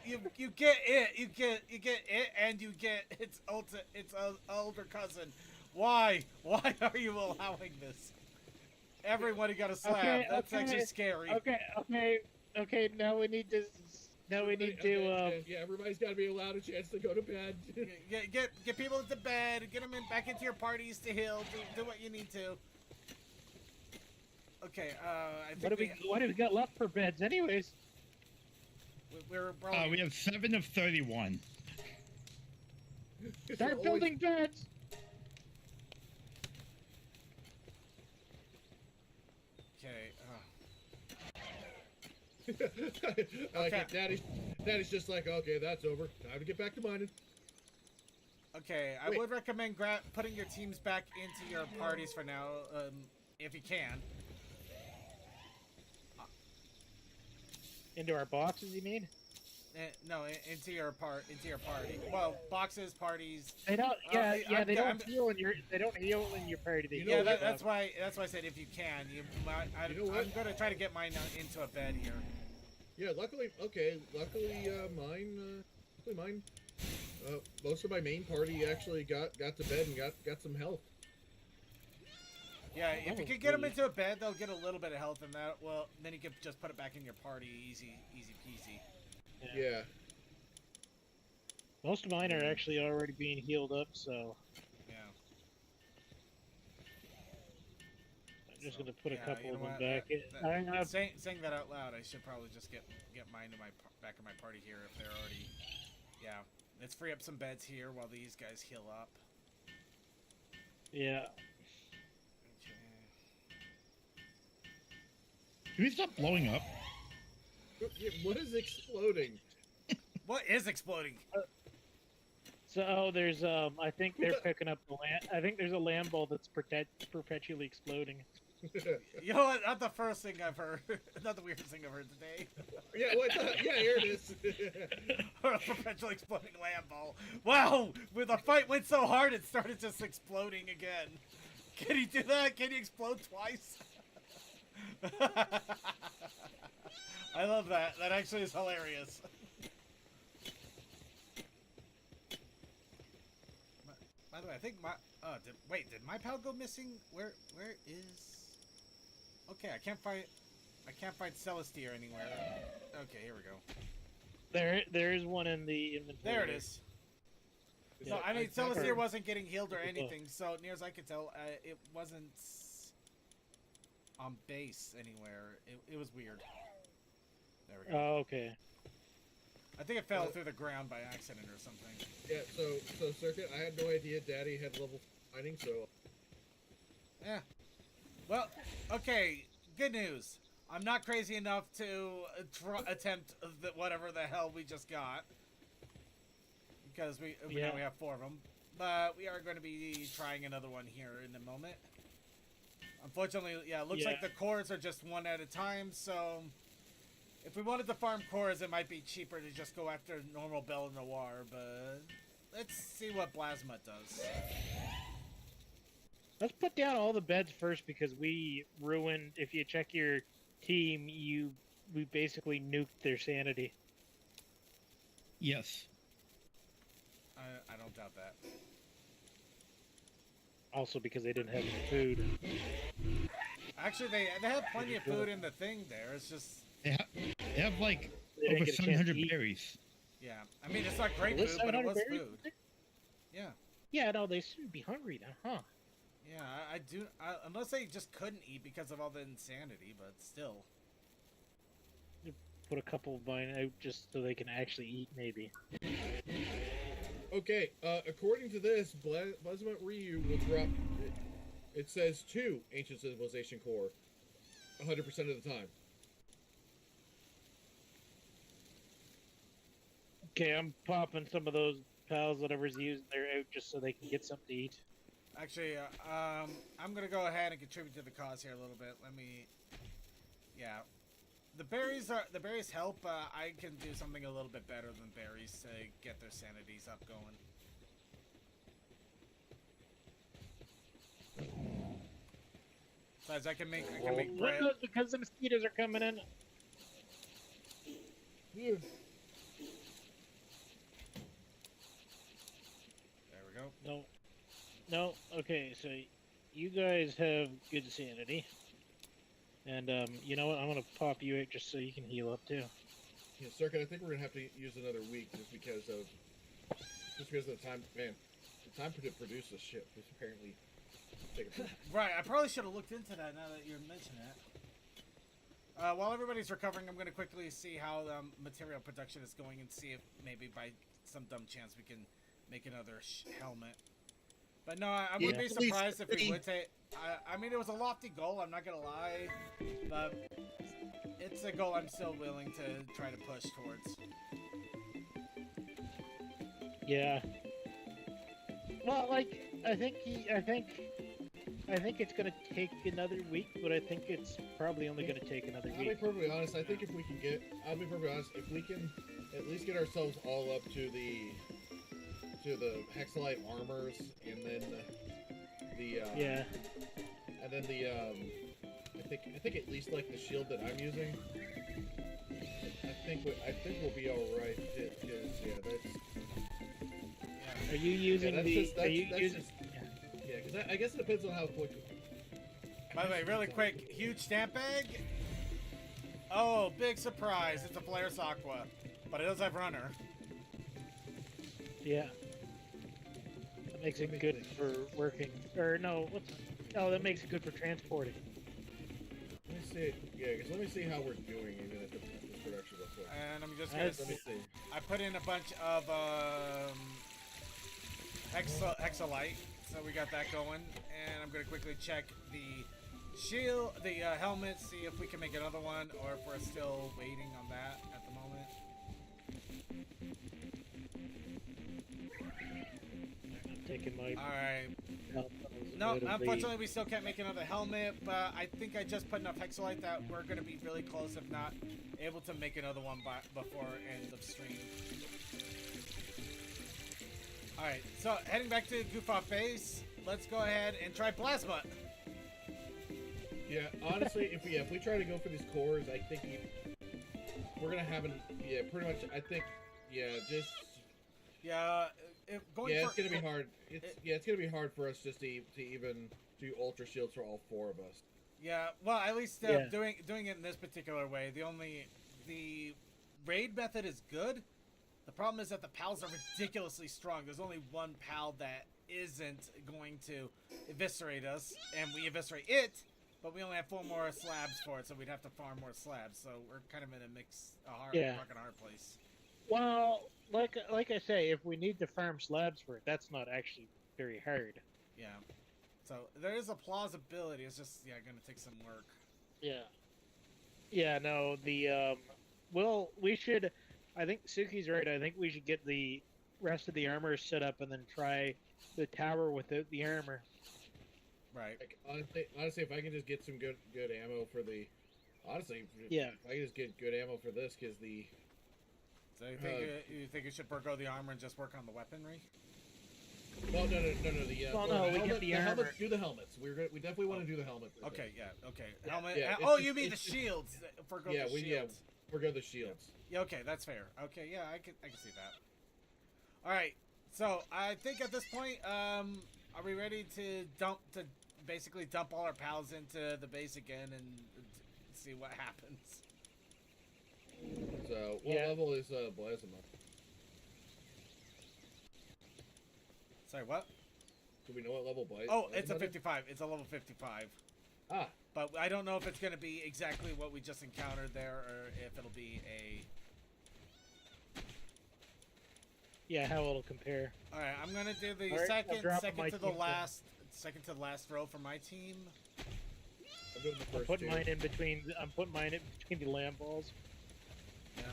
You get it. You get it, and you get its older cousin. Why? Why are you allowing this? Everybody got a slab. Okay, That's okay, actually scary. Okay. Now we need to. Now we need to. Yeah, everybody's got to be allowed a chance to go to bed. Get people into bed. Get them back into your parties to heal. Do what you need to. Okay. I think What do we got left for beds, anyways? We have 7 of 31. Start building beds. Okay. Okay. Daddy's just like, okay, that's over. Time to get back to mining. Okay, I would recommend putting your teams back into your parties for now, if you can. Into our boxes, you mean? No, into your party. Well, boxes, parties. They don't. Yeah, they don't I'm- heal in your. They don't heal in your party. They Yeah, heal that's why I said if you can. You know what? I'm gonna try to get mine into a bed here. Yeah, luckily, mine Most of my main party actually got to bed and got some health. Yeah, if you can get them into a bed, they'll get a little bit of health, and that then you can just put it back in your party, easy peasy. Yeah. Most of mine are actually already being healed up, so Yeah. I'm just gonna put a couple you of know them what, back. saying that out loud, I should probably just get mine to back in my party here if they're already. Yeah, let's free up some beds here while these guys heal up. Yeah. Can we stop blowing up? What is exploding? What is exploding? So there's I think they're picking up the land. I think there's a land ball that's perpetually exploding. You know what? Not the first thing I've heard. Not the weirdest thing I've heard today. Yeah, yeah, here it is. A perpetually exploding land ball. Wow! When the fight went so hard, it started just exploding again. Can he do that? Can he explode twice? I love that. That actually is hilarious. By the way, I think my did my pal go missing? Where is? Okay, I can't find Celestier anywhere. Okay, here we go. There is one in the inventory. There it is. So I mean, Celestier wasn't getting healed or anything. So near as I could tell, it wasn't on base anywhere. It was weird. There we go. Oh, okay. I think it fell through the ground by accident or something. Yeah, so Circuit, I had no idea Daddy had level mining, so... Yeah. Well, okay, good news. I'm not crazy enough to attempt whatever the hell we just got. Because now we have 4 of them. But we are going to be trying another one here in a moment. Unfortunately, yeah, it looks like the cores are just 1 at a time, so... If we wanted to farm cores, it might be cheaper to just go after normal Bell Noir, but let's see what Plasma does. Let's put down all the beds first because we ruined. If you check your team, we basically nuked their sanity. Yes. I don't doubt that. Also because they didn't have any food. Actually, they have plenty of food in the thing there. It's just... They have like over 700 berries. Yeah, I mean, it's not great food, but it was food. Yeah. Yeah, no, they shouldn't be hungry now, huh? Yeah, I do. Unless they just couldn't eat because of all the insanity, but still. Put a couple of mine out just so they can actually eat, maybe. Okay, according to this, Blazmat Ryu will drop... It says 2 Ancient Civilization Core 100% of the time. Okay, I'm popping some of those pals, whatever's using their out, just so they can get something to eat. Actually, I'm gonna go ahead and contribute to the cause here a little bit. Let me... Yeah. The berries help, I can do something a little bit better than berries to get their sanities up going. Besides, I can make bread. Because the mosquitoes are coming in. Yeah. There we go. No. Okay, so you guys have good sanity, and you know what? I'm gonna pop you out just so you can heal up too. Yeah, Circuit, I think we're gonna have to use another week just because of the time. Man, the time to produce this ship is apparently taking. Right, I probably should have looked into that now that you're mentioning it. While everybody's recovering, I'm going to quickly see how material production is going and see if maybe by some dumb chance we can make another helmet. But no, I wouldn't be surprised if we would take... I mean, it was a lofty goal, I'm not going to lie. But it's a goal I'm still willing to try to push towards. Yeah. Well, like, I think it's gonna take another week, but I think it's probably only gonna take another week. I'll be perfectly honest. I think if we can at least get ourselves all up to the Hexalite armors, and then I think at least like the shield that I'm using. I think we'll be all right. Because yeah, Are you using that's the? just- are that's- you that's using? just- Yeah, because I guess it depends on how quick. By the way, really quick, huge stamp bag. Oh, big surprise! It's a Polaris Aqua, but it does have runner. Yeah. That makes it good for working. Or no, what's? Oh, that makes it good for transporting. Let me see. Yeah, because let me see how we're doing even at this production real quick. And I'm just gonna. Let me see. I put in a bunch of hexalite, so we got that going, and I'm gonna quickly check the shield, the helmet, see if we can make another one, or if we're still waiting on that at the moment. I'm taking my. All right. help. No, It'll unfortunately, we still can't make another helmet, but I think I just put enough hexalite that we're gonna be really close, if not able to make another one before end of stream. All right, so heading back to Goof Off Base, let's go ahead and try plasma. Yeah, honestly, if we try to go for these cores, I think we're gonna have pretty much. I think, just. Yeah, It's gonna be hard. It's gonna be hard for us just to even do ultra shields for all four of us. Yeah, well, at least doing it in this particular way. The raid method is good. The problem is that the pals are ridiculously strong. There's only one pal that isn't going to eviscerate us, and we eviscerate it, but we only have 4 more slabs for it, so we'd have to farm more slabs. So we're kind of in a rock and hard place. Well, like I say, if we need to farm slabs for it, that's not actually very hard. Yeah. So there is a plausibility. It's just going to take some work. Yeah. Yeah. No. We should. I think Suki's right. I think we should get the rest of the armor set up and then try the tower without the armor. Right. Like, honestly, if I can just get some good ammo for the, honestly, Yeah. if I can just get good ammo for this, because the. So you think you should forgo the armor and just work on the weaponry? Well, no. We get the armor. Helmets. Do the helmets. We definitely want to do the helmets. I think. Okay. Yeah. Okay. Yeah, Helmet. yeah, Oh, it's you just- mean the it's just- shields? Forgo the shields. Forgo the shields. Yeah. Okay, that's fair. Okay. Yeah, I can see that. All right. So I think at this point, are we ready to basically dump all our pals into the base again and see what happens? So, what level is Plasma? Sorry, what? Do we know what level Plasma? Oh, it's a 55. It's a level 55. Ah. But I don't know if it's going to be exactly what we just encountered there, or if it'll be a... Yeah, how it'll compare. All right, I'm going to do the Alright, second to the team last row for my team. I'm doing the I'm first putting two. mine in between. I'm putting mine in between the lamb balls. Yeah.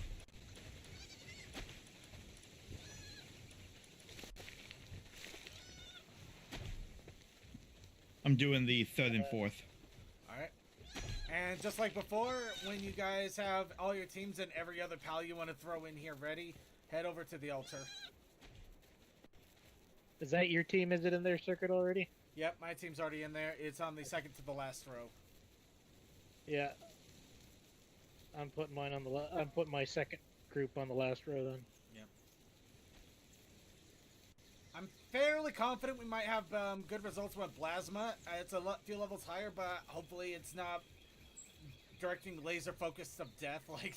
I'm doing the 3rd and 4th. Alright. And just like before, when you guys have all your teams and every other pal you want to throw in here ready, head over to the altar. Is that your team? Is it in their circuit already? Yep, my team's already in there. It's on the second to the last row. Yeah. I'm putting mine on the. I'm putting my second group on the last row then. Yep. I'm fairly confident we might have good results with plasma. It's a few levels higher, but hopefully it's not directing laser focus of death like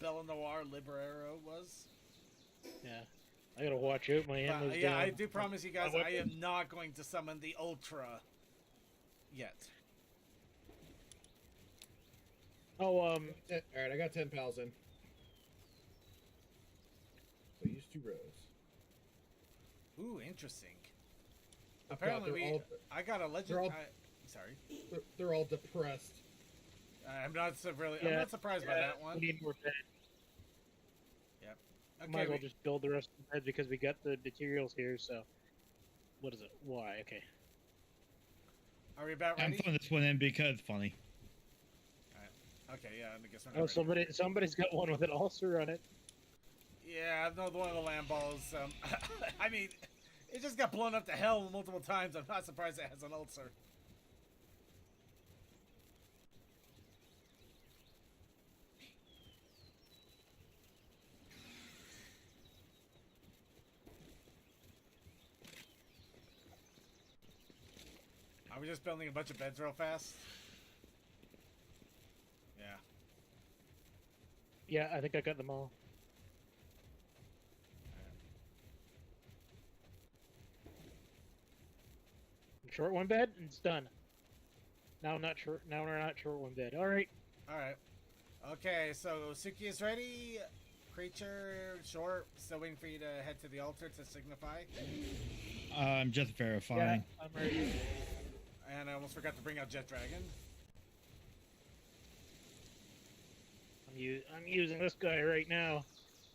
Bella Noir Liberero was. Yeah. I gotta watch out. My ammo's Yeah, down. I do promise you guys, I am not going to summon the Ultra yet. Oh, All right, I got 10 pals in. So use 2 rows. Ooh, interesting. I've Apparently, got- I got a legend. they're all- Sorry, They're all depressed. I'm not I'm Yeah, not surprised by that one. We need more beds. Okay, Might as well just build the rest of the beds because we got the materials here. So, what is it? Why? Okay. are we about I'm ready? throwing this one in because funny. Okay, yeah, I guess we're not Oh, ready. somebody's got one with an ulcer on it. Yeah, no, one of the land balls. I mean, it just got blown up to hell multiple times. I'm not surprised it has an ulcer. Are we just building a bunch of beds real fast? Yeah. Yeah, I think I got them all. Short one bed, and it's done. Now I'm not short. Now we're not short one bed. All right. All right. Okay, so Suki is ready. Creature, short. Still waiting for you to head to the altar to signify. I'm just Yeah, verifying. I'm ready. And I almost forgot to bring out Jet Dragon. I'm using this guy right now.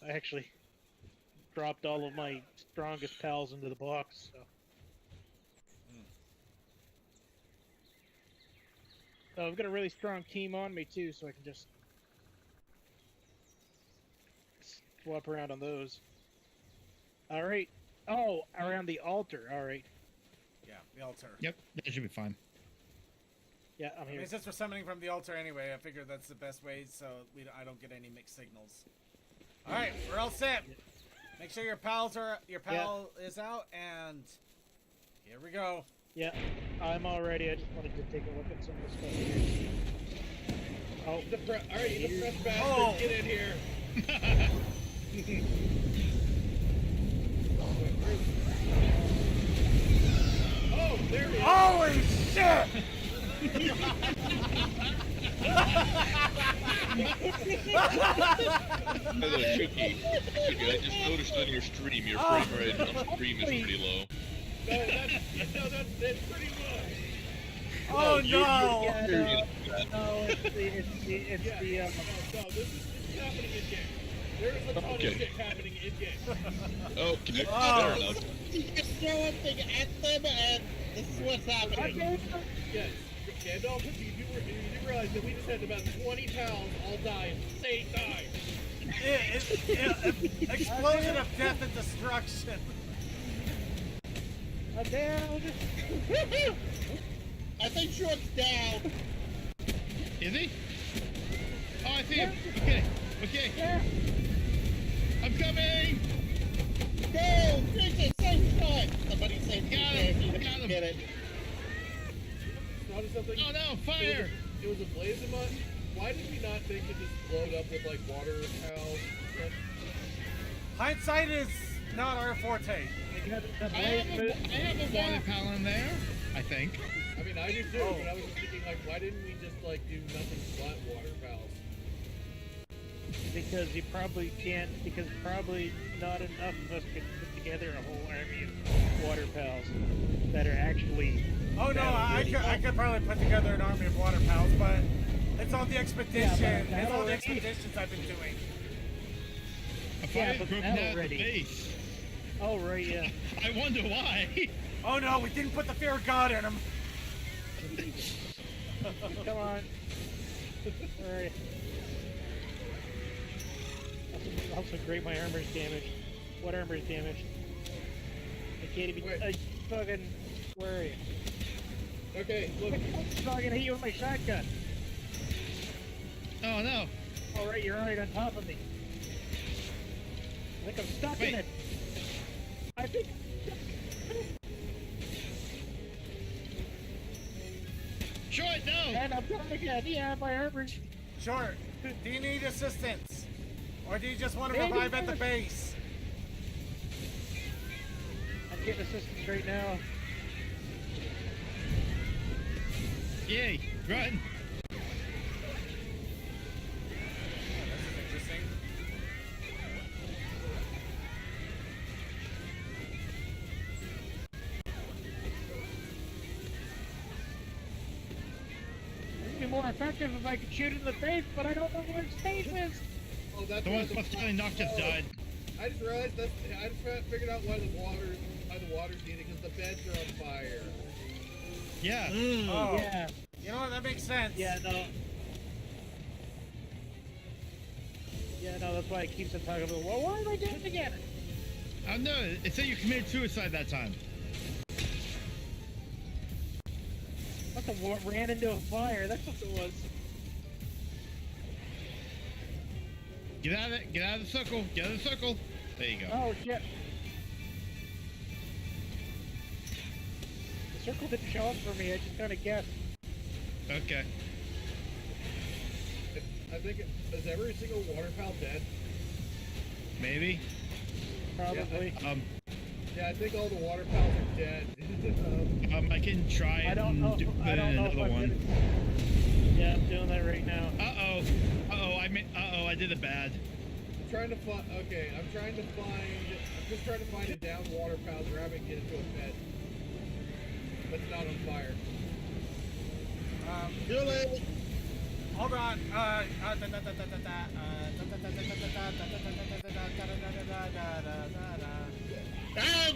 I actually dropped all of my strongest pals into the box. So. So I've got a really strong team on me too, so I can just swap around on those. All right. Oh, around the altar. All right. Yeah, the altar. Yep, that should be fine. Yeah, I'm I here. mean, since we're summoning from the altar anyway, I figured that's the best way so I don't get any mixed signals. All right, we're all set. Make sure your pal is out, and here we go. Yeah, I'm all ready. I just wanted to take a look at some of the stuff here. Oh, All right, you press bastard, Oh. get in here. Oh, there he is. Holy shit! Hello, Cookie. Cookie, I just noticed on your stream, your frame rate on stream is pretty low. That's pretty low. Oh no! yeah, no, it's the No, this is happening in game. There is a ton Okay. of shit happening in game. Okay, Oh. fair enough. You can throw a thing at them, and this is what's happening. Yes. Gandalf, you do realize that we just had about 20 pals all die at the same time. Explosion of death and destruction. I'm down. I think Short's down. Is he? Oh, I see him. Okay, okay. Yeah. I'm coming! Go! Cricket, save Short! Somebody save me Got there if him, you got him. get it. Notice something? Oh no, fire! It was a blaze of mud. Why did we not think it just blowed up with like water pals? Hindsight is not our forte. I have a water pal in there, I think. I mean, I do too, Oh. but I was just thinking like, why didn't we just like do nothing but water pals? Because you probably can't. Because probably not enough of us could put together a whole army of water pals that are actually. Oh no, I could probably put together an army of water pals, but it's all the expedition. Yeah, but It's all the already- expeditions I've been doing. A Yeah, fire's but broken that out at the already- base. Oh right, yeah. I wonder why. Oh no, we didn't put the fear of God in them. Come on. Alright. Also great, my armor's damaged. What armor's damaged? I can't even. Wait. I fucking. Where are you? Okay, look. I'm gonna hit you with my shotgun. Oh no. Alright, you're right on top of me. I think I'm stuck in Wait. it. I think. Short, no! And I'm down again. Yeah, my armor's. Short, do you need assistance? Or do you just want to Maybe revive at the not. base? I'm getting assistance right now. Yay, run! This is interesting. It'd be more effective if I could shoot in the face, but I don't know where its face is. Oh, that's The why one finally knocked just died. I just realized that I just figured out why the water's needed because the beds are on fire. Yeah. Oh, Yeah, you know what? That makes sense. yeah, no. Yeah, no, that's why it keeps on talking about, well, what am I doing again? Oh no, it said you committed suicide that time. What the ran into a fire? That's what it was. Get out of it, get out of the circle, get out of the circle. There you go. Oh shit. circle didn't show up for me. I just kind of guessed. Okay. I think is every single water pal dead? Maybe. Probably. Yeah, I think all the water pals are dead. I can try I don't and know. put I in don't know if another I'm one. gonna... Yeah, I'm doing that right now. I did it bad. I'm trying to find. Okay, I'm just trying to find a down water pal, grab it, and get into a bed. That's not on fire. Too late. Hold on. I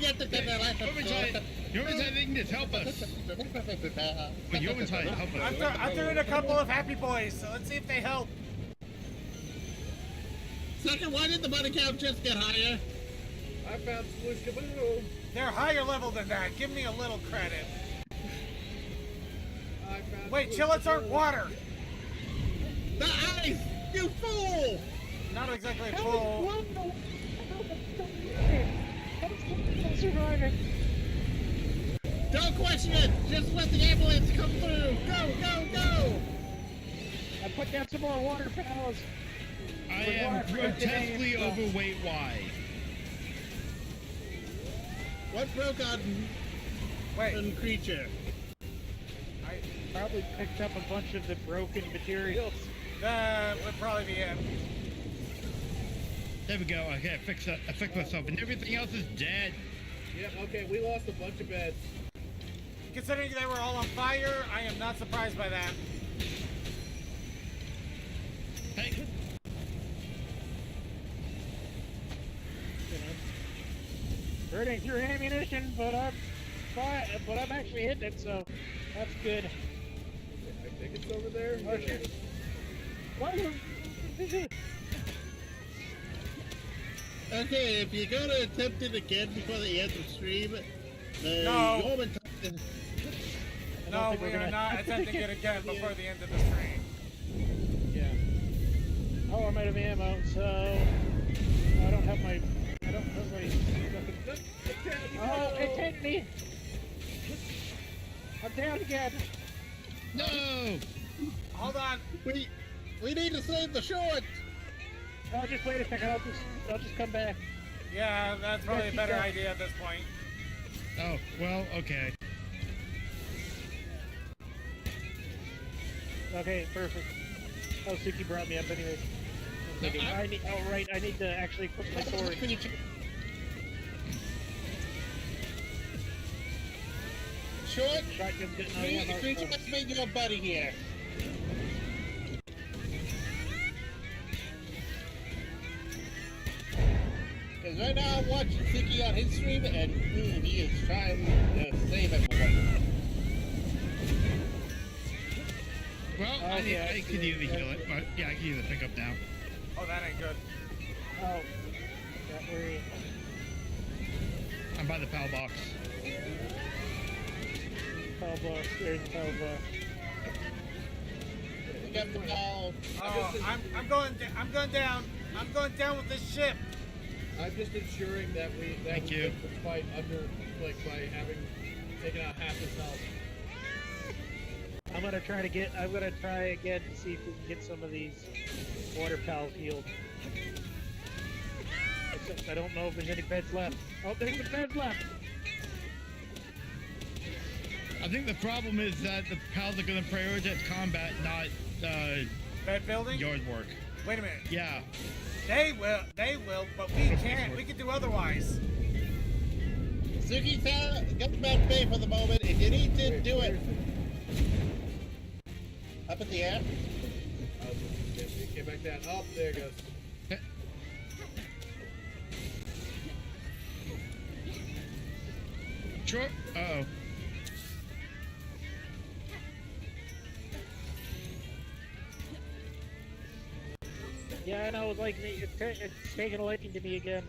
get the Yomitai thing to help us. But Yomitai, help us. I'm throwing a couple of happy boys, so let's see if they help. Second, why did the body count just get higher? I found Sploosh Kaboo. They're higher level than that. Give me a little credit. I found Wait, Sploosh chillets aren't Kaboo. water. The ice! You fool! Not exactly full. Surviving. Don't question it! Just let the ambulance come through! Go, go, go! I put down some more water pals. I am grotesquely overweight. Why? What broke on Wait, creature? I, Probably picked up a bunch of the broken materials. that would probably be it. There we go. Okay, I fixed myself, and everything else is dead. Yep, okay, we lost a bunch of beds. Considering they were all on fire, I am not surprised by that. Hey, Burning through ammunition, but I'm fine. But I'm actually hitting it, so that's good. I think it's over there. Oh shit! Why? Okay, if you're gonna attempt it again before the end of stream, No. Norman No, think we we're are gonna- not attempting it again before the end of the stream. Yeah. Oh, I'm out of ammo, so I don't have my. Oh, it hit me! I'm down again. no! Hold on. we need to save the short! Oh, just wait a second. I'll just come back. Yeah, that's probably a better idea at this point. Oh, well, okay. Okay, perfect. Oh, Suki brought me up anyway. I need. Oh, right. I need to actually put my sword. Short, Shotgun's getting out of ammo. creature must be your buddy here. Because right now I'm watching Suki on his stream, and he is trying to save everyone. Well, Okay, I could either heal it, but yeah, I can either pick up now. Oh, that ain't good. Oh. Got worried. I'm by the PAL box. Power box. There's the power box. We got the ball. Oh, I'm going down. I'm going down with this ship. I'm just ensuring that we Thank you. win the fight under, like, by having taken out half his health. I'm gonna try again to see if we can get some of these water pals healed. Except I don't know if there's any beds left. Oh, there's the beds left! I think the problem is that the PALs are going to prioritize combat, not Bed building? yard work. Wait a minute. Yeah. They will, but we can't. We can do otherwise. Suki, get the back bay for the moment. If you need to, do it. Up in the air. Oh, it came back down. Oh, there it goes. Sure. Uh-oh. Yeah, I know, like, it's taking a liking to me again.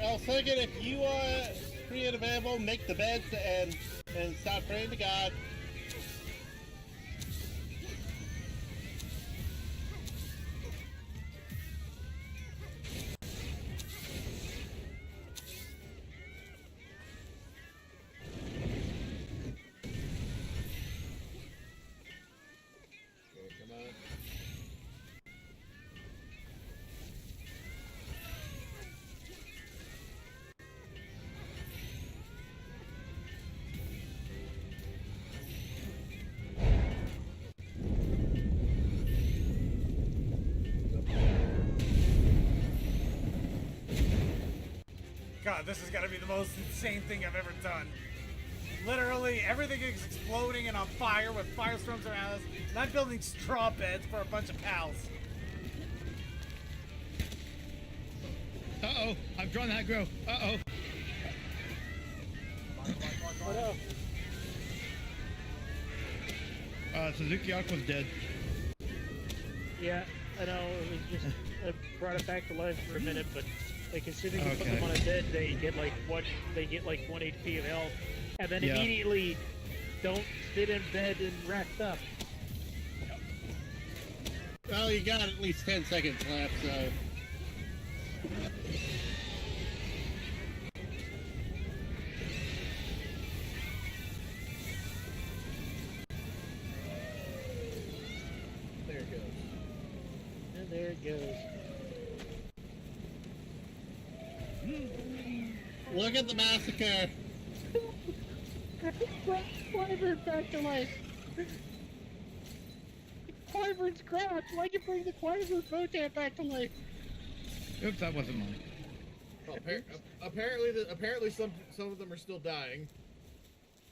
Well, second, if you are free and available, make the beds and start praying to God. god, this is gonna be the most insane thing I've ever done. Literally, everything is exploding and on fire with firestorms around us. And I'm building straw beds for a bunch of pals. Uh-oh, I've drawn aggro. Uh-oh. Oh no. Suzuki Aqua's dead. Yeah, I know. It was just I brought it back to life for a minute, but like as soon as you put Okay. them on a bed, they get like one HP of health, and then Yeah. immediately don't sit in bed and rest up. Well, you got at least 10 seconds left, so. There it goes. And there it goes. Look at the massacre! Wyvern back to life. Wyvern's crouch. Why'd you bring the Wyvern Botan back to life? Oops, that wasn't mine. Well, apparently some of them are still dying.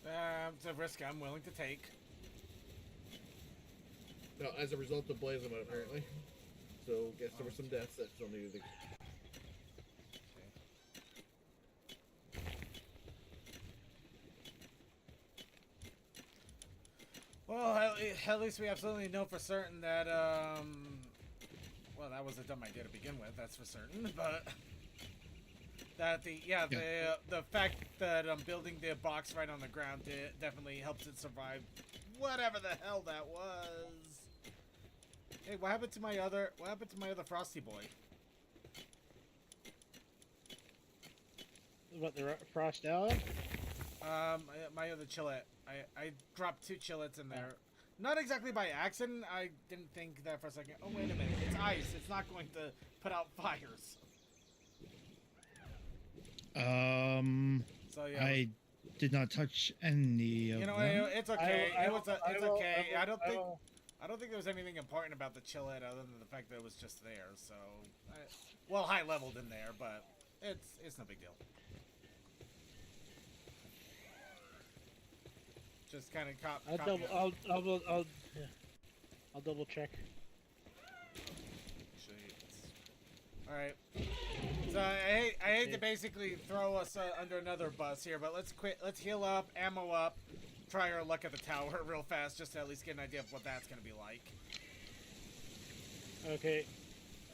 It's a risk I'm willing to take. No, as a result of Blazemon, apparently. So, guess there were some deaths that still needed to... Well, at least we absolutely know for certain that, well, that was a dumb idea to begin with, that's for certain, but... That the fact that I'm building the box right on the ground definitely helps it survive whatever the hell that was. Hey, what happened to my other Frosty boy? What, the Frost Allen? My other chillet. I dropped 2 chillets in there. Not exactly by accident. I didn't think that for a second. Oh, wait a minute. It's ice. It's not going to put out fires. So yeah. I did not touch any of You know, them. it's okay. It's okay. I don't will. think there was anything important about the chillet other than the fact that it was just there. So, well, high leveled in there, but it's no big deal. Just kind of I'll double check. All right. So I hate to basically throw us under another bus here, but let's heal up, ammo up, try our luck at the tower real fast, just to at least get an idea of what that's gonna be like. Okay.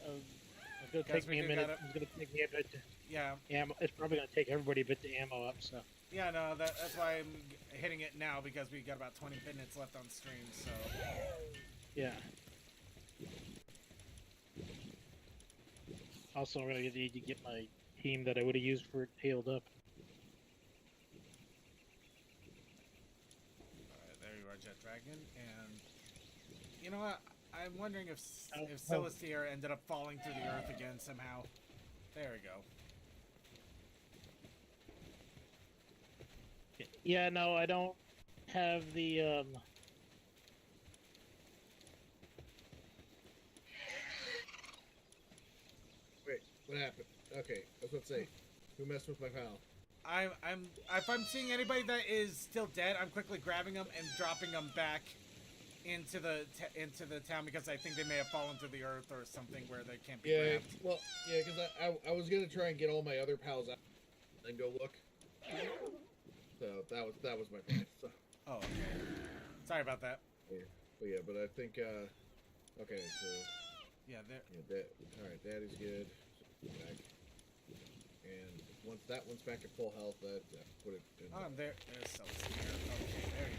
It's gonna take me a minute. It's gonna take me a bit. Yeah. Ammo. It's probably gonna take everybody a bit to ammo up. So. Yeah, no, that's why I'm hitting it now, because we got about 20 minutes left on stream. So. Yeah. Also, I'm gonna need to get my team that I would have used for it healed up. Alright, there you are, Jet Dragon. And you know what? I'm wondering if Celestia ended up falling through the earth again somehow. There we go. Yeah, no, I don't have the Wait, what happened? Okay, I was about to say, who messed with my pal? If I'm seeing anybody that is still dead, I'm quickly grabbing them and dropping them back into the town, because I think they may have fallen through the earth or something where they can't be grabbed. Well, yeah, because I was gonna try and get all my other pals out and go look. So that was my plan. So. Oh, okay. Sorry about that. Yeah, but I think okay, so Yeah, there. yeah, all right, Daddy's good. Back. And once that one's back at full health, that put it. In There's Celestia. Okay, there you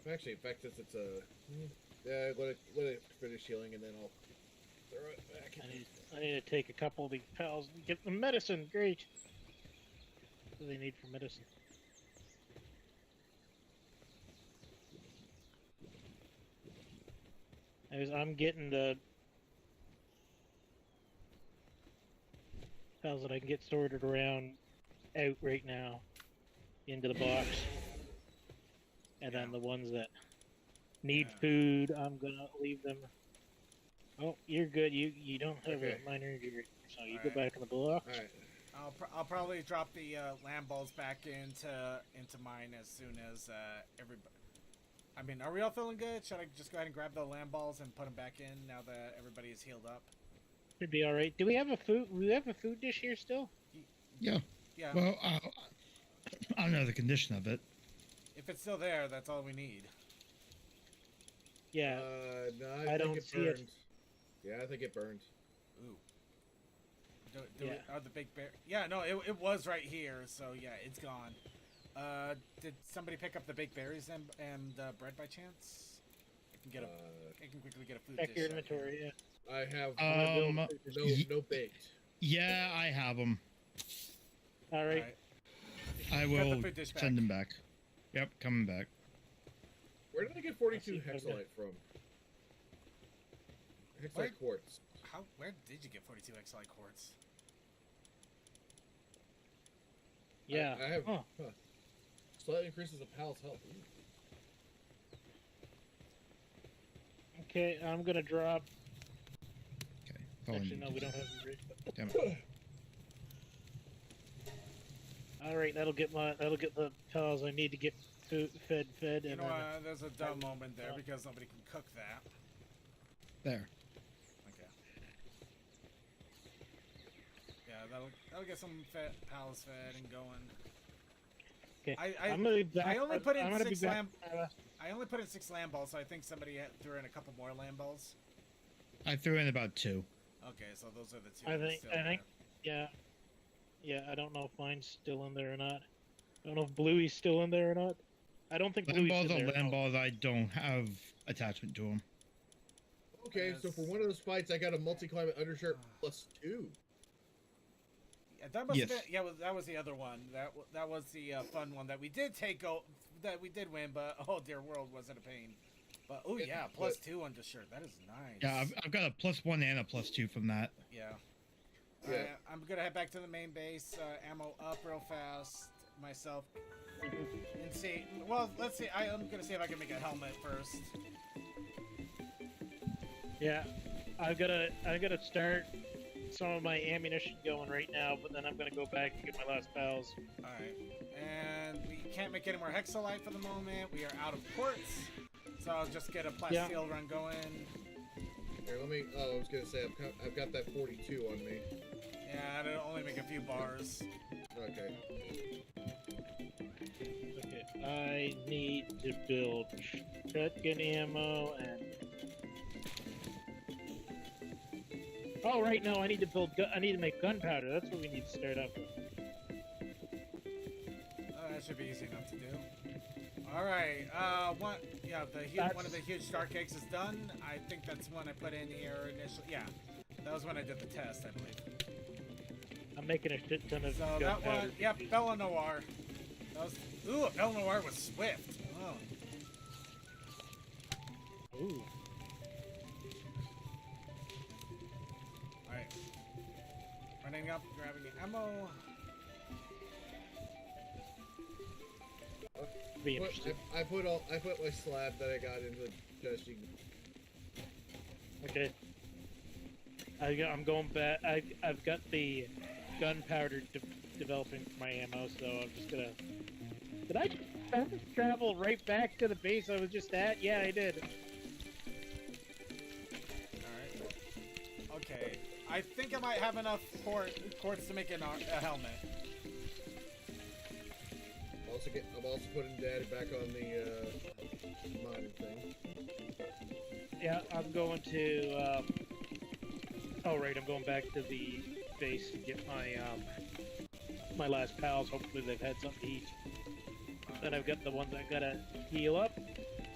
go. Actually, in fact, since it's a yeah, let it finish healing, and then I'll throw it back. I need to take a couple of these pals and get them medicine. Great. What do they need for medicine? I'm getting the pals that I can get sorted around out right now into the box, and then the ones that need food, I'm gonna leave them. Oh, you're good. You don't have a minor injury, so you go back in the box. All right. I'll probably drop the lamb balls back into mine as soon as everybody. I mean, are we all feeling good? Should I just go ahead and grab the lamb balls and put them back in now that everybody is healed up? Should be all right. Do we have a food? We have a food dish here still? Yeah. Yeah. Well, I don't know the condition of it. If it's still there, that's all we need. Yeah. No, I I think don't it see it. burned. Yeah, I think it burned. Ooh. Yeah. Are the big bear? Yeah, no, it was right here, so yeah, it's gone. Did somebody pick up the baked berries and bread by chance? I can quickly get a food Check dish. your out here. inventory. Yeah. I have no baked. Yeah, I have them. All right. Alright. I Got will the food dish back. send them back. Yep, coming back. Where did I get 42 I'll see if I hexalite from? Hexalite Where- quartz. Where did you get 42 Xlite quartz? Yeah. I have Huh. slightly increases a pal's health. Ooh. Okay, I'm gonna drop. Okay. Falling Actually, no, into- we don't have the Damn it. All right, that'll get the pals I need to get food fed, You and know, then there's a dumb moment there because nobody can cook that. There. Okay. Yeah, that'll get some pals fed and going. okay. I'm gonna be back. I only put in I'm gonna be 6 back. lamb. I only put in 6 lamb balls, so I think somebody threw in a couple more lamb balls. I threw in about 2. Okay, so those are the 2. I that's think. still I think. there. Yeah. I don't know if mine's still in there or not. I don't know if Bluey's still in there or not. I don't think Land Bluey's balls in are there. land no. balls. I don't have attachment to them. Okay, so Yes. for one of those fights, I got a multi-climate undershirt +2. Yeah, that must have Yes. been. Yeah, that was the other one. That was the fun one that we did that we did win, but oh dear world, wasn't a pain. But oh yeah, +2 undershirt. That is nice. Yeah, I've got a +1 and a +2 from that. Yeah. Yeah. I'm gonna head back to the main base. Ammo up real fast myself. And see. Well, let's see. I'm gonna see if I can make a helmet first. Yeah, I gotta start some of my ammunition going right now, but then I'm gonna go back and get my last pals. All right. And we can't make any more hexalite for the moment. We are out of quartz. So I'll just get a plasteel run going. Here, let me. Oh, I was gonna say I've got that 42 on me. Yeah, it'll only make a few bars. Okay. Okay, I need to build shotgun ammo and. Oh, right, no, I need to build. I need to make gunpowder. That's what we need to start up with. That should be easy enough to do. All right. One of the huge dark eggs is done. I think that's one I put in here initially. Yeah, that was when I did the test, I believe. I'm making a shit ton of So that gunpowder. one, yep, Bella Noir. That was, ooh, a Bella Noir with Swift. Oh. Ooh. All right. Running up, grabbing the ammo. Be interesting. I put my slab that I got into the chest. Okay. I'm going back. I've got the gunpowder developing for my ammo, so I'm just gonna. Did I just travel right back to the base I was just at? Yeah, I did. Alright. Okay. I think I might have enough quartz to make a helmet. I'm also putting Daddy back on the mining thing. Yeah, I'm going to. Oh right, I'm going back to the base to get my my last pals. Hopefully they've had something to eat. Then I've got the ones I gotta heal up,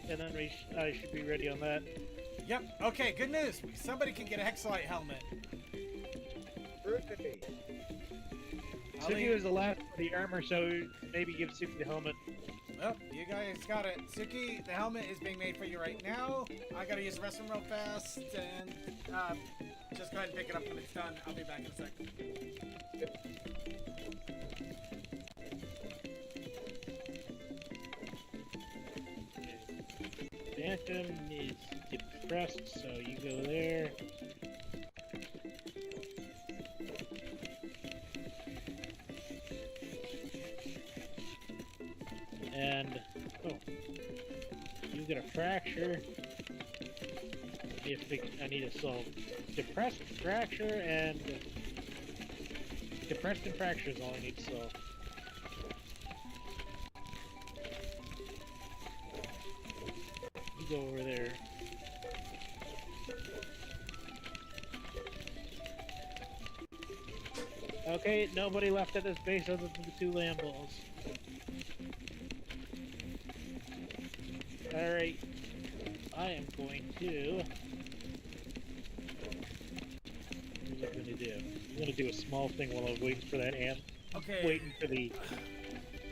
and then I should be ready on that. Yep. Okay, good news. Somebody can get a hexalite helmet. Birthday. Suki was the last for the armor, so maybe give Suki the helmet. Well, you guys got it. Suki, the helmet is being made for you right now. I gotta use the restroom real fast, and just go ahead and pick it up when it's done. I'll be back in a sec. Phantom is depressed, so you go there. a fracture. I need to solve depressed fracture and depressed and fracture is all I need to solve. You go over there. Okay, nobody left at this base other than the 2 land balls. Alright. I am going to... What am I going to do? I'm going to do a small thing while I'm waiting for that amp. Okay. Waiting for the...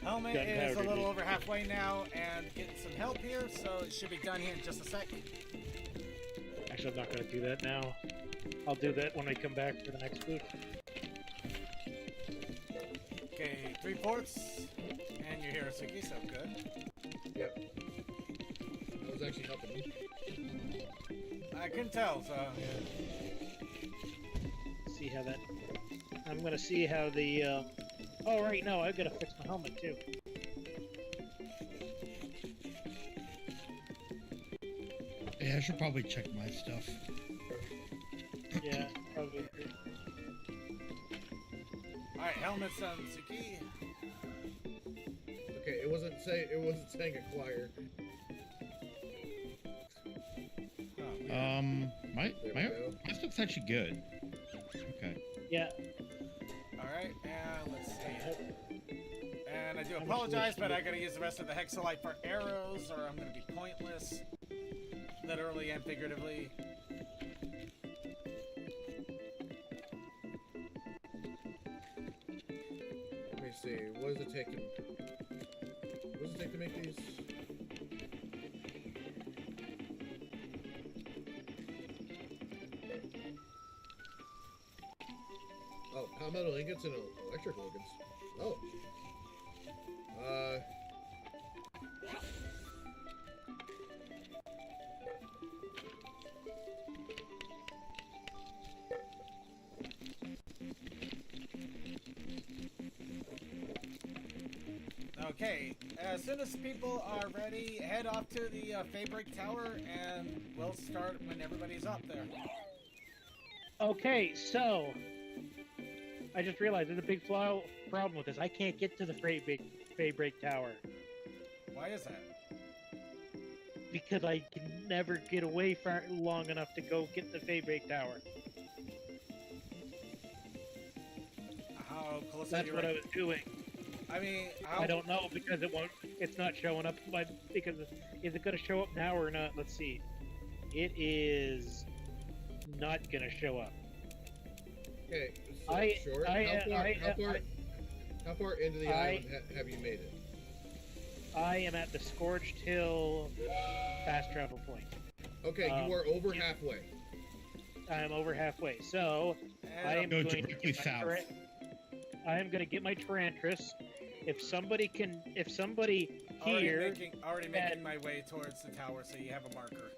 Helmet is a gunpowder little to- over halfway now and getting some help here, so it should be done here in just a sec. Actually, I'm not going to do that now. I'll do that when I come back for the next booth. Okay, 3/4, and you're here, Suki, so good. Yep. That was actually helping me. I couldn't tell, so yeah. See how that... I'm going to see how the... Oh, right, no, I've got to fix my helmet, too. Yeah, I should probably check my stuff. Yeah, probably. Alright, helmets on Suki. Okay, it wasn't saying acquire. Oh, weird. My There my we go. my stuff's actually good. Okay. Yeah. Alright, and let's see. And I do apologize, but I gotta use the rest of the hexalite for arrows, or I'm gonna be pointless. Literally and figuratively. Let me see. What does it take to? What does it take to make these? Oh, palmetto ingots and electrical ingots. Oh. Okay, as soon as people are ready, head off to the Fabric Tower, and we'll start when everybody's up there. Okay, so... I just realized there's a big problem with this. I can't get to the Fabric Tower. Why is that? Because I can never get away far long enough to go get the Fabric Tower. How close are That's you? what I was doing. I mean, how... I don't know because it won't. It's not showing up. Because is it going to show up now or not? Let's see. It is not going to show up. Okay. So short. How far into the island have you made it? I am at the Scorched Hill fast travel point. Okay, you are over halfway. I'm over halfway. So I am Go going directly to south. I am going to get my Tarantras. If somebody here, already making my way towards the tower, so you have a marker.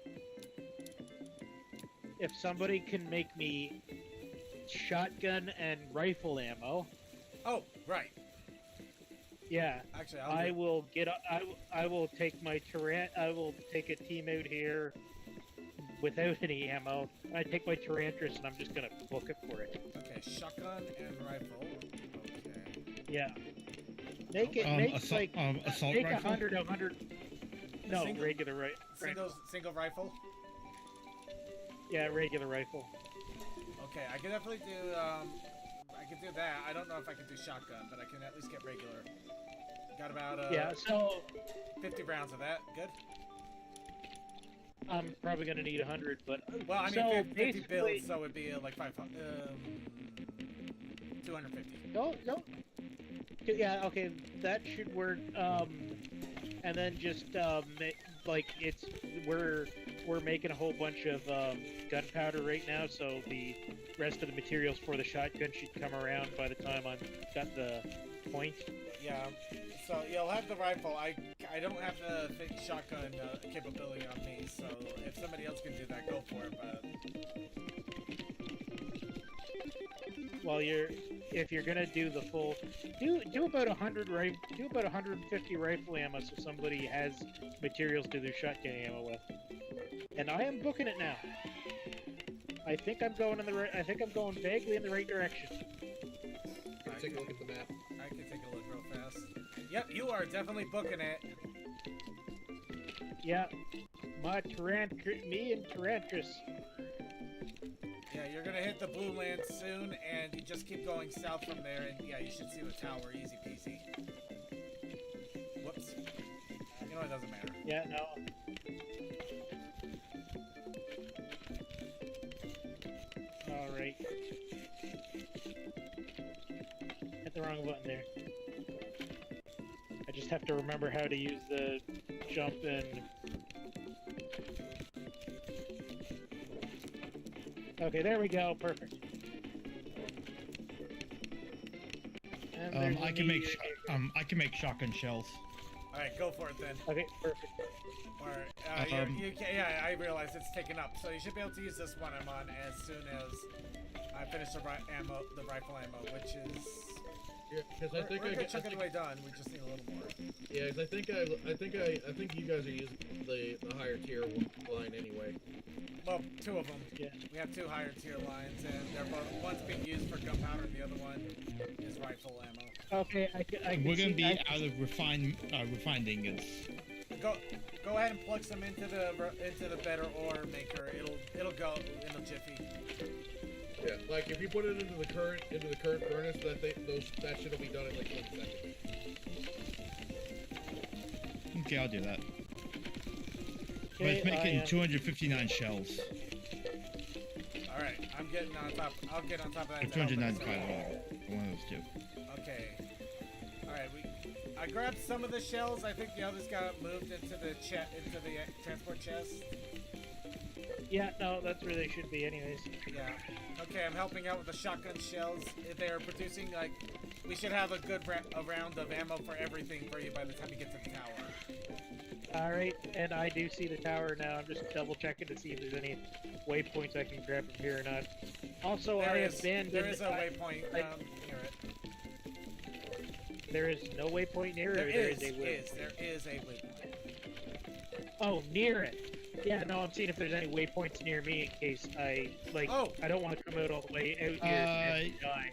if somebody can make me shotgun and rifle ammo, Oh, right. yeah, Actually, I will get. I will take my I will take a team out here without any ammo. I take my Tarantras and I'm just gonna book it for it. Okay, shotgun and rifle. Okay. Yeah. Make it assault make rifle? 100. No, Single- regular Single rifle. Yeah, regular rifle. Okay, I can definitely do. I can do that. I don't know if I can do shotgun, but I can at least get regular. Got about Yeah, so 50 rounds of that. Good. I'm probably gonna need 100, but Well, I mean, so 50 basically, builds, so it'd be like 500. 250. no. Yeah, okay, that should work. And then just like we're making a whole bunch of gunpowder right now, so the rest of the materials for the shotgun should come around by the time I've got the point. Yeah. So you'll have the rifle. I don't have the shotgun capability on me, so if somebody else can do that, go for it. But While you're if you're gonna do the full, do about 150 rifle ammo so somebody has materials to their shotgun ammo with. And I am booking it now. I think I'm going in the right. I think I'm going vaguely in the right direction. Take a look at the map. I can take a look real fast. Yep, you are definitely booking it. Yeah, me and Tarantris. Yeah, you're gonna hit the blue land soon, and you just keep going south from there, and yeah, you should see the tower, easy peasy. Whoops. You know, it doesn't matter. Yeah, no. Alright. Hit the wrong button there. I just have to remember how to use the jump and... Okay, there we go. Perfect. And I can make shotgun shells. All right, go for it then. Okay, perfect. Or you can, yeah, I realize it's taken up, so you should be able to use this one I'm on as soon as I finish the rifle ammo, which is. Yeah, because I think we're a good chunk of the way done. We just need a little more. Yeah, because I think you guys are using the higher tier line anyway. Well, two of them. Yeah. We have two higher tier lines, and they're both, one's being used for gunpowder, and the other one is rifle ammo. Okay, I can We're gonna see, be out of refined ingots. Go ahead and plug some into the better ore maker. It'll go in a jiffy. Yeah, like if you put it into the current furnace, that shit'll be done in like 1 second. Okay, I'll do that. But Okay, it's making 259 shells. All right, I'm getting on top. I'll get on top of that. Or 295, one of those two. Okay. All right, I grabbed some of the shells. I think the others got moved into the transport chest. Yeah, no, that's where they should be anyways. Yeah. Okay, I'm helping out with the shotgun shells. If they're producing, like, we should have a good round of ammo for everything for you by the time you get to the tower. Alright, and I do see the tower now. I'm just double checking to see if there's any waypoints I can grab from here or not. Also, I abandoned... There is a waypoint near it. There is no waypoint near it? There is a waypoint. Oh, near it. Yeah, no, I'm seeing if there's any waypoints near me in case I don't want to come out all the way out here and die.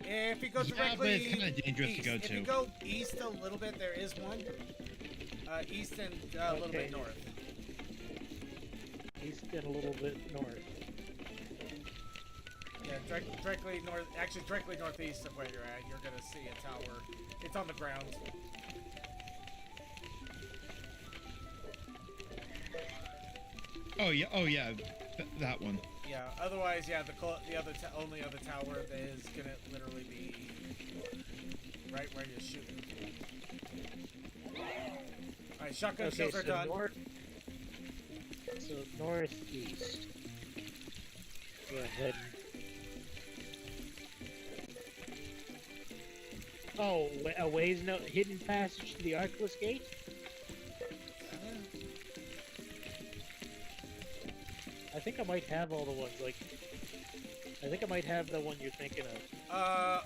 If you go directly but it's kind of dangerous east, to go if to. you go east a little bit, there is one. East and a little bit north. East and a little bit north. Yeah, directly north. Actually, directly northeast of where you're at, you're gonna see a tower. It's on the ground. Oh yeah, that one. Yeah. Otherwise, yeah, the only other tower that is gonna literally be right where you're shooting. All right, shotgun shells are done. So northeast. Go ahead. Oh, a ways no hidden passage to the Oculus Gate. I think I might have all the ones, like... I think I might have the one you're thinking of.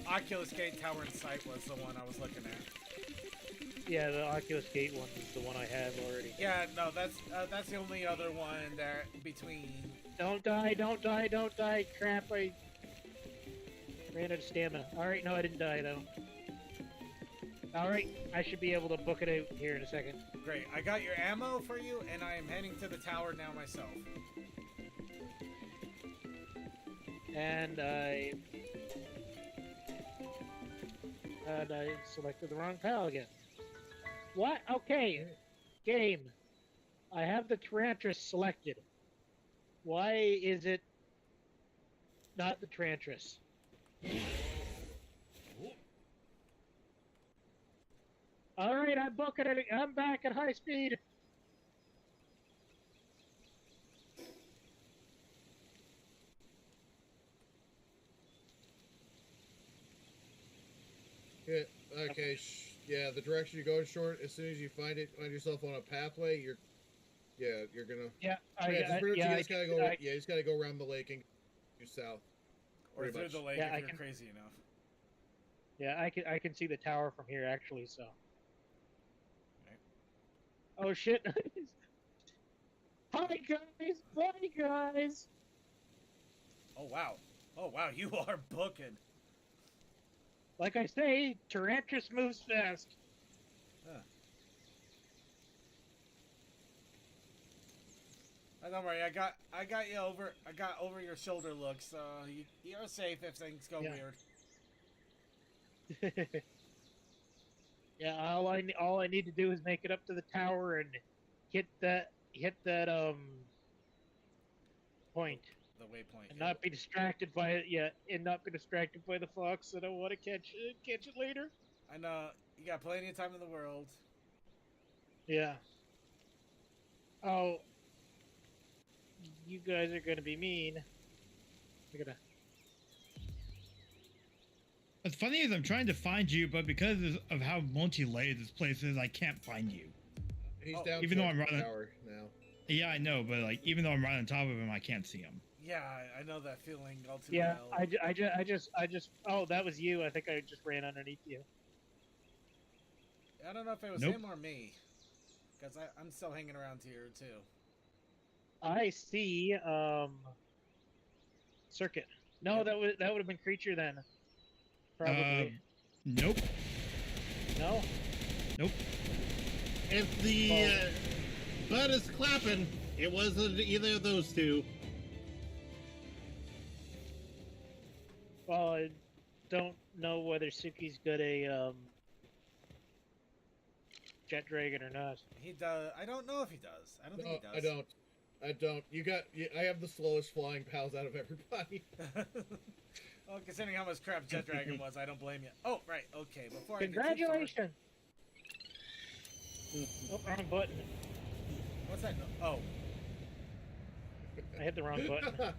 Oculus Gate Tower in Sight was the one I was looking at. Yeah, the Oculus Gate one is the one I have already. Yeah, no, that's the only other one there between... Don't die, don't die, don't die! Crap, I ran out of stamina. Alright, no, I didn't die, though. Alright, I should be able to book it out here in a second. Great, I got your ammo for you, and I am heading to the tower now myself. And I selected the wrong pal again. What? Okay. Game. I have the Tarantris selected. Why is it not the Tarantris? Alright, I'm booking it. I'm back at high speed. Yeah, okay, yeah, the direction you go short, as soon as you find yourself on a pathway, you're gonna... Yeah, you just gotta go around the lake and go south. Or through the lake if you're can... crazy enough. Yeah, I can see the tower from here actually. So. Oh shit! Hi guys! Bye guys! Oh wow. Oh wow, you are booking. Like I say, Tyrantras moves fast. Huh. Oh, don't worry, I got you over. I got over your shoulder look, so you're safe if things go weird. Yeah, all I need to do is make it up to the tower and hit that point. The waypoint. And not be distracted by it yet, and not be distracted by the fox. I don't want to catch it later. I know you got plenty of time in the world. Yeah. Oh, you guys are gonna be mean. We're gonna. What's funny is I'm trying to find you, but because of how multi-layered this place is, I can't find you. He's down even though I'm the running tower now. Yeah, I know, but like even though I'm right on top of him, I can't see him. Yeah, I know that feeling all too Yeah, well. I just. Oh, that was you. I think I just ran underneath you. I don't know if it was Nope. him or me, because I'm still hanging around here too. I see. Circuit. No, Yep. that would have been creature then. Probably. Nope. No. Nope. If the butt is clapping, it wasn't either of those two. Well, I don't know whether Suki's got a jet dragon or not. He does. I don't know if he does. I don't think he does. I don't. I have the slowest flying pals out of everybody. Well, considering how much crap Jet Dragon was, I don't blame you. Oh, right. Okay. Before Congratulations! Oh, wrong button. What's that? Oh. I hit the wrong button.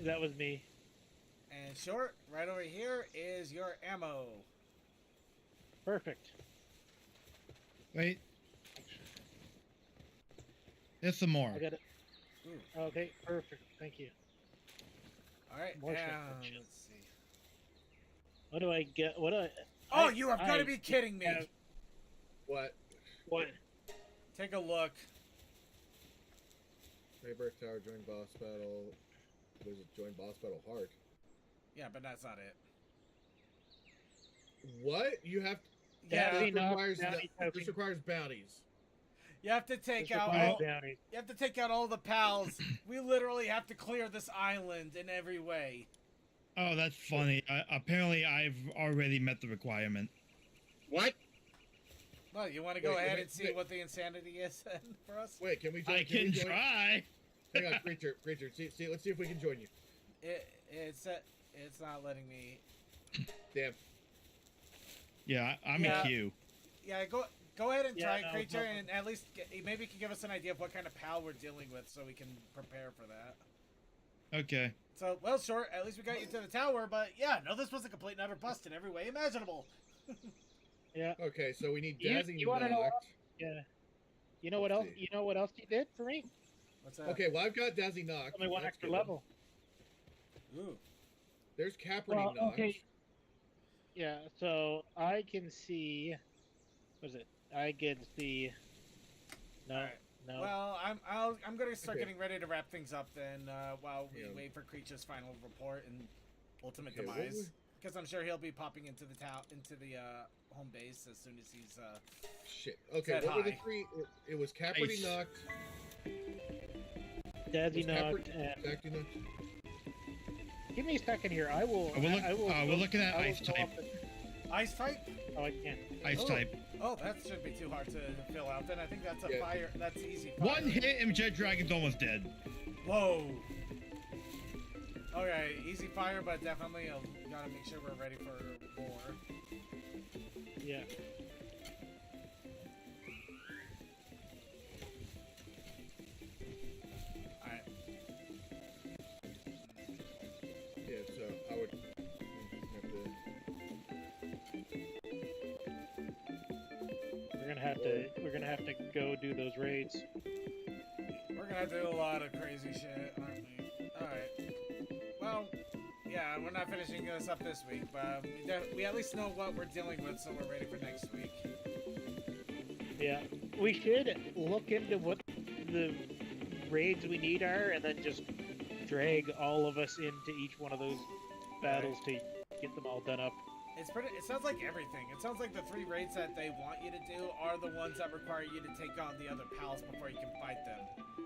That was me. And short, right over here is your ammo. Perfect. Wait. There's some more. I got it. Ooh. Okay, perfect. Thank you. All right. More And shit. let's see. What do I get? What do I? Oh, you have got to be kidding me! What? What? Take a look. Daybreak Tower, join boss battle. Was it join boss battle hard? Yeah, but that's not it. What? You have to... Yeah, This requires bounties. you have to take This out. requires All, bounties. you have to take out all the pals. We literally have to clear this island in every way. Oh, that's funny. Apparently, I've already met the requirement. What? Well, you want to go Wait, ahead wait, and see wait. what the insanity is then for us? Wait, can we join? I can we can join? try. Hang on, creature. See, let's see if we can join you. It's not letting me. Damn. Yeah, I'm Yeah. a Q. Yeah, go ahead and try, no, creature, no. and at least maybe you can give us an idea of what kind of pal we're dealing with, so we can prepare for that. Okay. So, well, short. At least we got you to the tower, but yeah, no, this was a complete and utter bust in every way imaginable. Yeah. Okay, so we need You- Dazzy you wanna know what- knocked. Yeah. You know what Let's else? see. You know what else you did for me? What's that? Okay, well I've got Dazzy knocked. Only one That's extra good. level. Ooh. There's Capernaum Well, knocked. okay. Yeah. So I can see. What is it? I can see. No. Alright. No. Well, I'm gonna start Okay. getting ready to wrap things up then, while we Yeah. wait for Creature's final report and ultimate Okay, what demise. was- Because I'm sure he'll be popping into the home base as soon as he's Shit. Okay, Said what were the hi. three? It was Capernaum Nice. knocked. Daddy Was knocked. Dazzy knocked. Give me a second here. I will. I will. we're looking at I will ice go type. off the- ice type. Oh, I can't. Ice Oh. type. Oh, that shouldn't be too hard to fill out. Then I think that's a Yeah. fire. That's easy. Fire. One hit and Jet Dragon's almost dead. Whoa. Okay, easy fire, but definitely gotta make sure we're ready for more. Yeah. Alright. Yeah, so I would have to. We're gonna have to go do those raids. We're gonna have to do a lot of crazy shit, aren't we? Alright. Well, yeah, Yeah, we're not finishing this up this week, but we at least know what we're dealing with, so we're ready for next week. Yeah, we should look into what the raids we need are, and then just drag all of us into each one of those battles to get them all done up. It sounds like everything. It sounds like the 3 raids that they want you to do are the ones that require you to take on the other pals before you can fight them.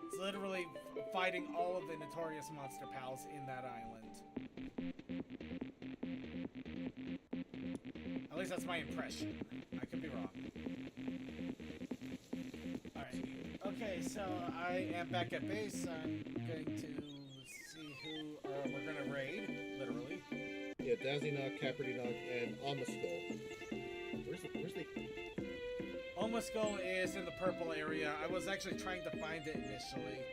It's literally fighting all of the notorious monster pals in that island. At least that's my impression. I could be wrong. Alright. Okay, so I am back at base. I'm going to see who we're going to raid, literally. Yeah, Dazzy-Knock, Capricorn-Knock, and Omaskull. Where's the... Omaskull is in the purple area. I was actually trying to find it initially.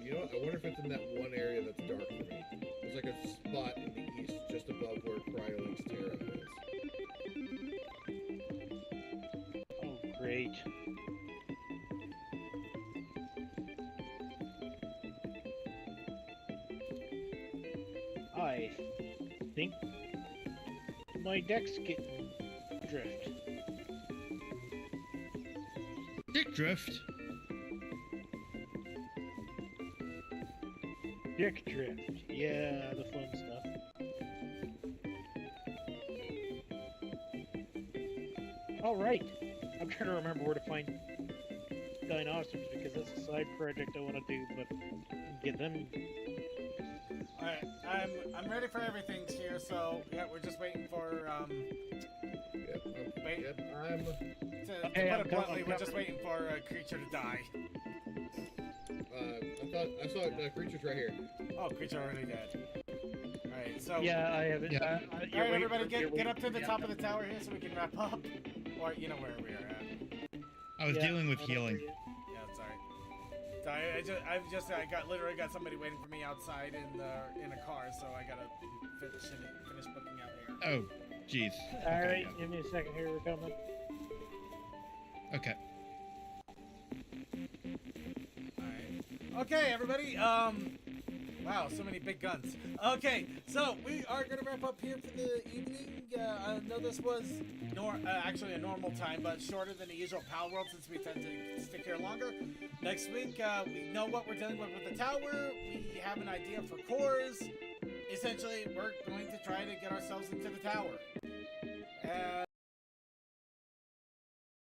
You know what? I wonder if it's in that one area that's dark for me. There's like a spot in the east just above where Cryolink's Terra is. Oh, great. I think my deck's getting drift. Dick drift. Dick drift. Yeah, the fun stuff. All right. I'm trying to remember where to find dinosaurs because that's a side project I want to do, but get them. Alright, I'm ready for everything here, so yeah, we're just waiting for to put it bluntly, we're just waiting for a creature to die. I saw creatures right here. Oh, creature already dead. Alright, so Yeah, I haven't. Yeah. Alright, everybody get up to the top of the tower here so we can wrap up. Or you know where we are at. I was dealing with healing. Yeah, it's alright. So I literally got somebody waiting for me outside in a car, so I gotta finish booking out here. Oh, jeez. Alright, Okay, give me a second here, we're coming. okay. Alright. Okay, everybody, wow, so many big guns. Okay, so we are gonna wrap up here for the evening. I know this was actually a normal time, but shorter than the usual Palworld since we tend to stick here longer. Next week, we know what we're dealing with the tower. We have an idea for cores. Essentially, we're going to try to get ourselves into the tower. And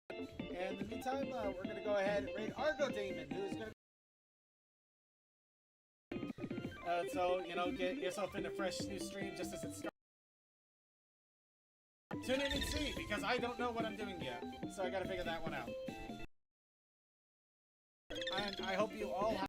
in the meantime, we're going to go ahead and raid Argo Demon, who's going to... so, you know, get yourself in a fresh new stream just as it starts. Tune in and see, because I don't know what I'm doing yet. So I gotta figure that one out. And I hope you all have